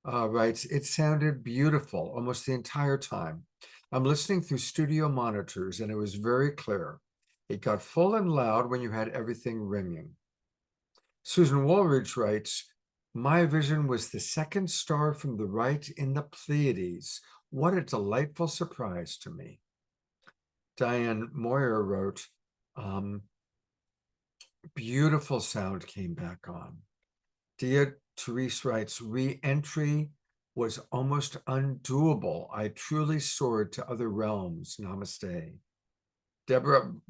writes, it sounded beautiful almost the entire time. I'm listening through studio monitors, and it was very clear. It got full and loud when you had everything ringing. Susan Woolridge writes, my vision was the second star from the right in the Pleiades. What a delightful surprise to me. Diane Moyer wrote, beautiful sound came back on. Dia Therese writes, re-entry was almost undoable. I truly soared to other realms. Namaste.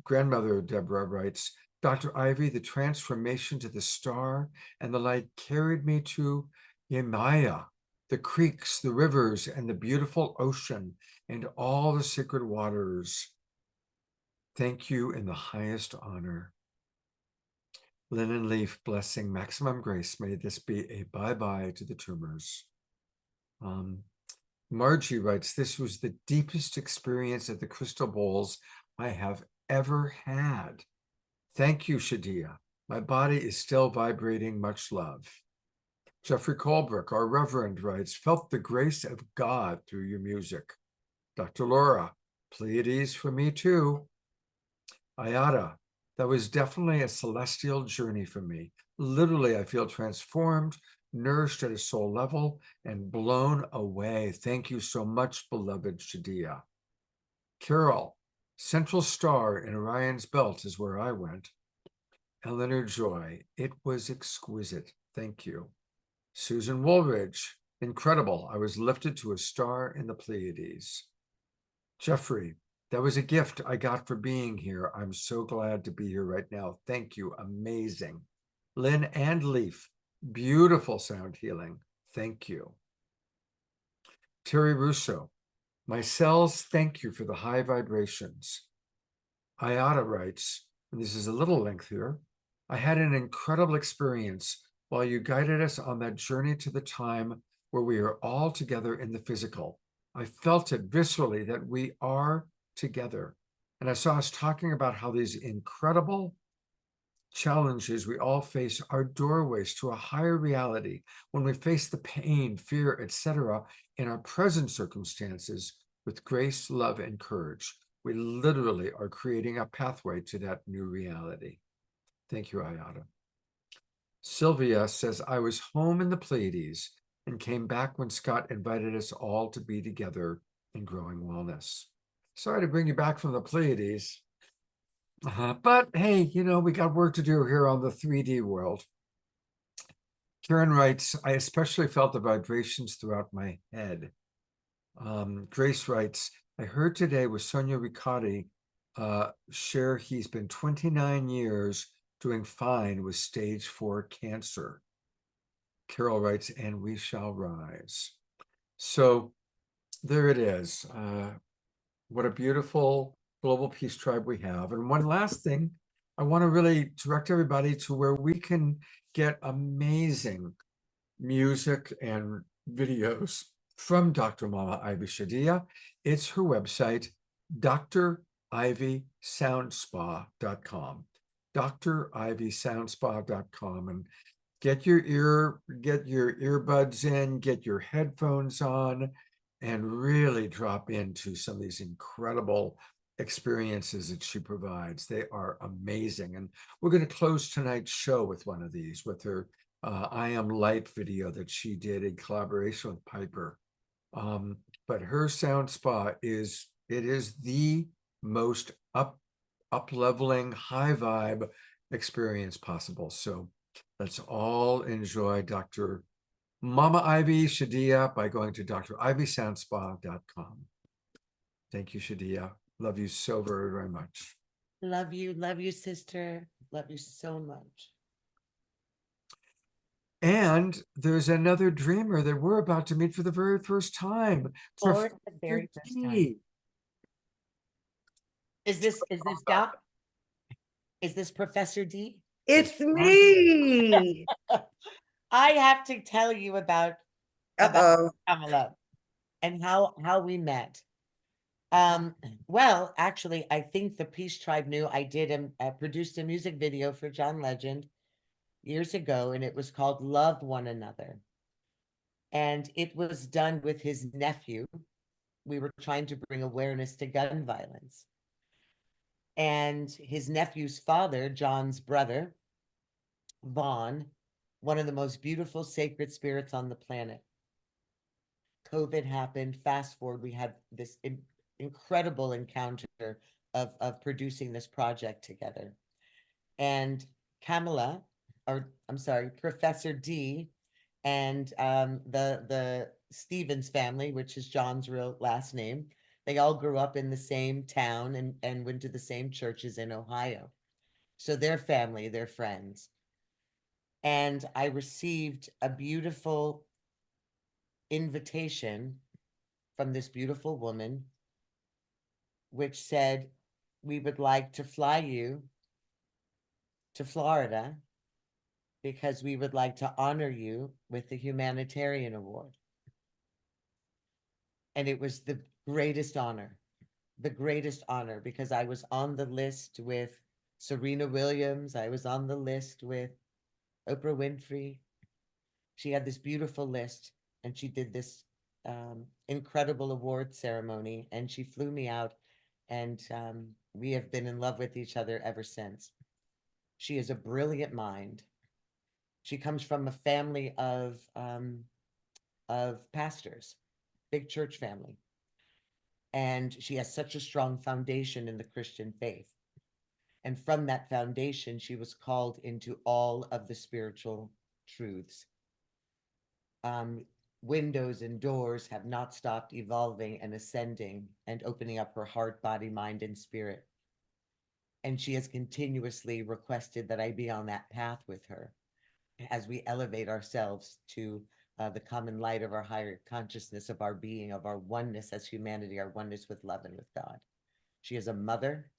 Grandmother Deborah writes, Dr. Ivy, the transformation to the star and the light carried me to Yemaya, the creeks, the rivers, and the beautiful ocean, and all the sacred waters. Thank you in the highest honor. Linen Leaf blessing, maximum grace. May this be a bye-bye to the tumors. Margie writes, this was the deepest experience at the crystal bowls I have ever had. Thank you, Shadiah. My body is still vibrating. Much love. Jeffrey Colebrook, our Reverend, writes, felt the grace of God through your music. Dr. Laura, Pleiades for me too. Ayada, that was definitely a celestial journey for me. Literally, I feel transformed, nourished at a soul level, and blown away. Thank you so much, beloved Shadiah. Carol, Central Star in Orion's Belt is where I went. Eleanor Joy, it was exquisite. Thank you. Susan Woolridge, incredible. I was lifted to a star in the Pleiades. Jeffrey, that was a gift I got for being here. I'm so glad to be here right now. Thank you. Amazing. Lynn and Leaf, beautiful sound healing. Thank you. Terry Russo, my cells, thank you for the high vibrations. Ayada writes, and this is a little lengthier, I had an incredible experience while you guided us on that journey to the time where we are all together in the physical. I felt it viscerally that we are together. And I saw us talking about how these incredible challenges we all face are doorways to a higher reality when we face the pain, fear, etc. in our present circumstances with grace, love, and courage. We literally are creating a pathway to that new reality. Thank you, Ayada. Sylvia says, I was home in the Pleiades and came back when Scott invited us all to be together in growing wellness. Sorry to bring you back from the Pleiades. But hey, we got work to do here on the 3D world. Karen writes, I especially felt the vibrations throughout my head. Grace writes, I heard today with Sonia Ricotti share he's been 29 years doing fine with stage 4 cancer. Carol writes, and we shall rise. So there it is. What a beautiful global peace tribe we have. And one last thing, I want to really direct everybody to where we can get amazing music and videos from Dr. Mama Ivy Shadiah. It's her website, drivysoundspa.com, drivysoundspa.com, and get your earbuds in, get your headphones on, and really drop into some of these incredible experiences that she provides. They are amazing. And we're going to close tonight's show with one of these, with her I Am Light video that she did in collaboration with Piper. But her sound spa is the most up-leveling, high vibe experience possible. So let's all enjoy Dr. Mama Ivy Shadiah by going to drivysoundspa.com. Thank you, Shadiah. Love you so very, very much. Love you, sister. Love you so much. And there's another dreamer that we're about to meet for the very first time. For the very first time. Is this Doc? Is this Professor D? It's me. I have to tell you about Camela and how we met. Well, actually, I think the Peace Tribe knew I produced a music video for John Legend years ago, and it was called Love One Another. And it was done with his nephew. We were trying to bring awareness to gun violence. And his nephew's father, John's brother, Vaughn, one of the most beautiful sacred spirits on the planet. COVID happened. Fast forward, we had this incredible encounter of producing this project together. And Camela, or I'm sorry, Professor D, and the Stevens family, which is John's real last name, they all grew up in the same town and went to the same churches in Ohio. So they're family, they're friends. And I received a beautiful invitation from this beautiful woman, which said, we would like to fly you to Florida because we would like to honor you with the humanitarian award. And it was the greatest honor, because I was on the list with Serena Williams. I was on the list with Oprah Winfrey. She had this beautiful list, and she did this incredible award ceremony, and she flew me out, and we have been in love with each other ever since. She is a brilliant mind. She comes from a family of pastors, big church family. And she has such a strong foundation in the Christian faith. And from that foundation, she was called into all of the spiritual truths. Windows and doors have not stopped evolving and ascending and opening up her heart, body, mind, and spirit. And she has continuously requested that I be on that path with her as we elevate ourselves to the common light of our higher consciousness, of our being, of our oneness as humanity, our oneness with love and with God. She is a mother.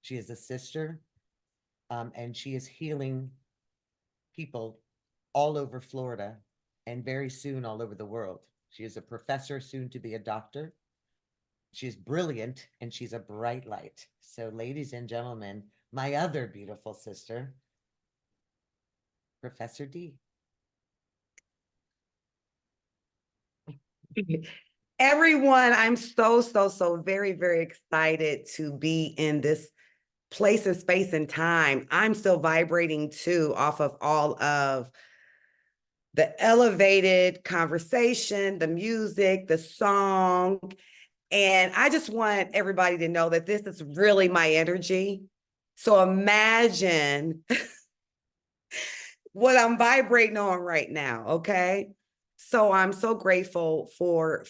She is a sister. And she is healing people all over Florida and very soon all over the world. She is a professor, soon to be a doctor. She's brilliant, and she's a bright light. So, ladies and gentlemen, my other beautiful sister, Professor D. Everyone, I'm so very, very excited to be in this place and space and time. I'm still vibrating too off of all of the elevated conversation, the music, the song. And I just want everybody to know that this is really my energy. So imagine what I'm vibrating on right now, okay? So I'm so grateful for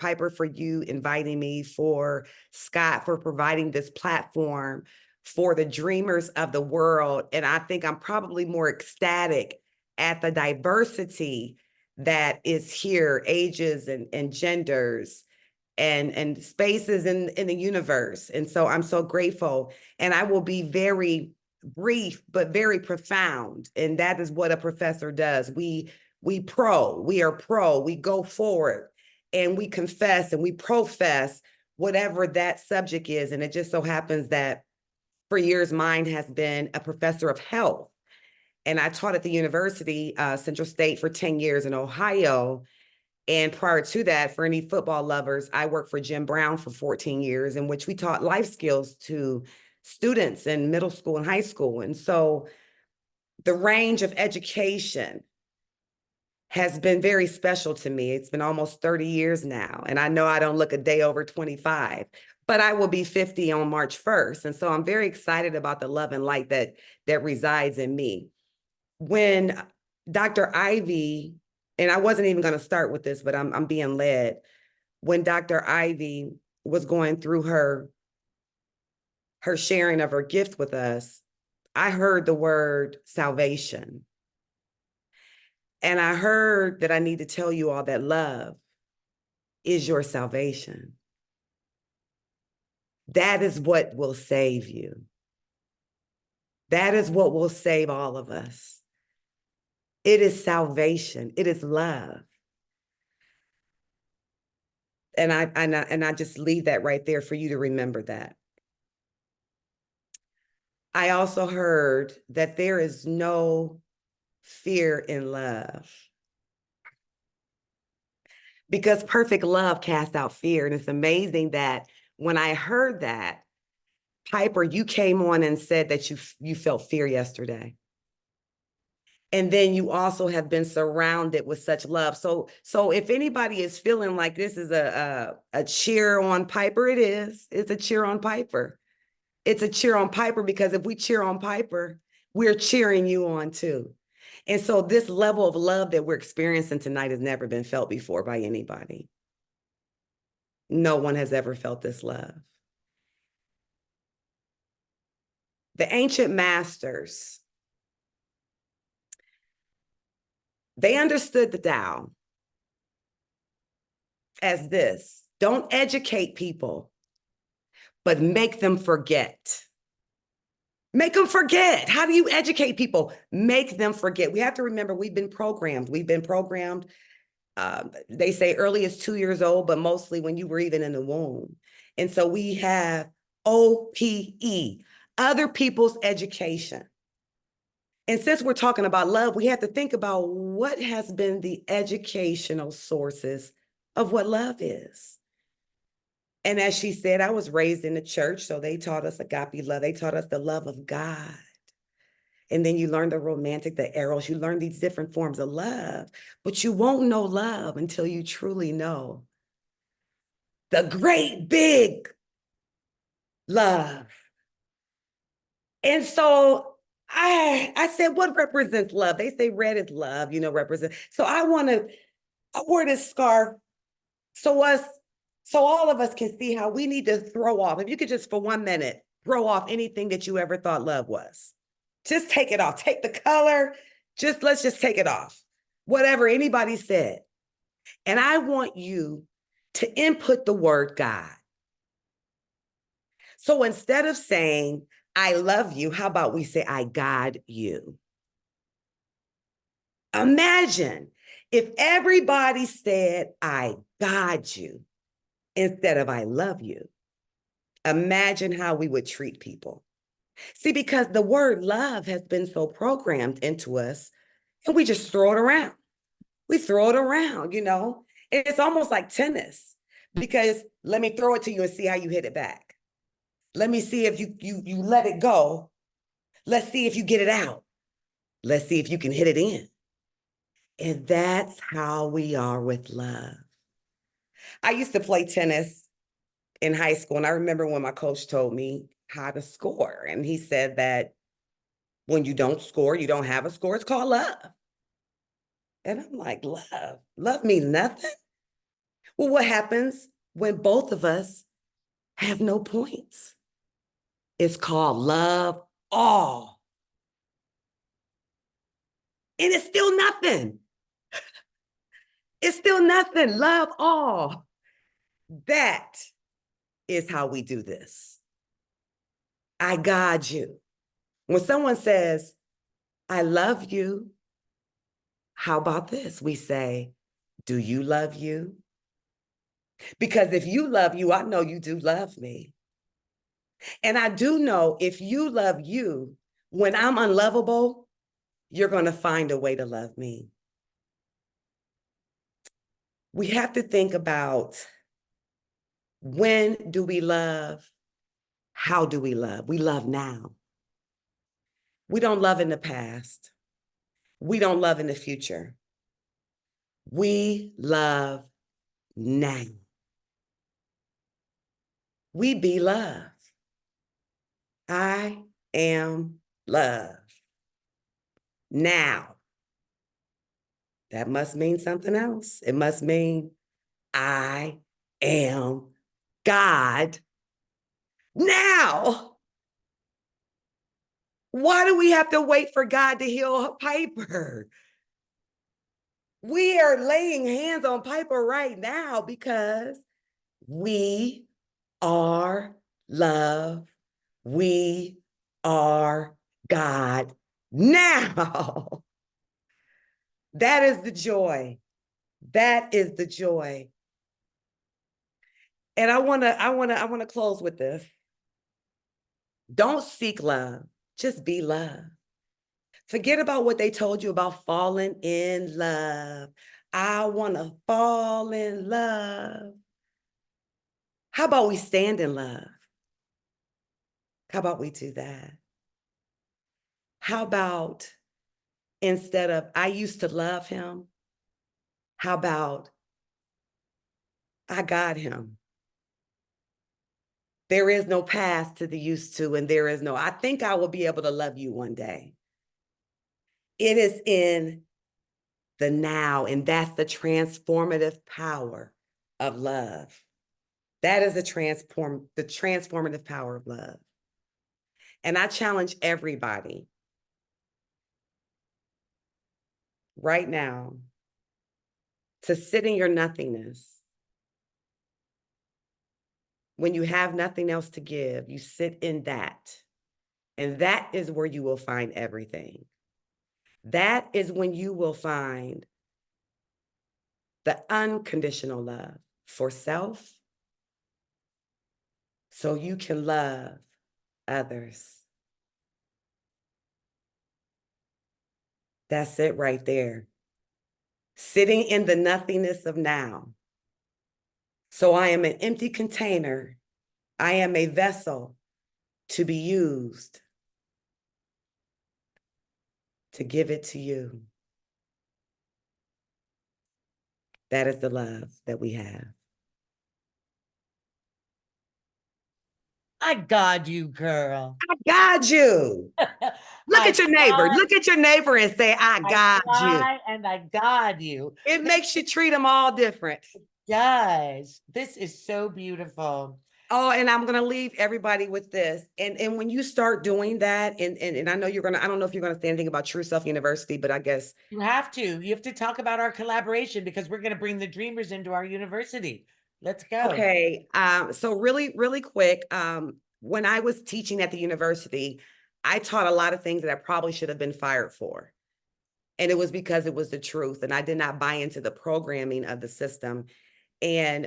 Piper, for you inviting me, for Scott for providing this platform for the dreamers of the world. And I think I'm probably more ecstatic at the diversity that is here, ages and genders and spaces in the universe. And so I'm so grateful. And I will be very brief, but very profound. And that is what a professor does. We are pro, we go forward and we confess and we profess whatever that subject is. And it just so happens that for years, mine has been a professor of health. And I taught at the University, Central State, for 10 years in Ohio. And prior to that, for any football lovers, I worked for Jim Brown for 14 years, in which we taught life skills to students in middle school and high school. And so the range of education has been very special to me. It's been almost 30 years now. And I know I don't look a day over 25, but I will be 50 on March 1st. And so I'm very excited about the love and light that resides in me. When Dr. Ivy, and I wasn't even going to start with this, but I'm being led. When Dr. Ivy was going through her sharing of her gift with us, I heard the word salvation. And I heard that I need to tell you all that love is your salvation. That is what will save you. That is what will save all of us. It is salvation. It is love. And I just leave that right there for you to remember that. I also heard that there is no fear in love, because perfect love casts out fear. And it's amazing that when I heard that, Piper, you came on and said that you felt fear yesterday. And then you also have been surrounded with such love. So if anybody is feeling like this is a cheer on Piper, it is. It's a cheer on Piper. It's a cheer on Piper, because if we cheer on Piper, we're cheering you on too. And so this level of love that we're experiencing tonight has never been felt before by anybody. No one has ever felt this love. The ancient masters, they understood the Tao as this: don't educate people, but make them forget. Make them forget. How do you educate people? Make them forget. We have to remember we've been programmed. We've been programmed. They say early as 2 years old, but mostly when you were even in the womb. And so we have OPE, other people's education. And since we're talking about love, we have to think about what has been the educational sources of what love is. And as she said, I was raised in the church, so they taught us agape love. They taught us the love of God. And then you learn the romantic, the eros, you learn these different forms of love, but you won't know love until you truly know the great big love. And so I said, what represents love? They say red is love, represent. So I wore this scarf so all of us can see how we need to throw off. If you could just for 1 minute, throw off anything that you ever thought love was. Just take it off. Take the color. Let's just take it off. Whatever anybody said. And I want you to input the word God. So instead of saying, I love you, how about we say, I God you? Imagine if everybody said, I God you, instead of I love you. Imagine how we would treat people. See, because the word love has been so programmed into us, and we just throw it around. We throw it around, It's almost like tennis, because let me throw it to you and see how you hit it back. Let me see if you let it go. Let's see if you get it out. Let's see if you can hit it in. And that's how we are with love. I used to play tennis in high school, and I remember when my coach told me, how to score. And he said that when you don't score, you don't have a score, it's called love. And I'm like, love? Love means nothing? Well, what happens when both of us have no points? It's called love all. And it's still nothing. It's still nothing. Love all. That is how we do this. I God you. When someone says, I love you, how about this? We say, do you love you? Because if you love you, I know you do love me. And I do know if you love you, when I'm unlovable, you're going to find a way to love me. We have to think about, when do we love? How do we love? We love now. We don't love in the past. We don't love in the future. We love now. We be love. I am love. Now. That must mean something else. It must mean I am God now. Why do we have to wait for God to heal Piper? We are laying hands on Piper right now because we are love. We are God now. That is the joy. That is the joy. And I want to close with this. Don't seek love, just be love. Forget about what they told you about falling in love. I want to fall in love. How about we stand in love? How about we do that? How about instead of I used to love him, how about I got him? There is no past to the used to, and there is no, I think I will be able to love you one day. It is in the now, and that's the transformative power of love. That is the transformative power of love. And I challenge everybody right now to sit in your nothingness. When you have nothing else to give, you sit in that. And that is where you will find everything. That is when you will find the unconditional love for self, so you can love others. That's it right there. Sitting in the nothingness of now. So I am an empty container. I am a vessel to be used to give it to you. That is the love that we have. I God you, girl. I got you. Look at your neighbor. Look at your neighbor and say, I got you. And I God you. It makes you treat them all different. Guys, this is so beautiful. Oh, and I'm gonna leave everybody with this. And when you start doing that, and I know you're gonna, I don't know if you're gonna say anything about True Self University, but I guess you have to. You have to talk about our collaboration because we're gonna bring the Dreamers into our university. Let's go. Okay. So really, really quick, when I was teaching at the university, I taught a lot of things that I probably should have been fired for. And it was because it was the truth. And I did not buy into the programming of the system. And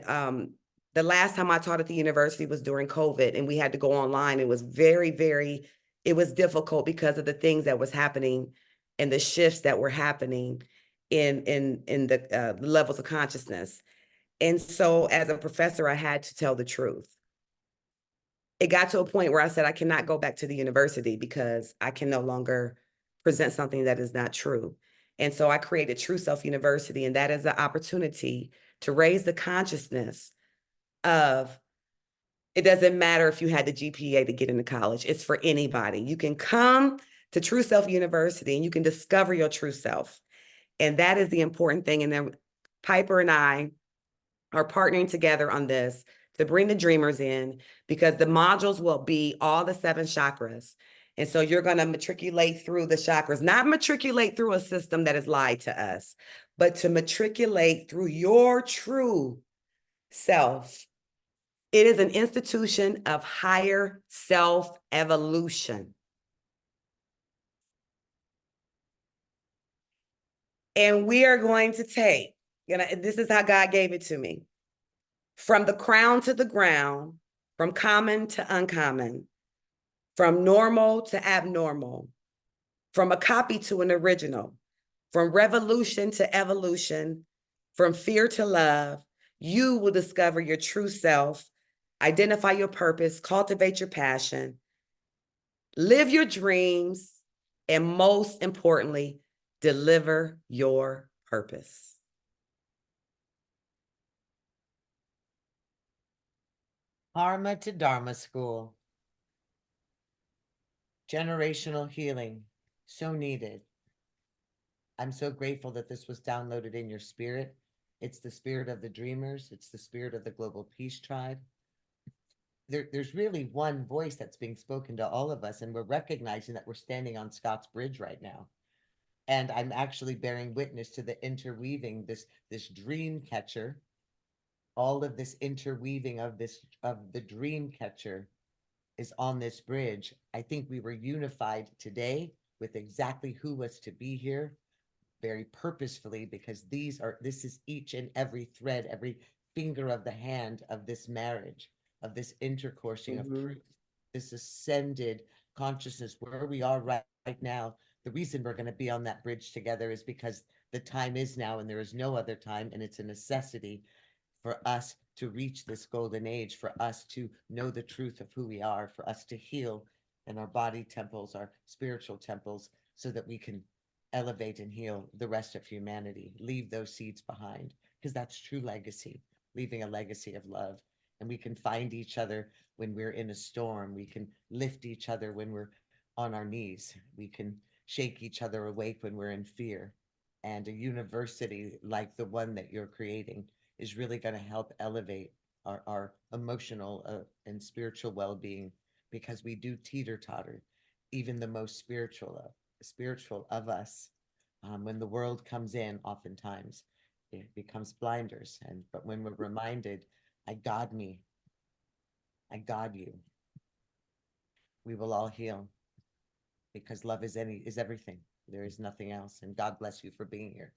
the last time I taught at the university was during COVID, and we had to go online. It was it was difficult because of the things that was happening and the shifts that were happening in the levels of consciousness. And so as a professor, I had to tell the truth. It got to a point where I said, I cannot go back to the university because I can no longer present something that is not true. And so I created True Self University, and that is the opportunity to raise the consciousness of It doesn't matter if you had the GPA to get into college. It's for anybody. You can come to True Self University and you can discover your true self. And that is the important thing. And then Piper and I are partnering together on this to bring the dreamers in, because the modules will be all the 7 chakras. And so you're going to matriculate through the chakras, not matriculate through a system that is lied to us, but to matriculate through your true self. It is an institution of higher self-evolution. And we are going to take, this is how God gave it to me, from the crown to the ground, from common to uncommon, from normal to abnormal, from a copy to an original, from revolution to evolution, from fear to love. You will discover your true self, identify your purpose, cultivate your passion, live your dreams, and most importantly, deliver your purpose. Karma to Dharma School. Generational healing, so needed. I'm so grateful that this was downloaded in your spirit. It's the spirit of the dreamers. It's the spirit of the Global Peace Tribe. There's really one voice that's being spoken to all of us, and we're recognizing that we're standing on Scott's Bridge right now. And I'm actually bearing witness to the interweaving, this dream catcher, all of this interweaving of the dream catcher is on this bridge. I think we were unified today with exactly who was to be here, very purposefully, because this is each and every thread, every finger of the hand of this marriage, of this intercoursing of truth, this ascended consciousness where we are right now. The reason we're going to be on that bridge together is because the time is now and there is no other time, and it's a necessity for us to reach this golden age, for us to know the truth of who we are, for us to heal in our body temples, our spiritual temples, so that we can elevate and heal the rest of humanity, leave those seeds behind, because that's true legacy, leaving a legacy of love. And we can find each other when we're in a storm. We can lift each other when we're on our knees. We can shake each other awake when we're in fear. And a university like the one that you're creating is really going to help elevate our emotional and spiritual well-being, because we do teeter-totter. Even the most spiritual of us, when the world comes in, oftentimes it becomes blinders. But when we're reminded, I God me, I God you, we will all heal, because love is everything. There is nothing else. And God bless you for being here.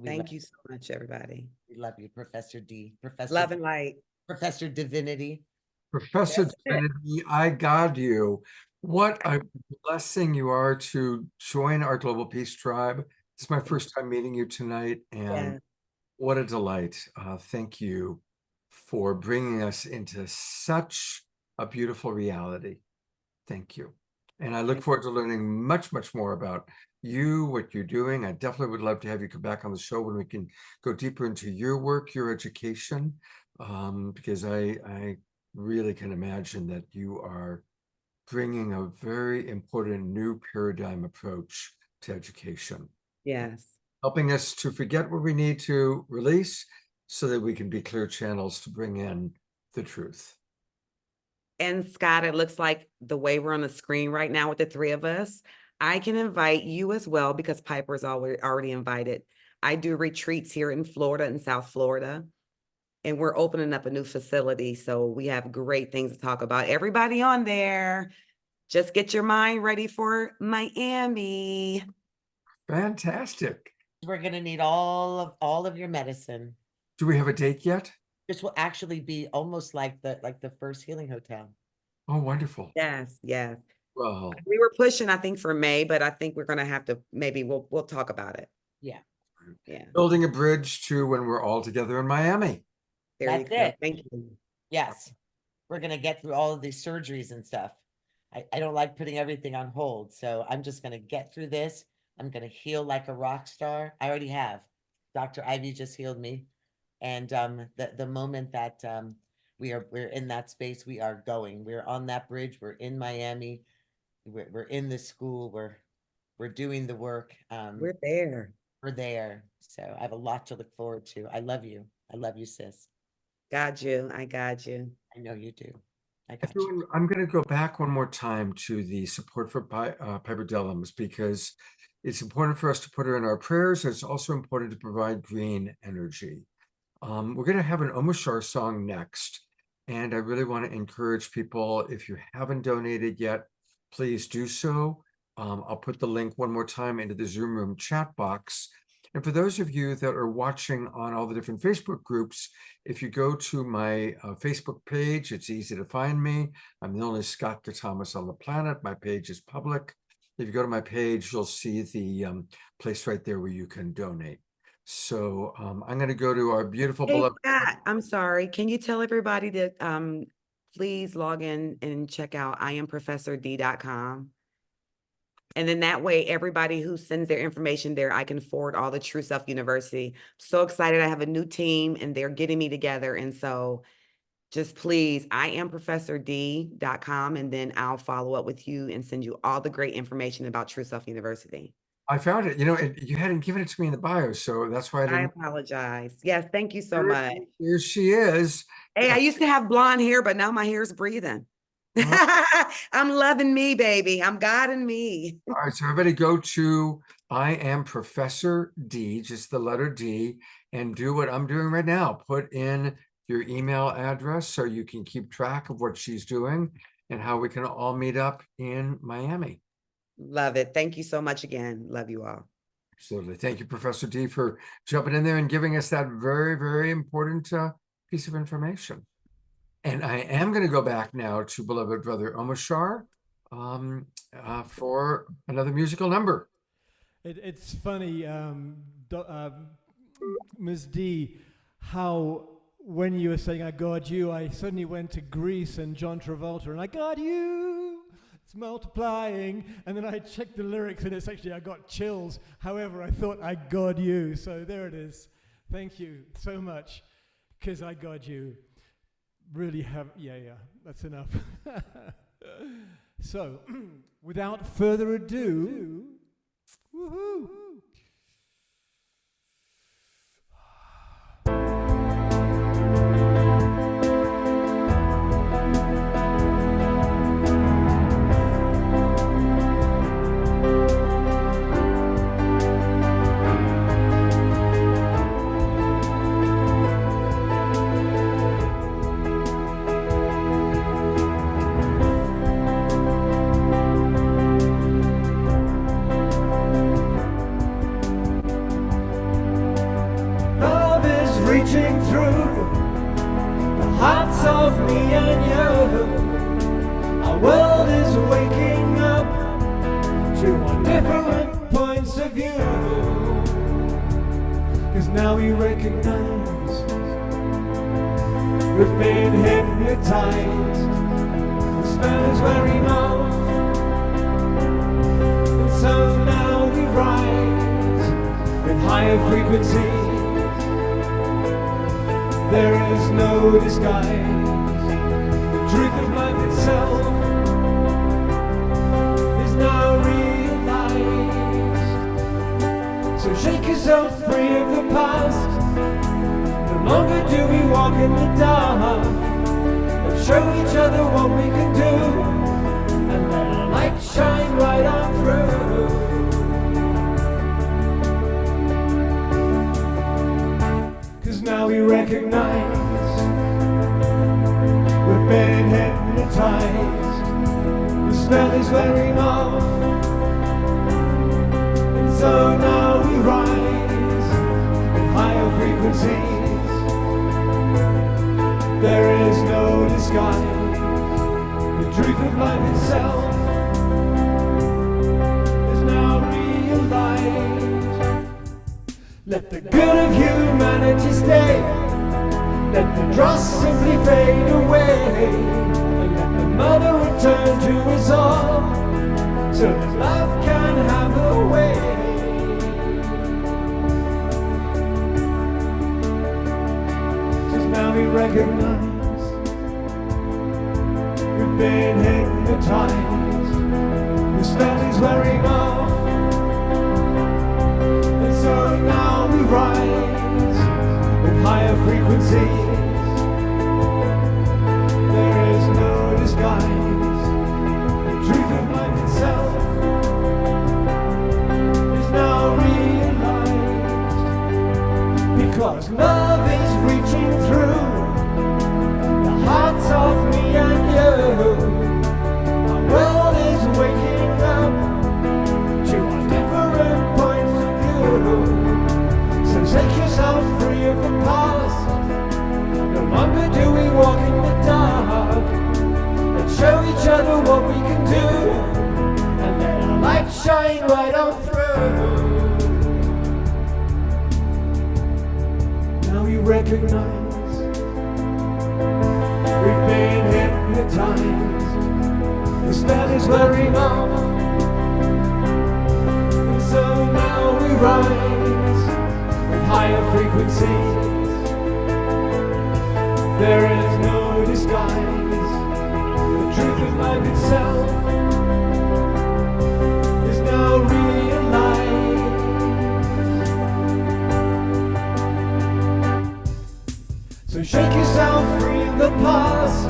Thank you so much, everybody. We love you, Professor D. Love and light. Professor Divinity. Professor Divinity, I God you. What a blessing you are to join our Global Peace Tribe. It's my first time meeting you tonight, and what a delight. Thank you for bringing us into such a beautiful reality. Thank you. And I look forward to learning much, much more about you, what you're doing. I definitely would love to have you come back on the show when we can go deeper into your work, your education, because I really can imagine that you are bringing a very important new paradigm approach to education. Yes. Helping us to forget what we need to release so that we can be clear channels to bring in the truth. And Scott, it looks like the way we're on the screen right now with the 3 of us, I can invite you as well, because Piper's already invited. I do retreats here in Florida, in South Florida, and we're opening up a new facility. So we have great things to talk about. Everybody on there, just get your mind ready for Miami. Fantastic. We're going to need all of your medicine. Do we have a date yet? This will actually be almost like the first healing hotel. Oh, wonderful. Yes, yes. Well, We were pushing, I think, for May, but I think we're going to have to, maybe we'll talk about it. Yeah. Yeah. building a bridge to when we're all together in Miami. There you That's go. it. Thank you. Yes. We're going to get through all of these surgeries and stuff. I don't like putting everything on hold. So I'm just going to get through this. I'm going to heal like a rock star. I already have. Dr. Ivy just healed me. And the moment that we're in that space. We are going. We're on that bridge. We're in Miami. We're in the school. We're doing the work. We're there. We're there. So I have a lot to look forward to. I love you. I love you, sis. Got you. I got you. I know you do. I got you. Everyone, I'm going to go back one more time to the support for Piper Dellums, because it's important for us to put her in our prayers. It's also important to provide green energy. We're going to have an Omashar song next, and I really want to encourage people, if you haven't donated yet, please do so. I'll put the link one more time into the Zoom room chat box. And for those of you that are watching on all the different Facebook groups, if you go to my Facebook page, it's easy to find me. I'm the only Scott Thomas on the planet. My page is public. If you go to my page, you'll see the place right there where you can donate. So I'm going to go to our beautiful Hey, beloved. Scott, I'm sorry. Can you tell everybody to please log in and check out IamProfessorD.com? And then that way, everybody who sends their information there, I can forward all the True Self University. So excited. I have a new team and they're getting me together. And so just please, IamProfessorD.com, and then I'll follow up with you and send you all the great information about True Self University. I found it. You know, you hadn't given it to me in the bio, so that's why I I didn't. apologize. Yes, thank you so much. Here she is. Hey, I used to have blonde hair, but now my hair's breathing. I'm loving me, baby. I'm God and me. All right, so everybody go to I Am Professor D, just the letter D, and do what I'm doing right now. Put in your email address so you can keep track of what she's doing and how we can all meet up in Miami. Love it. Thank you so much again. Love you all. Absolutely. Thank you, Professor D, for jumping in there and giving us that very, very important piece of information. And I am going to go back now to beloved brother Omashar for another musical number. It's funny, Ms. D, how when you were saying I got you, I suddenly went to Greece and John Travolta and I got you, it's multiplying. And then I checked the lyrics and it's actually I got chills. However, I thought I got you. So there it is. Thank you so much, because I got you. Really have, yeah, that's enough. So, without further ado, woohoo! Of me and you, our world is waking up to our different points of view. Cause now we recognize we've been hypnotized. The spell is wearing off, and so now we rise in higher frequencies. There is no disguise. Truth of life itself is now realized. So shake yourself free of the past. No longer do we walk in the dark, but show each other what we can do, and let our light shine right on through. Cause now we recognize we've been hypnotized. The spell is wearing off, and so now we rise with higher frequencies. There is no disguise. The truth of life itself is now realized. Let the good of humanity stay. Let the dross simply fade away, and let the mother return to us all, so that love can have her way. Cause now we recognize been hypnotized. The spell is wearing off, and so now we rise with higher frequencies. There is no disguise. The truth of life itself is now realized, because love is reaching through the hearts of me and you. Our world is waking up to our different points of view. So take yourself free of the past. No longer do we walk in the dark. Let's show each other what we can do, and let our light shine right on through. Now you recognize we've been hypnotized. The spell is wearing off, and so now we rise with higher frequencies. There is no disguise. The truth of life itself is now realized. So shake yourself free of the past.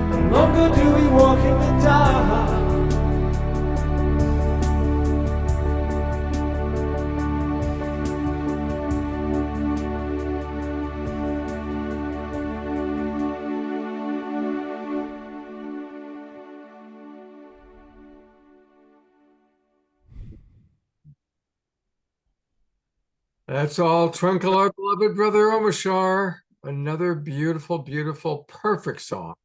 No longer do we walk in the dark. That's all. Twinkle, our beloved brother Omashar. Another beautiful, beautiful, perfect song.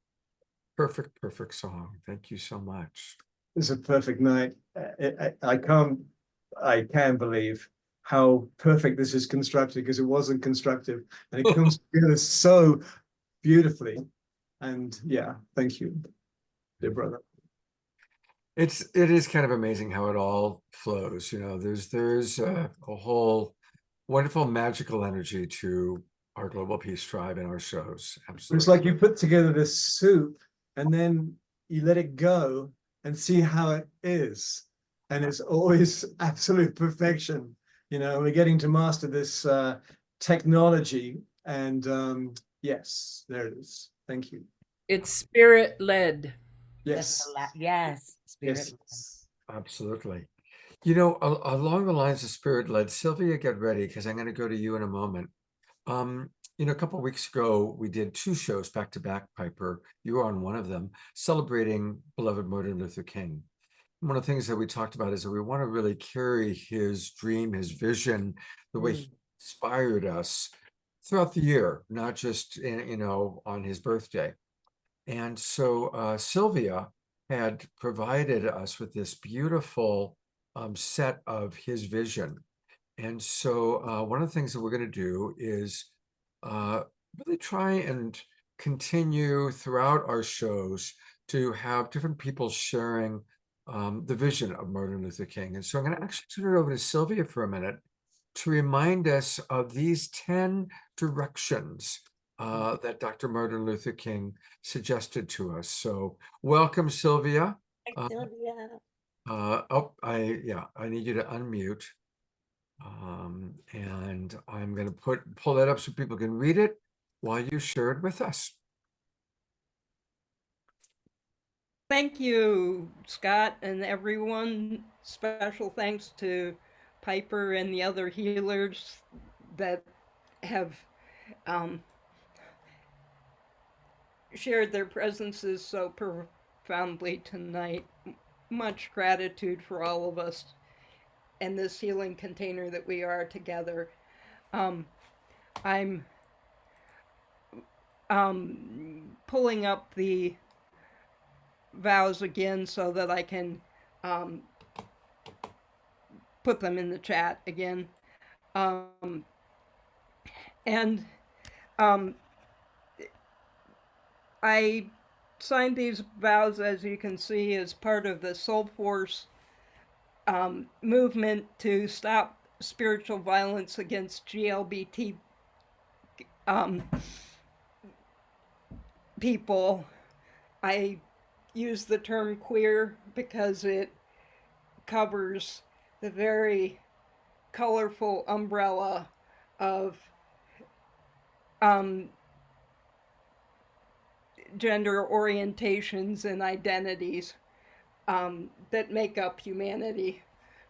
Perfect, perfect song. Thank you so much. It's a perfect night. I can believe how perfect this is constructed, because it wasn't constructive, and it comes together so beautifully. And yeah, thank you, dear brother. It is kind of amazing how it all flows. You know, there's a whole wonderful magical energy to our Global Peace Tribe and our shows. Absolutely. It's like you put together this soup and then you let it go and see how it is. And it's always absolute perfection. You know, we're getting to master this technology. And yes, there it is. Thank you. It's spirit-led. Yes. Yes. Spirit. Yes. Absolutely. You know, along the lines of spirit-led, Sylvia, get ready, because I'm going to go to you in a moment. You know, a couple of weeks ago, we did 2 shows back to back, Piper. You were on one of them, celebrating beloved Martin Luther King. One of the things that we talked about is that we want to really carry his dream, his vision, the way he inspired us throughout the year, not just, you know, on his birthday. And so Sylvia had provided us with this beautiful set of his vision. And so one of the things that we're going to do is really try and continue throughout our shows to have different people sharing the vision of Martin Luther King. And so I'm going to actually turn it over to Sylvia for a minute to remind us of these 10 directions that Dr. Martin Luther King suggested to us. So welcome, Sylvia. Hi, Sylvia. I need you to unmute. And I'm going to pull that up so people can read it while you share it with us. Thank you, Scott, and everyone. Special thanks to Piper and the other healers that have shared their presences so profoundly tonight. Much gratitude for all of us and this healing container that we are together. I'm pulling up the vows again so that I can put them in the chat again. I signed these vows, as you can see, as part of the Soul Force movement to stop spiritual violence people. I use the term queer because it covers the very colorful umbrella of gender orientations and identities that make up humanity,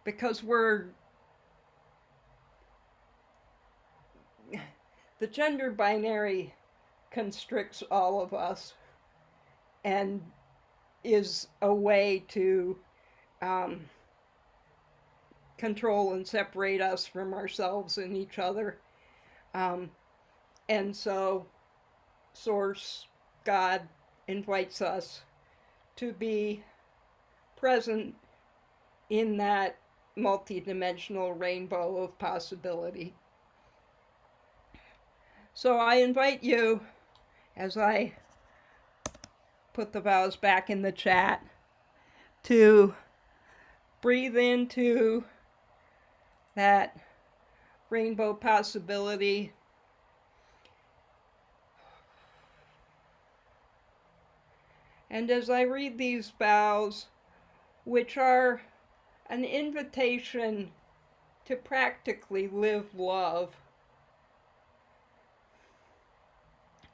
because the gender binary constricts all of us and is a way to control and separate us from ourselves and each other. And so Source, God, invites us to be present in that multidimensional rainbow of possibility. So I invite you, as I put the vows back in the chat, to breathe into that rainbow possibility. And as I read these vows, which are an invitation to practically live love,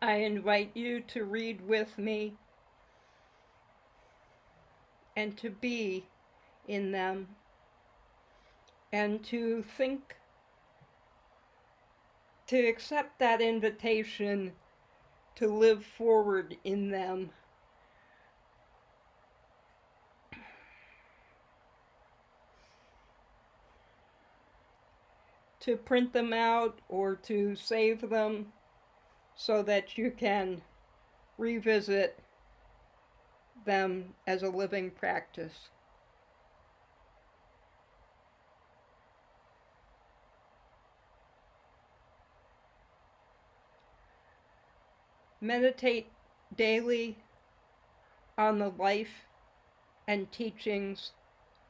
I invite you to read with me and to be in them and to think, to accept that invitation to live forward in them. To print them out or to save them so that you can revisit them as a living practice. Meditate daily on the life and teachings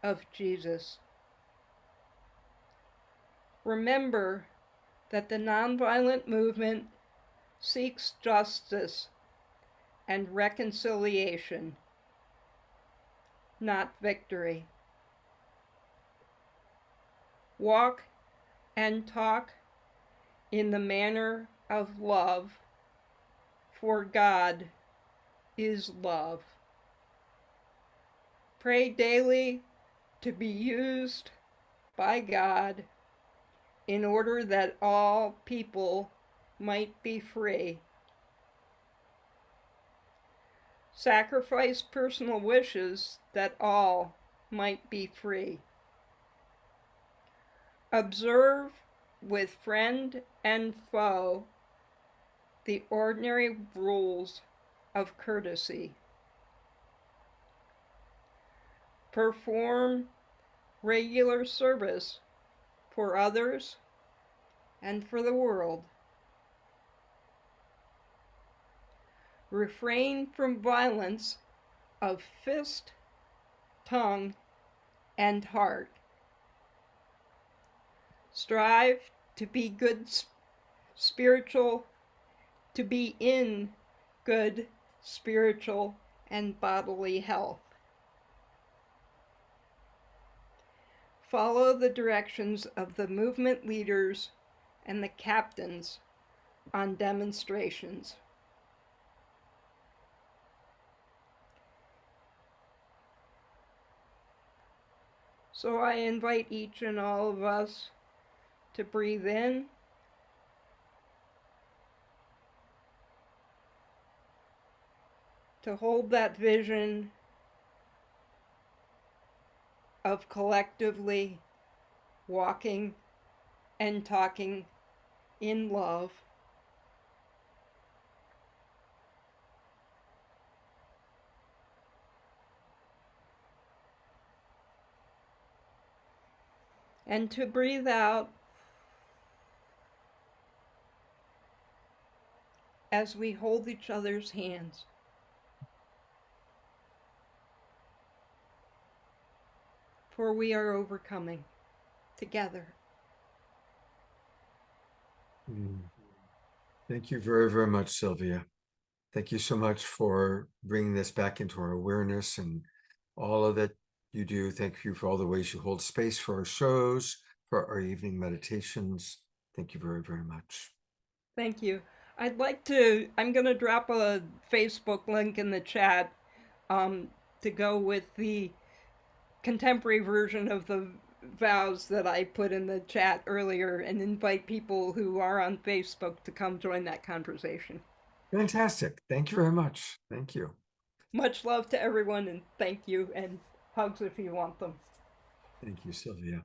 of Jesus. Remember that the nonviolent movement seeks justice and reconciliation, not victory. Walk and talk in the manner of love, for God is love. Pray daily to be used by God in order that all people might be free. Sacrifice personal wishes that all might be free. Observe with friend and foe the ordinary rules of courtesy. Perform regular service for others and for the world. Refrain from violence of fist, tongue, and heart. Strive to be good spiritual, to be in good spiritual and bodily health. Follow the directions of the movement leaders and the captains on demonstrations. So I invite each and all of us to breathe in, to hold that vision of collectively walking and talking in love. And to breathe out as we hold each other's hands. For we are overcoming together. Thank you very, very much, Sylvia. Thank you so much for bringing this back into our awareness and all of that you do. Thank you for all the ways you hold space for our shows, for our evening meditations. Thank you very, very much. Thank you. I'm going to drop a Facebook link in the chat to go with the contemporary version of the vows that I put in the chat earlier and invite people who are on Facebook to come join that conversation. Fantastic. Thank you very much. Thank you. Much love to everyone, and thank you, and hugs if you want them. Thank you, Sylvia.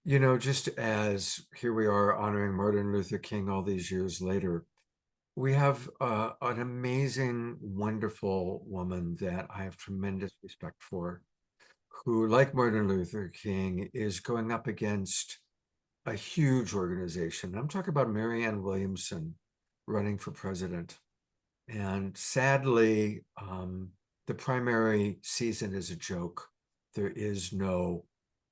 You know, just as here we are honoring Martin Luther King all these years later, we have an amazing, wonderful woman that I have tremendous respect for, who, like Martin Luther King, is going up against a huge organization. I'm talking about Marianne Williamson running for president. And sadly, the primary season is a joke. There is no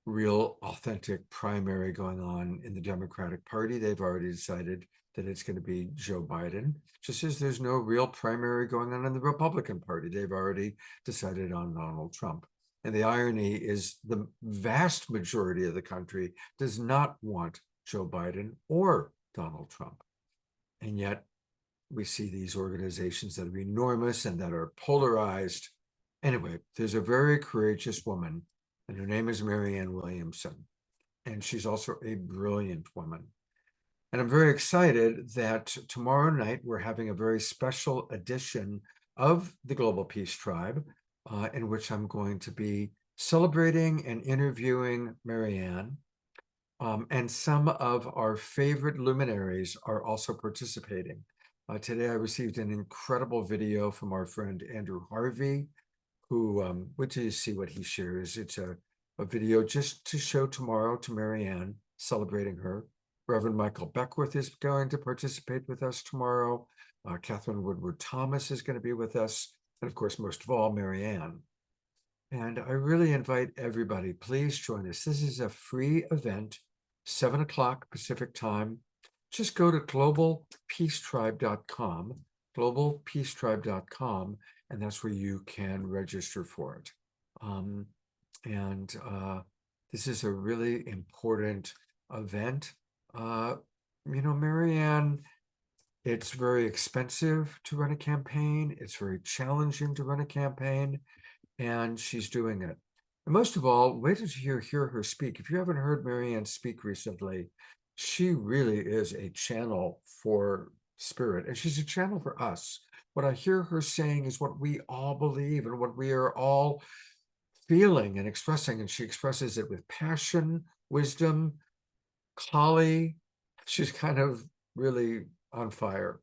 real authentic primary going on in the Democratic Party. They've already decided that it's going to be Joe Biden, just as there's no real primary going on in the Republican Party. They've already decided on Donald Trump. And the irony is the vast majority of the country does not want Joe Biden or Donald Trump. And yet we see these organizations that are enormous and that are polarized. Anyway, there's a very courageous woman, and her name is Marianne Williamson. And she's also a brilliant woman. And I'm very excited that tomorrow night we're having a very special edition of the Global Peace Tribe, in which I'm going to be celebrating and interviewing Marianne. And some of our favorite luminaries are also participating. Today I received an incredible video from our friend Andrew Harvey, who, wait till you see what he shares. It's a video just to show tomorrow to Marianne, celebrating her. Reverend Michael Beckwith is going to participate with us tomorrow. Catherine Woodward Thomas is going to be with us. And of course, most of all, Marianne. And I really invite everybody, please join us. This is a free event, 7 o'clock Pacific time. Just go to globalpeacetribe.com, globalpeacetribe.com, and that's where you can register for it. This is a really important event. You know, Marianne, it's very expensive to run a campaign. It's very challenging to run a campaign, and she's doing it. And most of all, wait until you hear her speak. If you haven't heard Marianne speak recently, she really is a channel for spirit, and she's a channel for us. What I hear her saying is what we all believe and what we are all feeling and expressing, and she expresses it with passion, wisdom, Holly. She's kind of really on fire.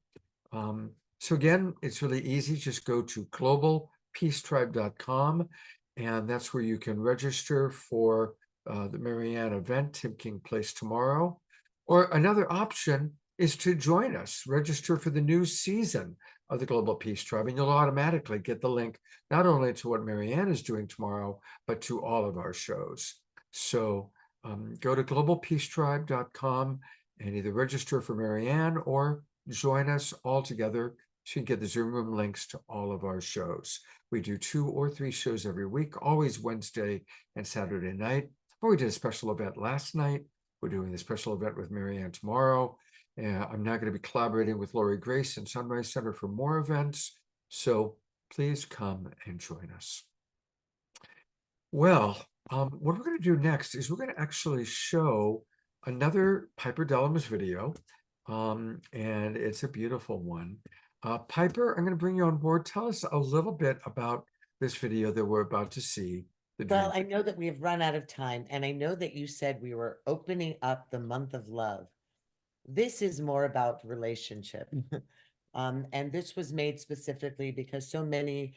So again, it's really easy. Just go to globalpeacetribe.com, and that's where you can register for the Marianne event taking place tomorrow. Or another option is to join us, register for the new season of the Global Peace Tribe, and you'll automatically get the link not only to what Marianne is doing tomorrow, but to all of our shows. So go to globalpeacetribe.com and either register for Marianne or join us all together so you can get the Zoom room links to all of our shows. We do 2 or 3 shows every week, always Wednesday and Saturday night. But we did a special event last night. We're doing a special event with Marianne tomorrow. I'm now going to be collaborating with Lori Grace and Sunrise Center for more events. So please come and join us. Well, what we're going to do next is we're going to actually show another Piper Dellums video. And it's a beautiful one. Piper, I'm going to bring you on board. Tell us a little bit about this video that we're about to see. Well, I know that we have run out of time, and I know that you said we were opening up the month of love. This is more about relationship. And this was made specifically because so many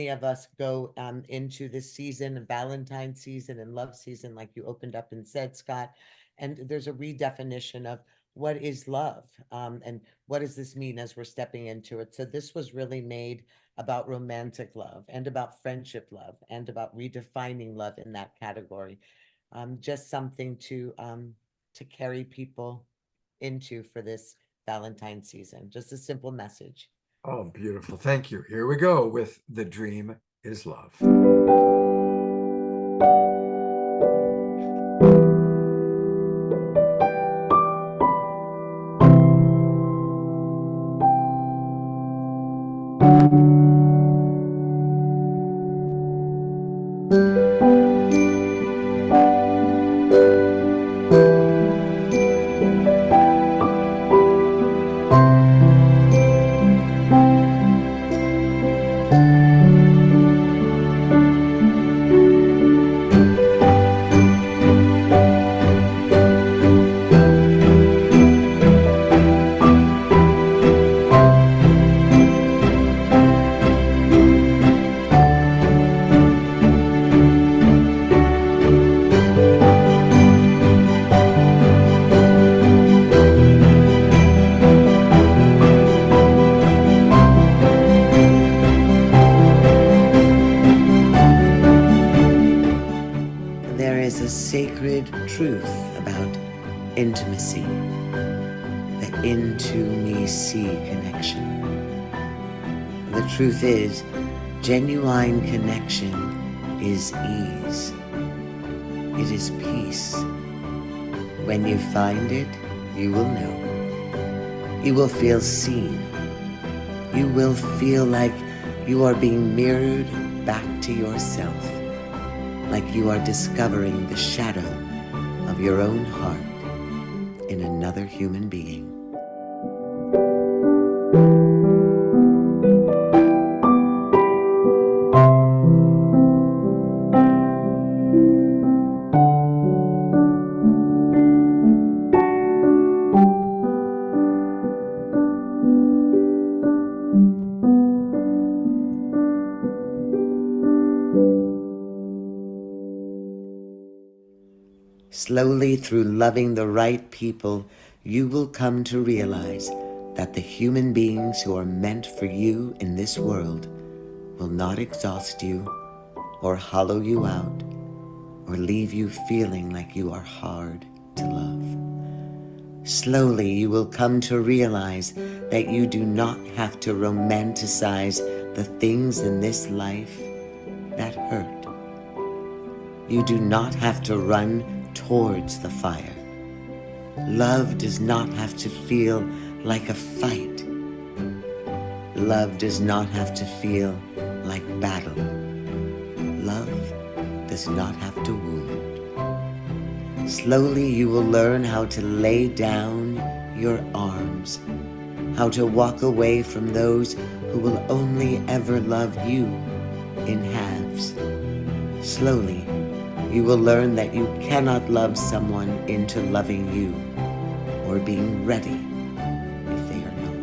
of us go into this season, Valentine's season and love season, like you opened up and said, Scott, and there's a redefinition of what is love, and what does this mean as we're stepping into it. So this was really made about romantic love and about friendship love and about redefining love in that category. Just something to carry people into for this Valentine's season. Just a simple message. Oh, beautiful. Thank you. Here we go with The Dream is Love. There is a sacred truth about intimacy, the into-me-see connection. The truth is, genuine connection is ease. It is peace. When you find it, you will know. You will feel seen. You will feel like you are being mirrored back to yourself, like you are discovering the shadow of your own heart in another human being. Slowly, through loving the right people, you will come to realize that the human beings who are meant for you in this world will not exhaust you or hollow you out or leave you feeling like you are hard to love. Slowly, you will come to realize that you do not have to romanticize the things in this life that hurt. You do not have to run towards the fire. Love does not have to feel like a fight. Love does not have to feel like battle. Love does not have to wound. Slowly you will learn how to lay down your arms, how to walk away from those who will only ever love you in halves. Slowly, you will learn that you cannot love someone into loving you or being ready if they are not.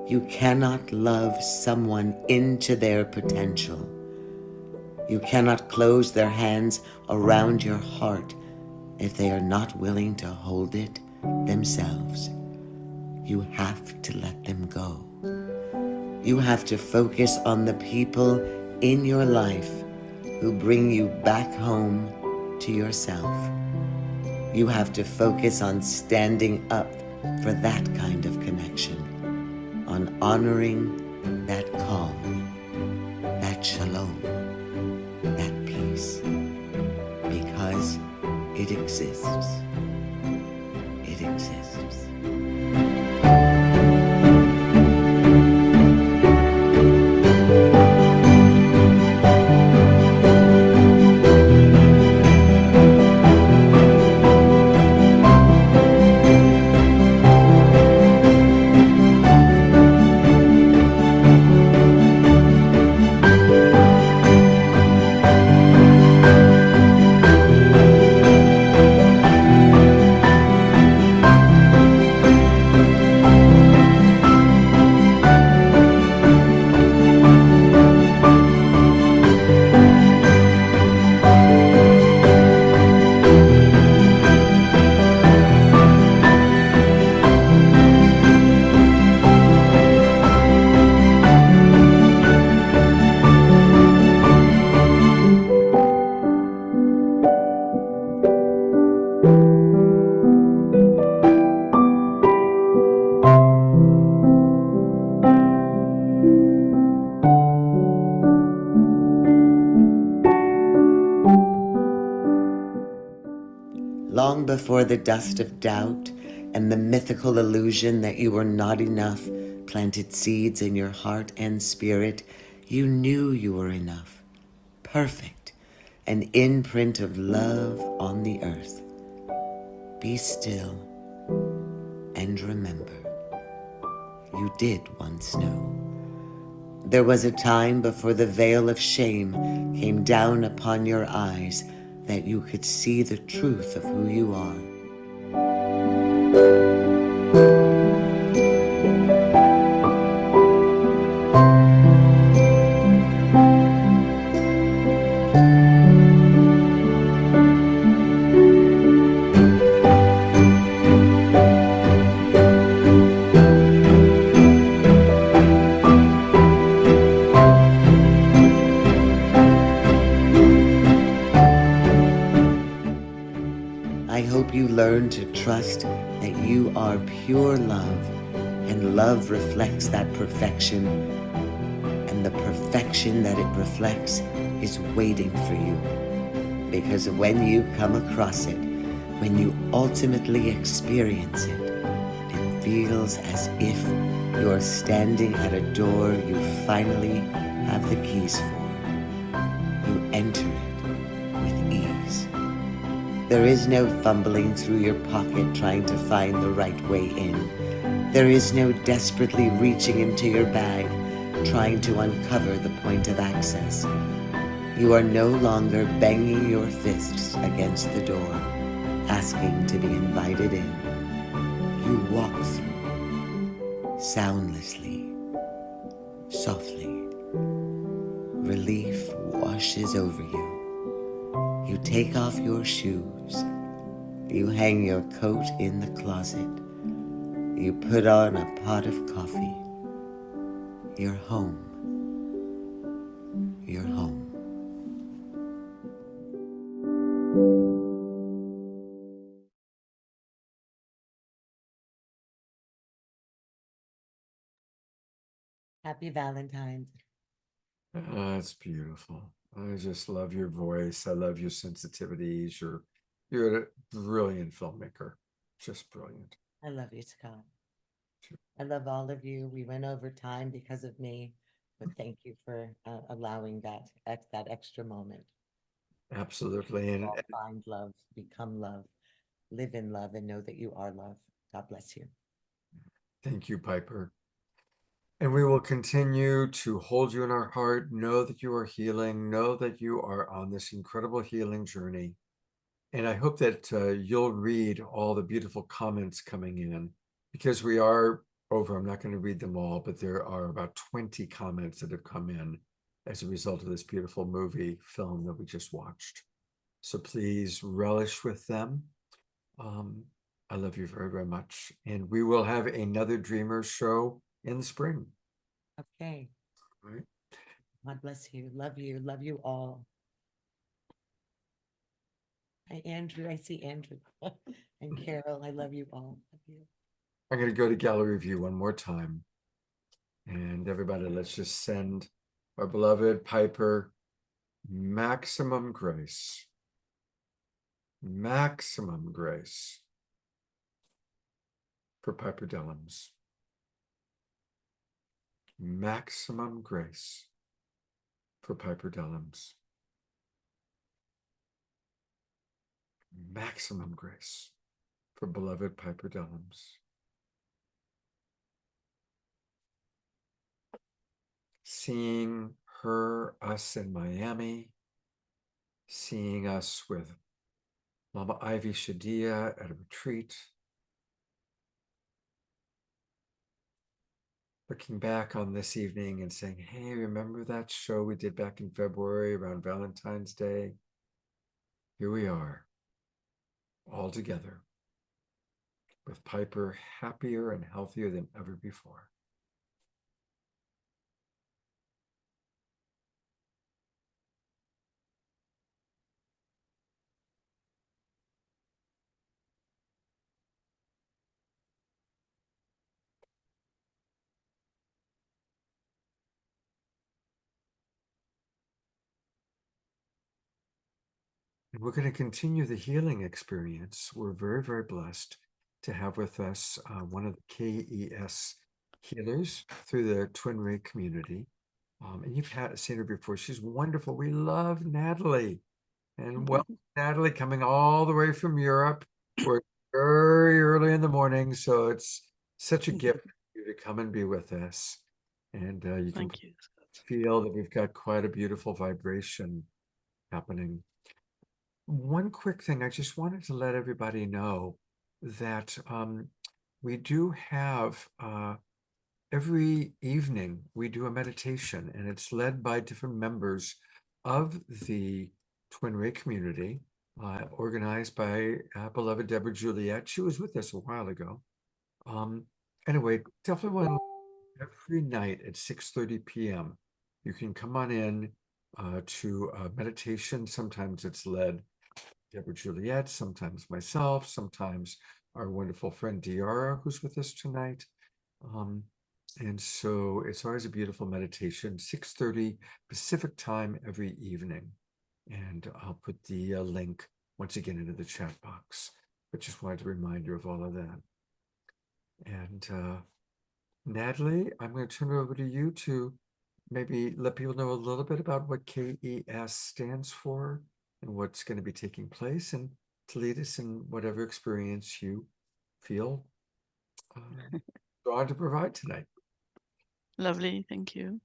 You cannot love someone into their potential. You cannot close their hands around your heart if they are not willing to hold it themselves. You have to let them go. You have to focus on the people in your life who bring you back home to yourself. You have to focus on standing up for that kind of connection, on honoring that calm, that shalom, that peace, because it exists. long before the dust of doubt and the mythical illusion that you were not enough planted seeds in your heart and spirit, you knew you were enough, perfect, an imprint of love on the earth. Be still and remember, you did once know. There was a time before the veil of shame came down upon your eyes that you could see the truth of who you are. I hope you learn to trust that you are pure love, and love reflects that perfection, and the perfection that it reflects is waiting for you. Because when you come across it, when you ultimately experience it, it feels as if you are standing at a door you finally have the keys for. You enter it with ease. There is no fumbling through your pocket trying to find the right way in. There is no desperately reaching into your bag trying to uncover the point of access. You are no longer banging your fists against the door, asking to be invited in. You walk through, soundlessly, softly. Relief washes over you. You take off your shoes. You hang your coat in the closet. You put on a pot of coffee. You're home. You're home. Happy Valentine's. That's beautiful. I just love your voice. I love your sensitivities. You're a brilliant filmmaker. Just brilliant. I love you, Scott. I love all of you. We went over time because of me, but thank you for allowing that extra moment. Absolutely. And Find love, become love, live in love, and know that you are love. God bless you. thank you, Piper. And we will continue to hold you in our heart. Know that you are healing. Know that you are on this incredible healing journey. And I hope that you'll read all the beautiful comments coming in, because we are over. I'm not going to read them all, but there are about 20 comments that have come in as a result of this beautiful film that we just watched. So please relish with them. I love you very, very much. And we will have another DreamR's show in the spring. Okay. All right. God bless you. Love you. Love you all. Hi, Andrew. I see Andrew. And Carol, I love you all. Love you. I'm going to go to gallery view one more time. And everybody, let's just send our beloved Piper maximum grace. Maximum grace for Piper Dellums. Maximum grace for Piper Dellums. Maximum grace for beloved Piper Dellums. Seeing us in Miami, seeing us with Mama Ivy Shadiah at a retreat, looking back on this evening and saying, hey, remember that show we did back in February around Valentine's Day? Here we are, all together, with Piper happier and healthier than ever before. And we're going to continue the healing experience. We're very, very blessed to have with us one of the KES healers through the Twin Ray community. And you've seen her before. She's wonderful. We love NATHALIE. And well, NATHALIE coming all the way from Europe. We're very early in the morning, so it's such a gift for you to come and be with us. And you can feel that we've got quite a beautiful vibration happening. One quick thing, I just wanted to let everybody know that we do have every evening we do a meditation, and it's led by different members of the Twin Ray community, organized by beloved Deborah Juliet. She was with us a while ago. Anyway, definitely want every night at 6:30 p.m. You can come on in to meditation. Sometimes it's led Deborah Juliet, sometimes myself, sometimes our wonderful friend Diara, who's with us tonight. And so it's always a beautiful meditation, 6:30 Pacific time every evening. And I'll put the link once again into the chat box, but just wanted to remind you of all of that. And NATHALIE, I'm going to turn it over to you to maybe let people know a little bit about what KES stands for and what's going to be taking place, and to lead us in whatever experience you feel drawn to provide tonight. Lovely, thank you.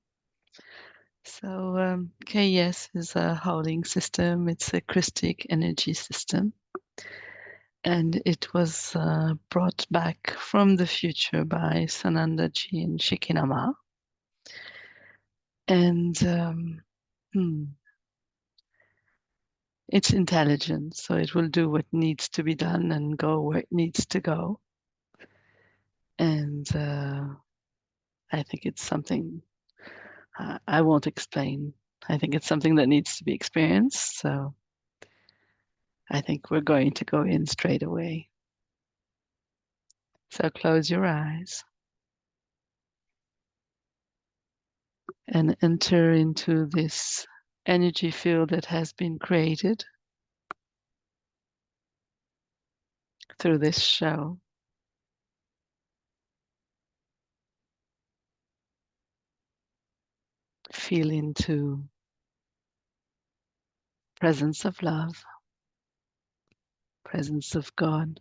So KES is a holding system. It's a Christic energy system. And it was brought back from the future by Sanandaji and Shikinama. And it's intelligent, so it will do what needs to be done and go where it needs to go. And I think it's something I won't explain. I think it's something that needs to be experienced. So I think we're going to go in straight away. So close your eyes and enter into this energy field that has been created through this show. Feel into presence of love, presence of God.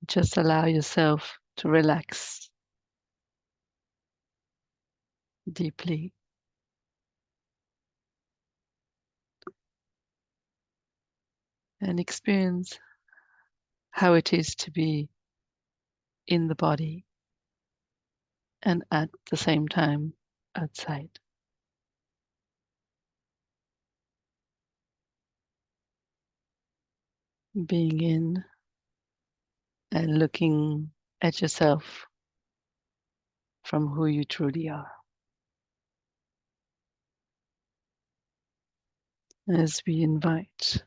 Just allow yourself to relax deeply. And experience how it is to be in the body and at the same time outside. Being in and looking at yourself from who you truly are. As we invite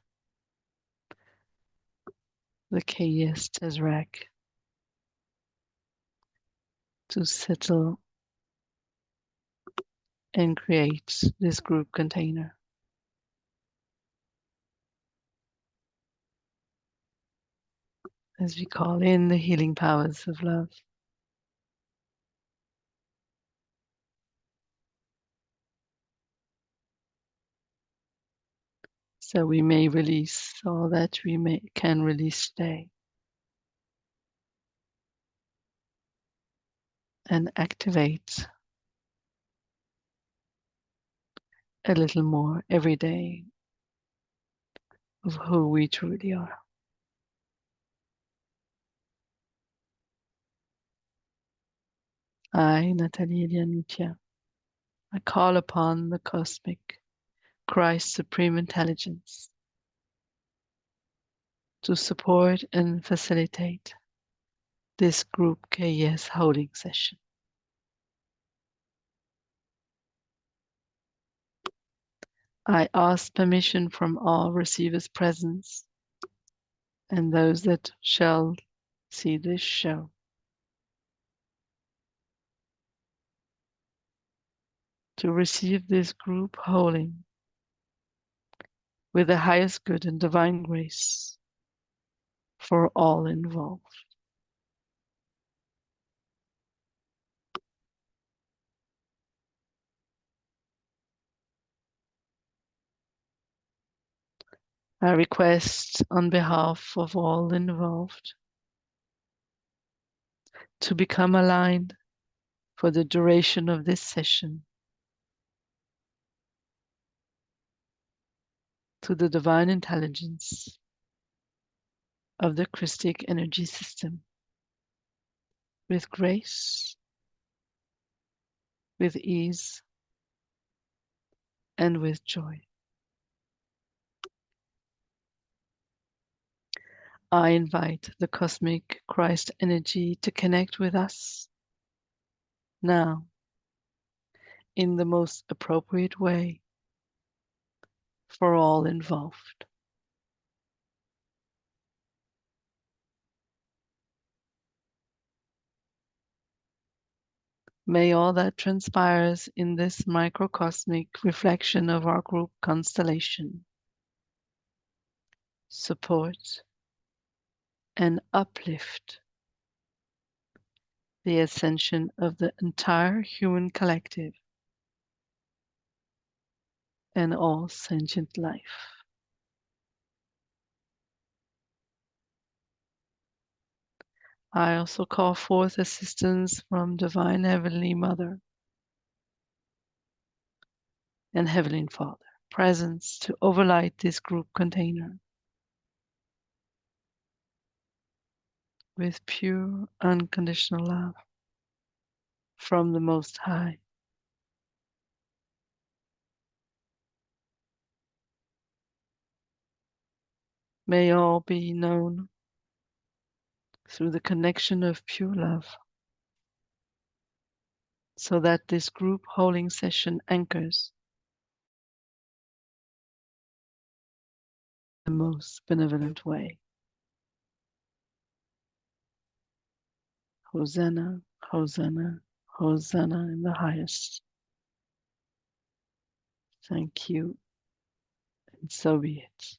the KES Tezrak to settle and create this group container. As we call in the healing powers of love. So we may release all that we can release today. And activate a little more every day of who we truly are. I, NATHALIE MOUTIA, I call upon the cosmic Christ Supreme Intelligence to support and facilitate this group KES holding session. I ask permission from all receivers present and those that shall see this show to receive this group holding with the highest good and divine grace for all involved. I request on behalf of all involved to become aligned for the duration of this session to the divine intelligence of the Christic energy system with grace, with ease, and with joy. I invite the cosmic Christ energy to connect with us now in the most appropriate way for all involved. May all that transpires in this microcosmic reflection of our group constellation support and uplift the ascension of the entire human collective and all sentient life. I also call forth assistance from Divine Heavenly Mother and Heavenly Father, presence to overlight this group container with pure, unconditional love from the Most High. May all be known through the connection of pure love, so that this group holding session anchors the most benevolent way. Hosanna, Hosanna, Hosanna in the highest. Thank you, and so be it.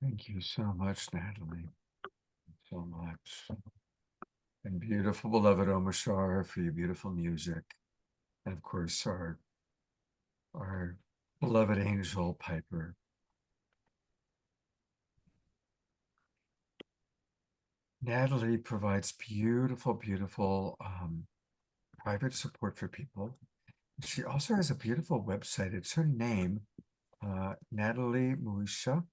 Thank you so much, Natalie. So much. And beautiful, beloved Omashar, for your beautiful music. And of course, our beloved angel, Piper. Natalie provides beautiful, beautiful private support for people. She also has a beautiful website. It's her name, NATHALIE MOUTIA.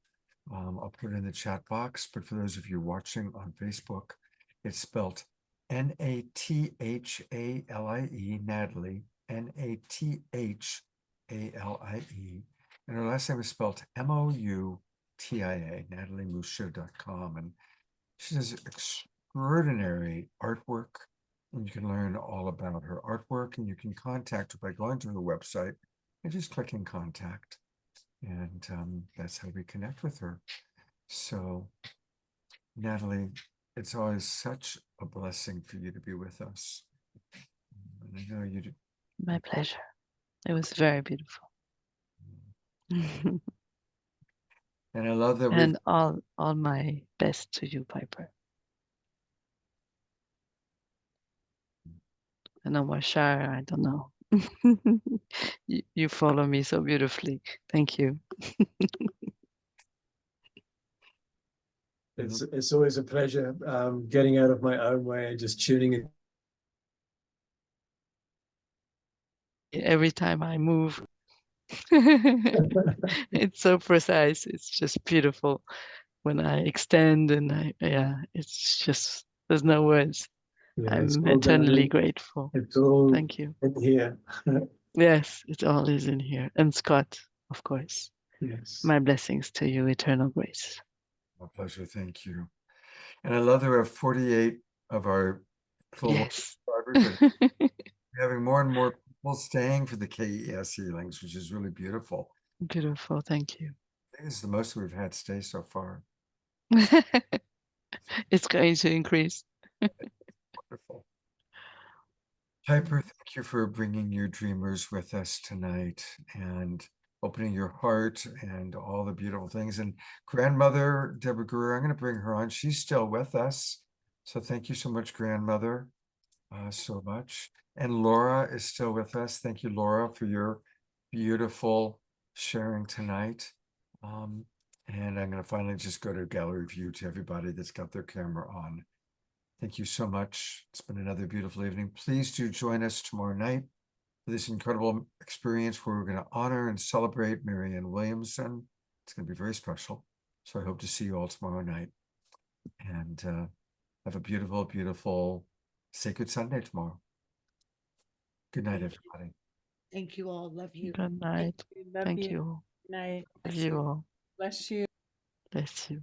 I'll put it in the chat box, but for those of you watching on Facebook, it's spelled N-A-T-H-A-L-I-E, Natalie, N-A-T-H-A-L-I-E. And her last name is spelled M-O-U-T-I-A, NATHALIEMOUTIA.com. And she does extraordinary artwork, and you can learn all about her artwork, and you can contact her by going to her website and just clicking contact. And that's how we connect with her. So, Natalie, it's always such a blessing for you to be with us. And I know you do. My pleasure. It was very beautiful. And I love that and all my best to you, Piper. And Omashar, I don't know. You follow me so beautifully. Thank you. It's always a pleasure getting out of my own way and just tuning in. Every time I move, it's so precise. It's just beautiful when I extend, and it's just, there's no words. Yeah, I'm eternally grateful. It's all Thank you. in here. Yes, it all is in here. And Scott, of course. Yes. My blessings to you, eternal grace. My pleasure. Thank you. And I love that we have 48 of our Yes. subscribers. We're having more and more people staying for the KES healings, which is really beautiful. Beautiful. Thank you. I think it's the most we've had stay so far. It's going to increase. Wonderful. Piper, thank you for bringing your dreamers with us tonight and opening your heart and all the beautiful things. And Grandmother Deborah Guerrero, I'm going to bring her on. She's still with us. So thank you so much, Grandmother, so much. And Laura is still with us. Thank you, Laura, for your beautiful sharing tonight. And I'm going to finally just go to gallery view to everybody that's got their camera on. Thank you so much. It's been another beautiful evening. Please do join us tomorrow night for this incredible experience where we're going to honor and celebrate Marianne Williamson. It's going to be very special. So I hope to see you all tomorrow night. And have a beautiful, beautiful Sacred Sunday tomorrow. Good night, everybody. Thank you all. Love you. Good night. Thank you. Night. Love you all. Bless you. Bless you.